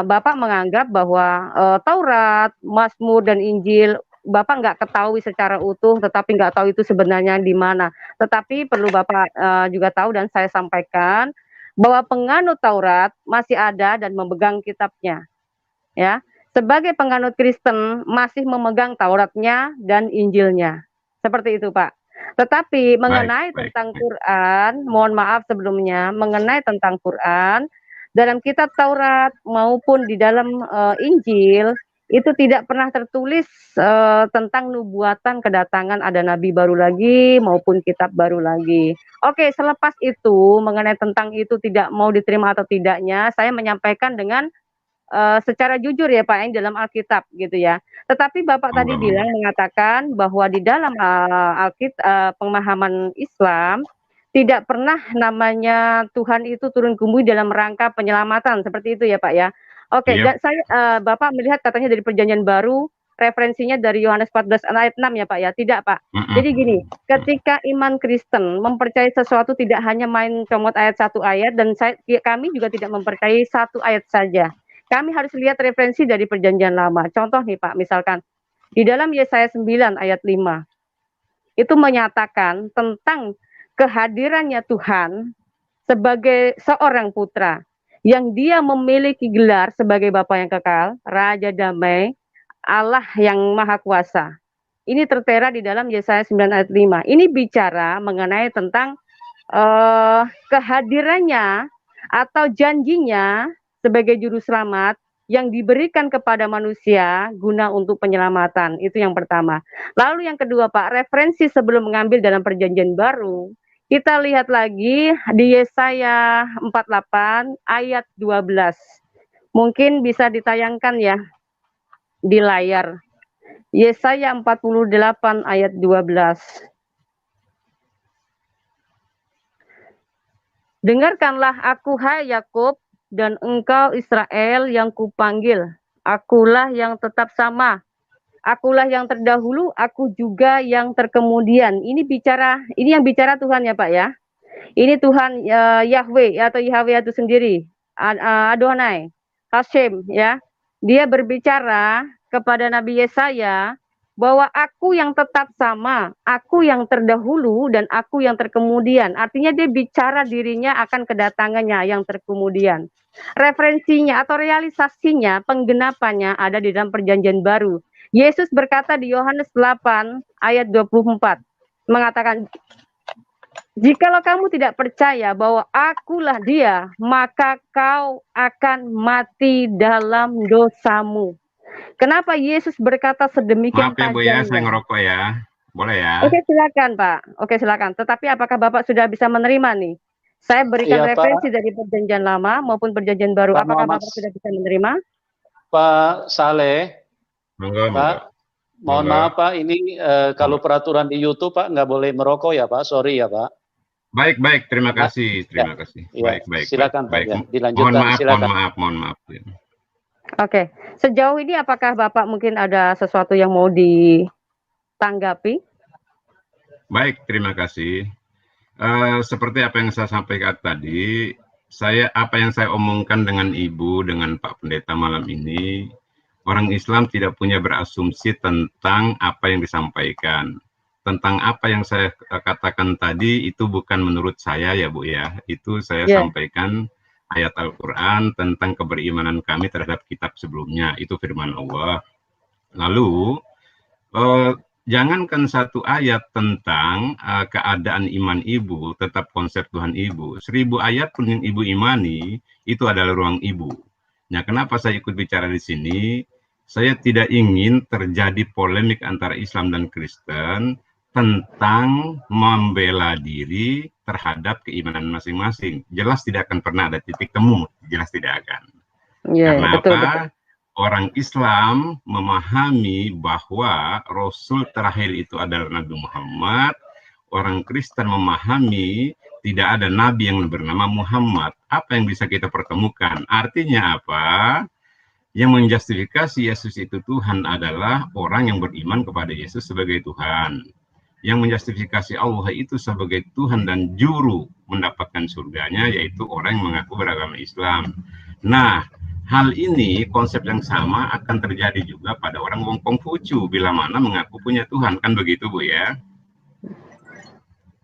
S2: Bapak menganggap bahwa Taurat, Mazmur, dan Injil Bapak nggak ketahui secara utuh, tetapi nggak tahu itu sebenarnya di mana. Tetapi perlu Bapak juga tahu dan saya sampaikan bahwa penganut Taurat masih ada dan memegang kitabnya. Ya, sebagai penganut Kristen masih memegang Tauratnya dan Injilnya. Seperti itu Pak. Tetapi mengenai tentang Quran, mohon maaf sebelumnya, mengenai tentang Quran, dalam kitab Taurat maupun di dalam Injil itu tidak pernah tertulis tentang nubuatan kedatangan ada nabi baru lagi maupun kitab baru lagi. Oke, selepas itu mengenai tentang itu tidak mau diterima atau tidaknya, saya menyampaikan dengan secara jujur ya Pak, yang dalam Alkitab gitu ya. Tetapi Bapak tadi bilang mengatakan bahwa di dalam Alkitab pemahaman Islam tidak pernah namanya Tuhan itu turun ke bumi dalam rangka penyelamatan, seperti itu ya Pak ya. Oke, dan saya Bapak melihat katanya dari Perjanjian Baru, referensinya dari Yohanes 14 ayat 6 ya Pak ya. Tidak Pak. Jadi gini, ketika iman Kristen mempercayai sesuatu tidak hanya main comot ayat 1 ayat, dan kami juga tidak mempercayai 1 ayat saja. Kami harus lihat referensi dari Perjanjian Lama. Contoh nih Pak, misalkan di dalam Yesaya 9 ayat 5 itu menyatakan tentang kehadirannya Tuhan sebagai seorang putra yang dia memiliki gelar sebagai Bapa yang kekal, Raja Damai, Allah yang Maha Kuasa. Ini tertera di dalam Yesaya 9 ayat 5. Ini bicara mengenai tentang kehadirannya atau janjinya sebagai juru selamat yang diberikan kepada manusia guna untuk penyelamatan. Itu yang pertama. Lalu yang kedua, Pak, referensi sebelum mengambil dalam perjanjian baru, kita lihat lagi di Yesaya 48 ayat 12. Mungkin bisa ditayangkan ya di layar. Yesaya 48 ayat 12. Dengarkanlah aku, hai Yakub, dan engkau Israel yang kupanggil. Akulah yang tetap sama. Akulah yang terdahulu, aku juga yang terkemudian. Ini yang bicara Tuhan ya Pak ya. Ini Tuhan Yahweh atau Yahweh itu sendiri. Adonai, Hashem ya. Dia berbicara kepada Nabi Yesaya bahwa aku yang tetap sama, aku yang terdahulu dan aku yang terkemudian. Artinya dia bicara dirinya akan kedatangannya yang terkemudian. Referensinya atau realisasinya, penggenapannya ada di dalam perjanjian baru. Yesus berkata di Yohanes 8 ayat 24, mengatakan, jikalau kamu tidak percaya bahwa akulah dia, maka kau akan mati dalam dosamu. Kenapa Yesus berkata sedemikian tajamnya?
S9: Maaf ya Bu ya, saya ngerokok ya. Boleh ya?
S2: Oke, silakan Pak. Oke, silakan. Tetapi apakah Bapak sudah bisa menerima nih? Saya berikan referensi dari perjanjian lama maupun perjanjian baru.
S1: Pak
S2: Apakah
S1: Muhammad,
S2: Bapak sudah bisa menerima?
S1: Pak Saleh, Pak, mohon maaf Pak, ini kalau peraturan di YouTube Pak nggak boleh merokok ya Pak, sorry ya Pak.
S9: Baik, terima kasih, terima kasih.
S1: Ya,
S9: Baik.
S1: silakan Pak, ya, dilanjutkan.
S9: Mohon maaf,
S1: silakan.
S9: mohon maaf.
S2: Oke, sejauh ini apakah Bapak mungkin ada sesuatu yang mau ditanggapi?
S9: Baik, terima kasih. Seperti apa yang saya sampaikan tadi, apa yang saya omongkan dengan Ibu, dengan Pak Pendeta malam ini, orang Islam tidak punya berasumsi tentang apa yang disampaikan. Tentang apa yang saya katakan tadi, itu bukan menurut saya ya Bu ya. Itu saya sampaikan ayat Al-Quran tentang keberimanan kami terhadap kitab sebelumnya. Itu firman Allah. Lalu, jangankan satu ayat tentang keadaan iman Ibu, tetap konsep Tuhan Ibu. 1000 ayat pun yang Ibu imani, itu adalah ruang Ibu. Nah, kenapa saya ikut bicara di sini? Saya tidak ingin terjadi polemik antara Islam dan Kristen tentang membela diri terhadap keimanan masing-masing. Jelas tidak akan pernah ada titik temu, jelas tidak akan. Karena
S2: betul,
S9: apa?
S2: betul.
S9: Orang Islam memahami bahwa Rasul terakhir itu adalah Nabi Muhammad. Orang Kristen memahami tidak ada Nabi yang bernama Muhammad. Apa yang bisa kita pertemukan? Artinya apa? Yang menjustifikasi Yesus itu Tuhan adalah orang yang beriman kepada Yesus sebagai Tuhan. Yang menjustifikasi Allah itu sebagai Tuhan dan juru mendapatkan surganya, yaitu orang yang mengaku beragama Islam. Nah, hal ini, konsep yang sama akan terjadi juga pada orang Wong Konghucu bila mana mengaku punya Tuhan. Kan begitu Bu ya?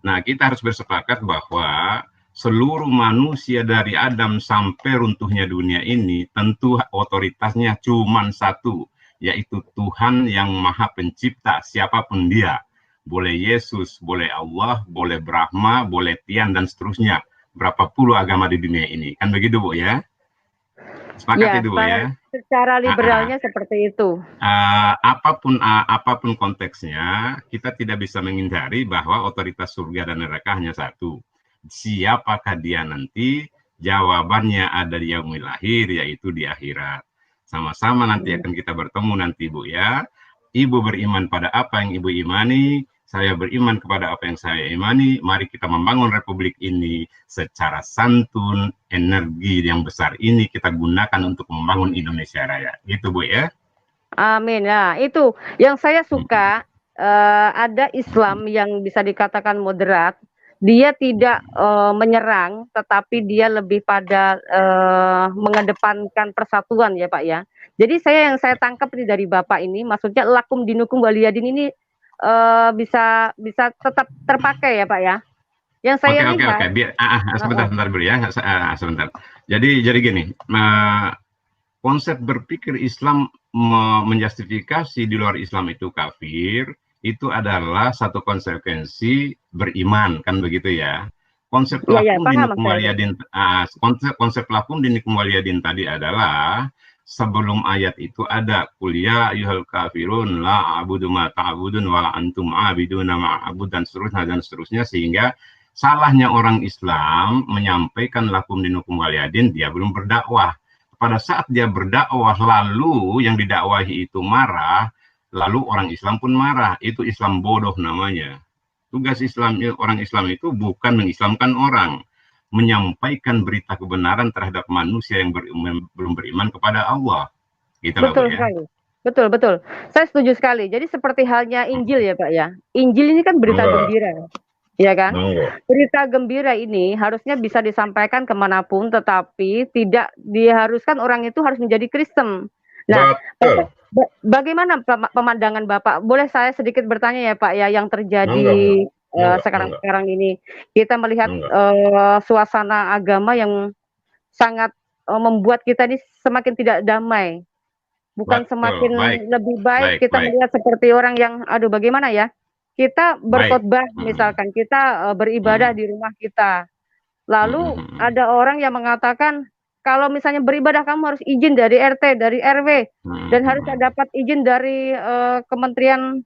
S9: Nah, kita harus bersepakat bahwa seluruh manusia dari Adam sampai runtuhnya dunia ini, tentu otoritasnya cuma satu, yaitu Tuhan yang Maha Pencipta, siapapun dia. Boleh Yesus, boleh Allah, boleh Brahma, boleh Tian, dan seterusnya. Berapa puluh agama di dunia ini. Kan begitu Bu ya? Sepakat itu ya.
S2: Secara liberalnya seperti itu.
S9: Apapun konteksnya, kita tidak bisa menghindari bahwa otoritas surga dan neraka hanya satu. Siapakah dia nanti? Jawabannya ada di yaumil akhir, yaitu di akhirat. Sama-sama nanti akan kita bertemu nanti Bu ya. Ibu beriman pada apa yang Ibu imani, saya beriman kepada apa yang saya imani. Mari kita membangun republik ini secara santun. Energi yang besar ini kita gunakan untuk membangun Indonesia Raya. Gitu Bu ya.
S2: Amin. Nah, itu yang saya suka. Ada Islam yang bisa dikatakan moderat. Dia tidak menyerang, tetapi dia lebih pada mengedepankan persatuan ya Pak ya. Jadi yang saya tangkap dari Bapak ini, maksudnya lakum dinukum waliyadin ini bisa tetap terpakai ya Pak ya. Yang saya lihat.
S9: Oke. Sebentar Bu ya. Sebentar. Jadi gini, konsep berpikir Islam menjustifikasi di luar Islam itu kafir, itu adalah satu konsekuensi beriman, kan begitu ya. Konsep lakum dinikum waliyadin, konsep lakum dinikum waliyadin tadi adalah sebelum ayat itu ada kuliah ayyuhal kafirun la a'budu ma ta'budun wala antum a'biduna ma a'bud dan seterusnya sehingga salahnya orang Islam menyampaikan lakum dinukum waliyadin, dia belum berdakwah. Pada saat dia berdakwah lalu yang didakwahi itu marah, lalu orang Islam pun marah. Itu Islam bodoh namanya. Tugas Islam orang Islam itu bukan mengislamkan orang, menyampaikan berita kebenaran terhadap manusia yang belum beriman kepada Allah. Gitu
S2: Betul
S9: ya.
S2: sekali. Betul, betul. Saya setuju sekali. Jadi seperti halnya Injil ya Pak ya. Injil ini kan berita gembira. Ya kan? Berita gembira ini harusnya bisa disampaikan kemanapun, tetapi tidak diharuskan orang itu harus menjadi Kristen. Nah, bagaimana pemandangan Bapak? Boleh saya sedikit bertanya ya Pak ya, yang terjadi sekarang ini. Kita melihat suasana agama yang sangat membuat kita ini semakin tidak damai. Bukan semakin lebih baik. Kita melihat seperti orang yang, aduh bagaimana ya? Kita berkhotbah misalkan, kita beribadah di rumah kita. Lalu ada orang yang mengatakan, kalau misalnya beribadah kamu harus izin dari RT, dari RW, dan harus dapat izin dari Kementerian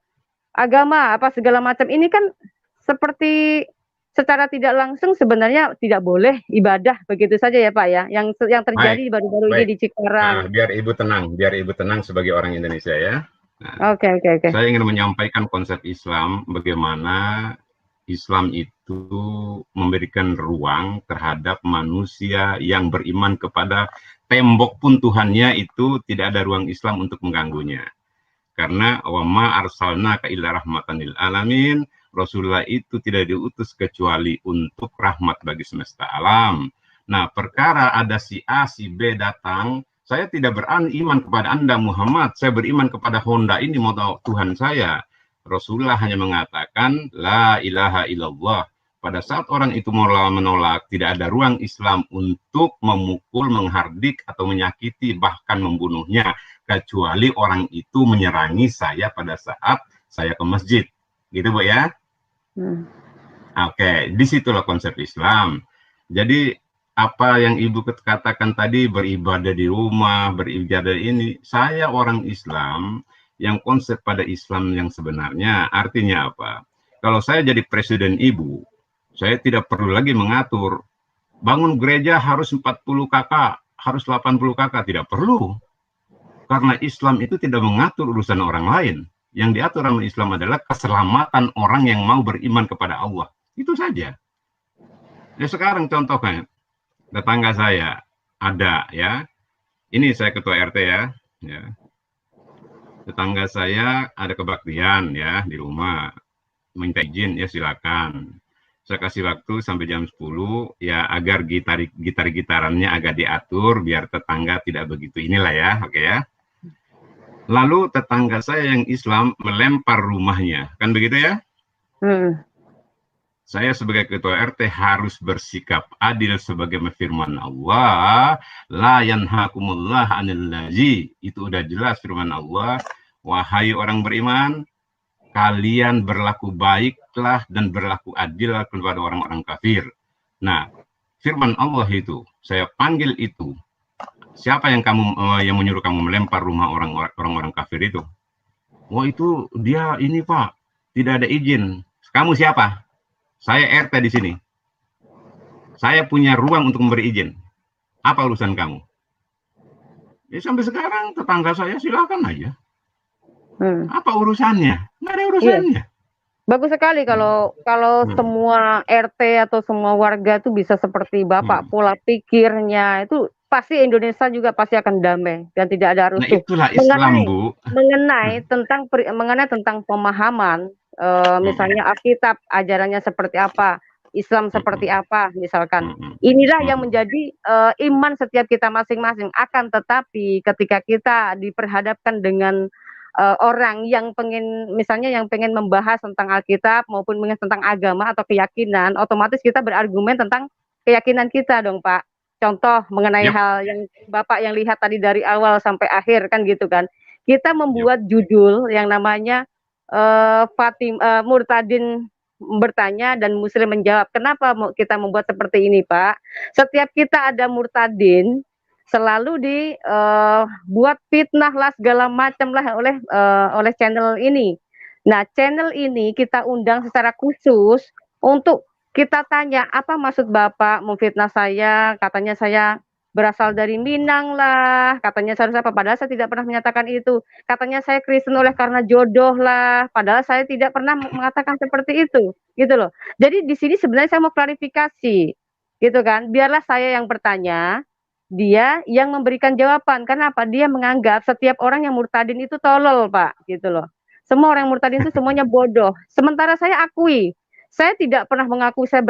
S2: Agama, apa segala macam. Ini kan seperti secara tidak langsung sebenarnya tidak boleh ibadah begitu saja ya Pak ya. Yang terjadi baru-baru ini di Cikarang.
S9: Biar Ibu tenang sebagai orang Indonesia ya.
S2: Oke.
S9: Saya ingin menyampaikan konsep Islam, bagaimana Islam itu memberikan ruang terhadap manusia yang beriman kepada tembok pun Tuhannya, itu tidak ada ruang Islam untuk mengganggunya. Karena wa ma arsalnaka illa rahmatan lil alamin, Rasulullah itu tidak diutus kecuali untuk rahmat bagi semesta alam. Nah, perkara ada si A, si B datang, saya tidak beriman kepada Anda Muhammad, saya beriman kepada Honda ini motor Tuhan saya. Rasulullah hanya mengatakan la ilaha illallah. Pada saat orang itu menolak, tidak ada ruang Islam untuk memukul, menghardik atau menyakiti, bahkan membunuhnya, kecuali orang itu menyerangi saya pada saat saya ke masjid. Gitu Bu ya? Oke, disitulah konsep Islam. Jadi apa yang Ibu katakan tadi, beribadah di rumah, beribadah ini, saya orang Islam yang konsep pada Islam yang sebenarnya artinya apa? Kalau saya jadi presiden Ibu, saya tidak perlu lagi mengatur bangun gereja harus 40 kakak, harus 80 kakak, tidak perlu. Karena Islam itu tidak mengatur urusan orang lain. Yang diatur oleh Islam adalah keselamatan orang yang mau beriman kepada Allah. Itu saja. Ya sekarang contohnya, tetangga saya ada ya, ini saya ketua RT ya, tetangga saya ada kebaktian ya di rumah, minta izin ya silakan. Saya kasih waktu sampai jam 10 ya agar gitar-gitarannya agak diatur biar tetangga tidak begitu inilah ya, oke ya. Lalu tetangga saya yang Islam melempar rumahnya, kan begitu ya? Saya sebagai ketua RT harus bersikap adil sebagai firman Allah, la yanhakumullah 'anil ladzi. Itu udah jelas firman Allah, wahai orang beriman, kalian berlaku baiklah dan berlaku adil kepada orang-orang kafir. Nah, firman Allah itu, saya panggil itu. Siapa yang yang menyuruh kamu melempar rumah orang-orang kafir itu? Wah, itu dia ini Pak, tidak ada izin. Kamu siapa? Saya RT di sini. Saya punya ruang untuk memberi izin. Apa urusan kamu? Ya sampai sekarang tetangga saya silakan aja. Apa urusannya? Nggak ada urusannya.
S2: Iya. Bagus sekali kalau semua RT atau semua warga itu bisa seperti Bapak, pola pikirnya itu pasti Indonesia juga pasti akan damai dan tidak ada rusuh.
S9: Nah, itulah Islam, Bu.
S2: Mengenai tentang pemahaman, misalnya Alkitab ajarannya seperti apa, Islam seperti apa, misalkan. Inilah yang menjadi iman setiap kita masing-masing. Akan tetapi ketika kita diperhadapkan dengan orang yang pengen membahas tentang Alkitab maupun tentang agama atau keyakinan, otomatis kita berargumen tentang keyakinan kita dong Pak. Contoh mengenai hal yang Bapak yang lihat tadi dari awal sampai akhir kan gitu kan. Kita membuat judul yang namanya Murtadin bertanya dan Muslim menjawab. Kenapa kita membuat seperti ini Pak? Setiap kita ada murtadin, selalu dibuat fitnah lah segala macam lah oleh channel ini. Nah, channel ini kita undang secara khusus untuk kita tanya apa maksud Bapak memfitnah saya, katanya saya berasal dari Minang lah, katanya saya apa, padahal saya tidak pernah menyatakan itu. Katanya saya Kristen oleh karena jodoh lah, padahal saya tidak pernah mengatakan seperti itu, gitu loh. Jadi di sini sebenarnya saya mau klarifikasi, gitu kan. Biarlah saya yang bertanya, dia yang memberikan jawaban. Kenapa? Dia menganggap setiap orang yang murtadin itu tolol, Pak, gitu loh. Semua orang yang murtadin itu semuanya bodoh. Sementara saya akui, saya tidak pernah mengaku saya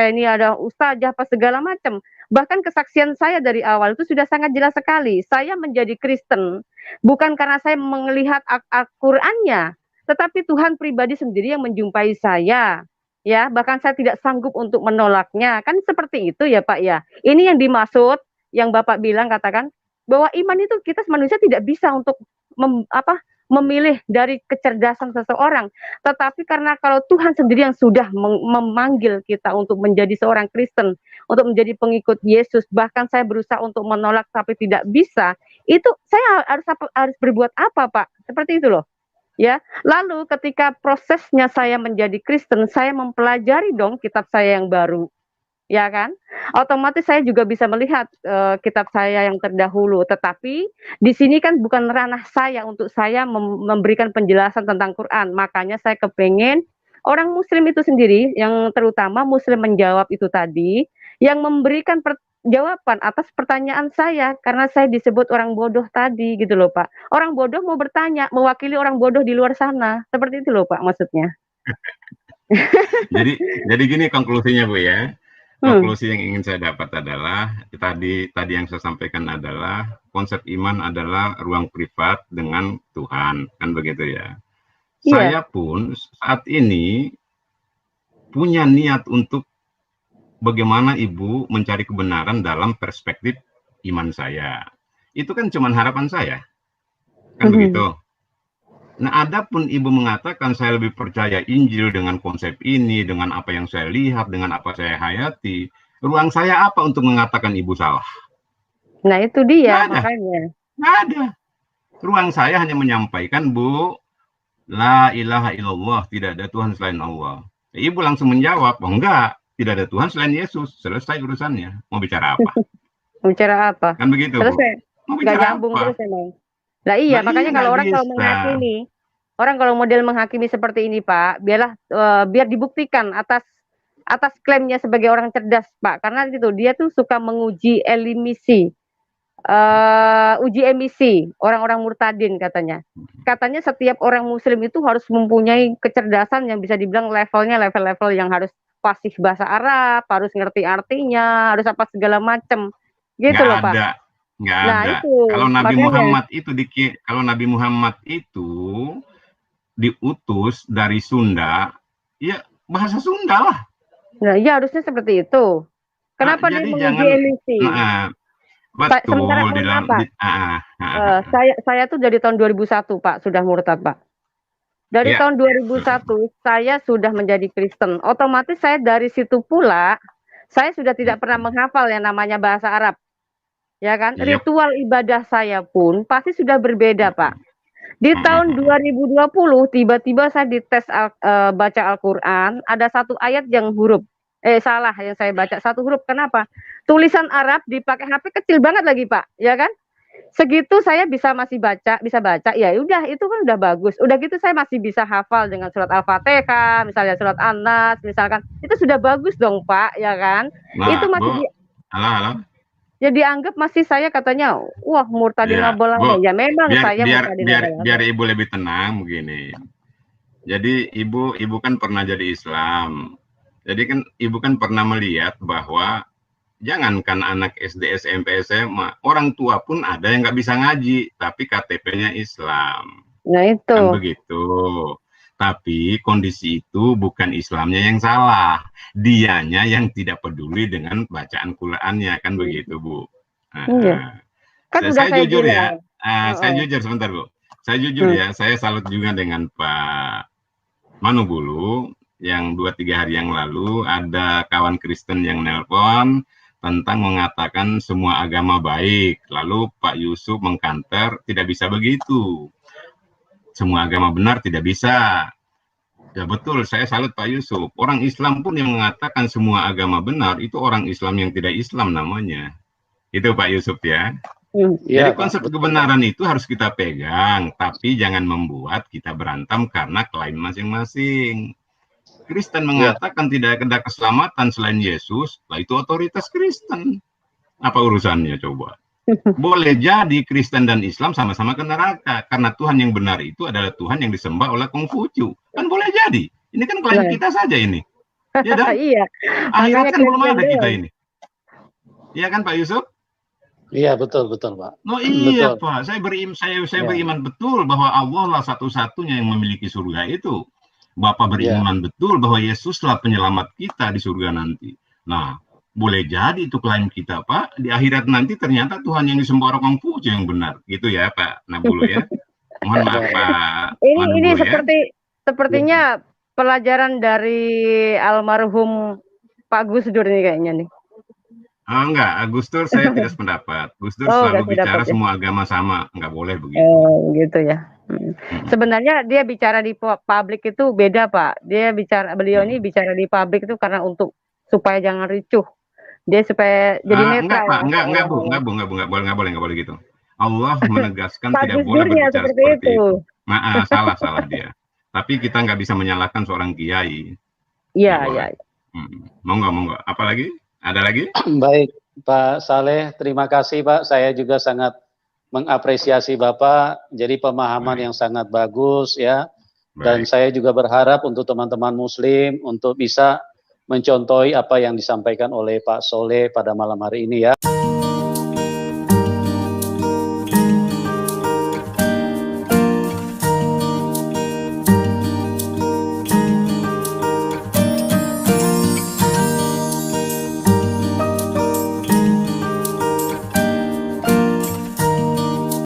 S2: ini ada ustazah apa segala macam. Bahkan kesaksian saya dari awal itu sudah sangat jelas sekali. Saya menjadi Kristen bukan karena saya melihat Al-Qur'annya, tetapi Tuhan pribadi sendiri yang menjumpai saya. Ya, bahkan saya tidak sanggup untuk menolaknya. Kan seperti itu ya, Pak ya. Ini yang dimaksud yang Bapak bilang, katakan bahwa iman itu kita manusia tidak bisa untuk memilih dari kecerdasan seseorang, tetapi karena kalau Tuhan sendiri yang sudah memanggil kita untuk menjadi seorang Kristen, untuk menjadi pengikut Yesus, bahkan saya berusaha untuk menolak tapi tidak bisa, itu saya harus berbuat apa, Pak? Seperti itu loh. Ya, lalu ketika prosesnya saya menjadi Kristen, saya mempelajari dong kitab saya yang baru. Ya kan, otomatis saya juga bisa melihat kitab saya yang terdahulu. Tetapi di sini kan bukan ranah saya untuk saya memberikan penjelasan tentang Quran. Makanya saya kepengen orang Muslim itu sendiri, yang terutama Muslim menjawab itu tadi, yang memberikan jawaban atas pertanyaan saya, karena saya disebut orang bodoh tadi, gitu loh Pak. Orang bodoh mau bertanya, mewakili orang bodoh di luar sana, seperti itu loh Pak maksudnya.
S9: jadi gini konklusinya Bu ya. Konklusi yang ingin saya dapat adalah tadi yang saya sampaikan adalah konsep iman adalah ruang privat dengan Tuhan, kan begitu ya. Saya pun saat ini punya niat untuk bagaimana Ibu mencari kebenaran dalam perspektif iman saya. Itu kan cuma harapan saya, kan begitu. Nah, adapun Ibu mengatakan saya lebih percaya Injil dengan konsep ini, dengan apa yang saya lihat, dengan apa saya hayati, ruang saya apa untuk mengatakan Ibu salah?
S2: Nah, itu dia makanya.
S9: Nggak ada. Ruang saya hanya menyampaikan, Bu, la ilaha illallah, tidak ada Tuhan selain Allah. Ibu langsung menjawab, oh enggak, tidak ada Tuhan selain Yesus, selesai urusannya. Mau bicara apa?
S2: Bicara apa?
S9: Kan begitu,
S2: selesai.
S9: Bu. Mau bicara
S2: nyambung
S9: apa?
S2: Terus emang. Nah iya, makanya kalau orang kalau menghakimi, orang kalau model menghakimi seperti ini Pak, biar dibuktikan atas klaimnya sebagai orang cerdas Pak, karena itu dia tuh suka menguji uji emisi orang-orang murtadin katanya. Katanya setiap orang Muslim itu harus mempunyai kecerdasan yang bisa dibilang level-level yang harus fasih bahasa Arab, harus ngerti artinya, harus apa segala macam, gitu loh Pak.
S9: Nggak ada. Kalau Nabi Muhammad itu diutus dari Sunda, ya bahasa Sunda lah.
S2: Nah, ya harusnya seperti itu. Kenapa dia menguji emisi?
S9: Betul.
S2: Saya tuh dari tahun 2001 Pak sudah murtad Pak. Dari tahun 2001 saya sudah menjadi Kristen. Otomatis saya dari situ pula saya sudah tidak pernah menghafal yang namanya bahasa Arab. Ya kan, ritual ibadah saya pun pasti sudah berbeda Pak. Di tahun 2020 tiba-tiba saya dites baca Al-Quran, ada satu ayat yang salah yang saya baca satu huruf. Kenapa? Tulisan Arab dipakai HP kecil banget lagi Pak, ya kan? Segitu saya bisa baca, ya udah itu kan udah bagus. Udah gitu saya masih bisa hafal dengan surat Al-Fatihah, misalnya surat An-Nas, misalkan itu sudah bagus dong Pak, ya kan? Itu masih ya dianggap masih saya katanya, wah murtadin abal-abal. Ya memang saya murtadin abal-abal.
S9: Biar Ibu lebih tenang begini. Jadi Ibu kan pernah jadi Islam. Jadi kan Ibu kan pernah melihat bahwa jangankan anak SD, SMP, SMA, orang tua pun ada yang nggak bisa ngaji, tapi KTP-nya Islam.
S2: Nah itu.
S9: Kan begitu. Tapi kondisi itu bukan Islamnya yang salah, dianya yang tidak peduli dengan bacaan Qurannya, kan begitu Bu. Saya jujur ya, saya jujur sebentar Bu. Saya jujur ya, saya salut juga dengan Pak Manubulu yang 2-3 hari yang lalu ada kawan Kristen yang nelpon, tentang mengatakan semua agama baik. Lalu Pak Yusuf mengkanter, tidak bisa begitu. Semua agama benar tidak bisa. Ya betul, saya salut Pak Yusuf. Orang Islam pun yang mengatakan semua agama benar, itu orang Islam yang tidak Islam namanya. Itu Pak Yusuf ya. Jadi konsep kebenaran itu harus kita pegang, tapi jangan membuat kita berantem karena klaim masing-masing. Kristen mengatakan tidak ada keselamatan selain Yesus, lah itu otoritas Kristen. Apa urusannya coba? Boleh jadi Kristen dan Islam sama-sama ke neraka, karena Tuhan yang benar itu adalah Tuhan yang disembah oleh Konghucu. Kan boleh jadi. Ini kan klaim kita saja ini. Ya dan?
S2: Iya.
S9: Akhirat kan belum ada kita ini. Iya kan Pak Yusuf?
S1: Iya betul Pak.
S9: Oh iya
S1: betul.
S9: Pak, saya beriman betul bahwa Allah lah satu-satunya yang memiliki surga itu. Bapak beriman betul bahwa Yesuslah penyelamat kita di surga nanti. Nah, boleh jadi itu klaim kita Pak, di akhirat nanti ternyata Tuhan yang disembah orang Konghucu yang benar. Gitu ya Pak Nabulu ya. Mohon maaf Pak.
S2: Ini sepertinya pelajaran dari almarhum Pak Gus Dur nih kayaknya nih.
S9: Enggak, Gus Dur saya tidak sependapat. Gus Dur selalu bicara semua agama sama, enggak boleh begitu.
S2: Gitu ya. Sebenarnya dia bicara di publik itu beda Pak. Beliau ini bicara di publik itu karena supaya jangan ricuh. Dia supaya jadi netral.
S9: Enggak boleh gitu. Allah menegaskan tidak boleh berbicara seperti itu. Salah dia. Tapi kita nggak bisa menyalahkan seorang kiai.
S2: Iya.
S9: Monggo. Apalagi? Ada lagi?
S1: Baik, Pak Saleh, terima kasih Pak. Saya juga sangat mengapresiasi Bapak. Jadi pemahaman yang sangat bagus ya. Dan saya juga berharap untuk teman-teman Muslim untuk bisa mencontohi apa yang disampaikan oleh Pak Soleh pada malam hari ini ya.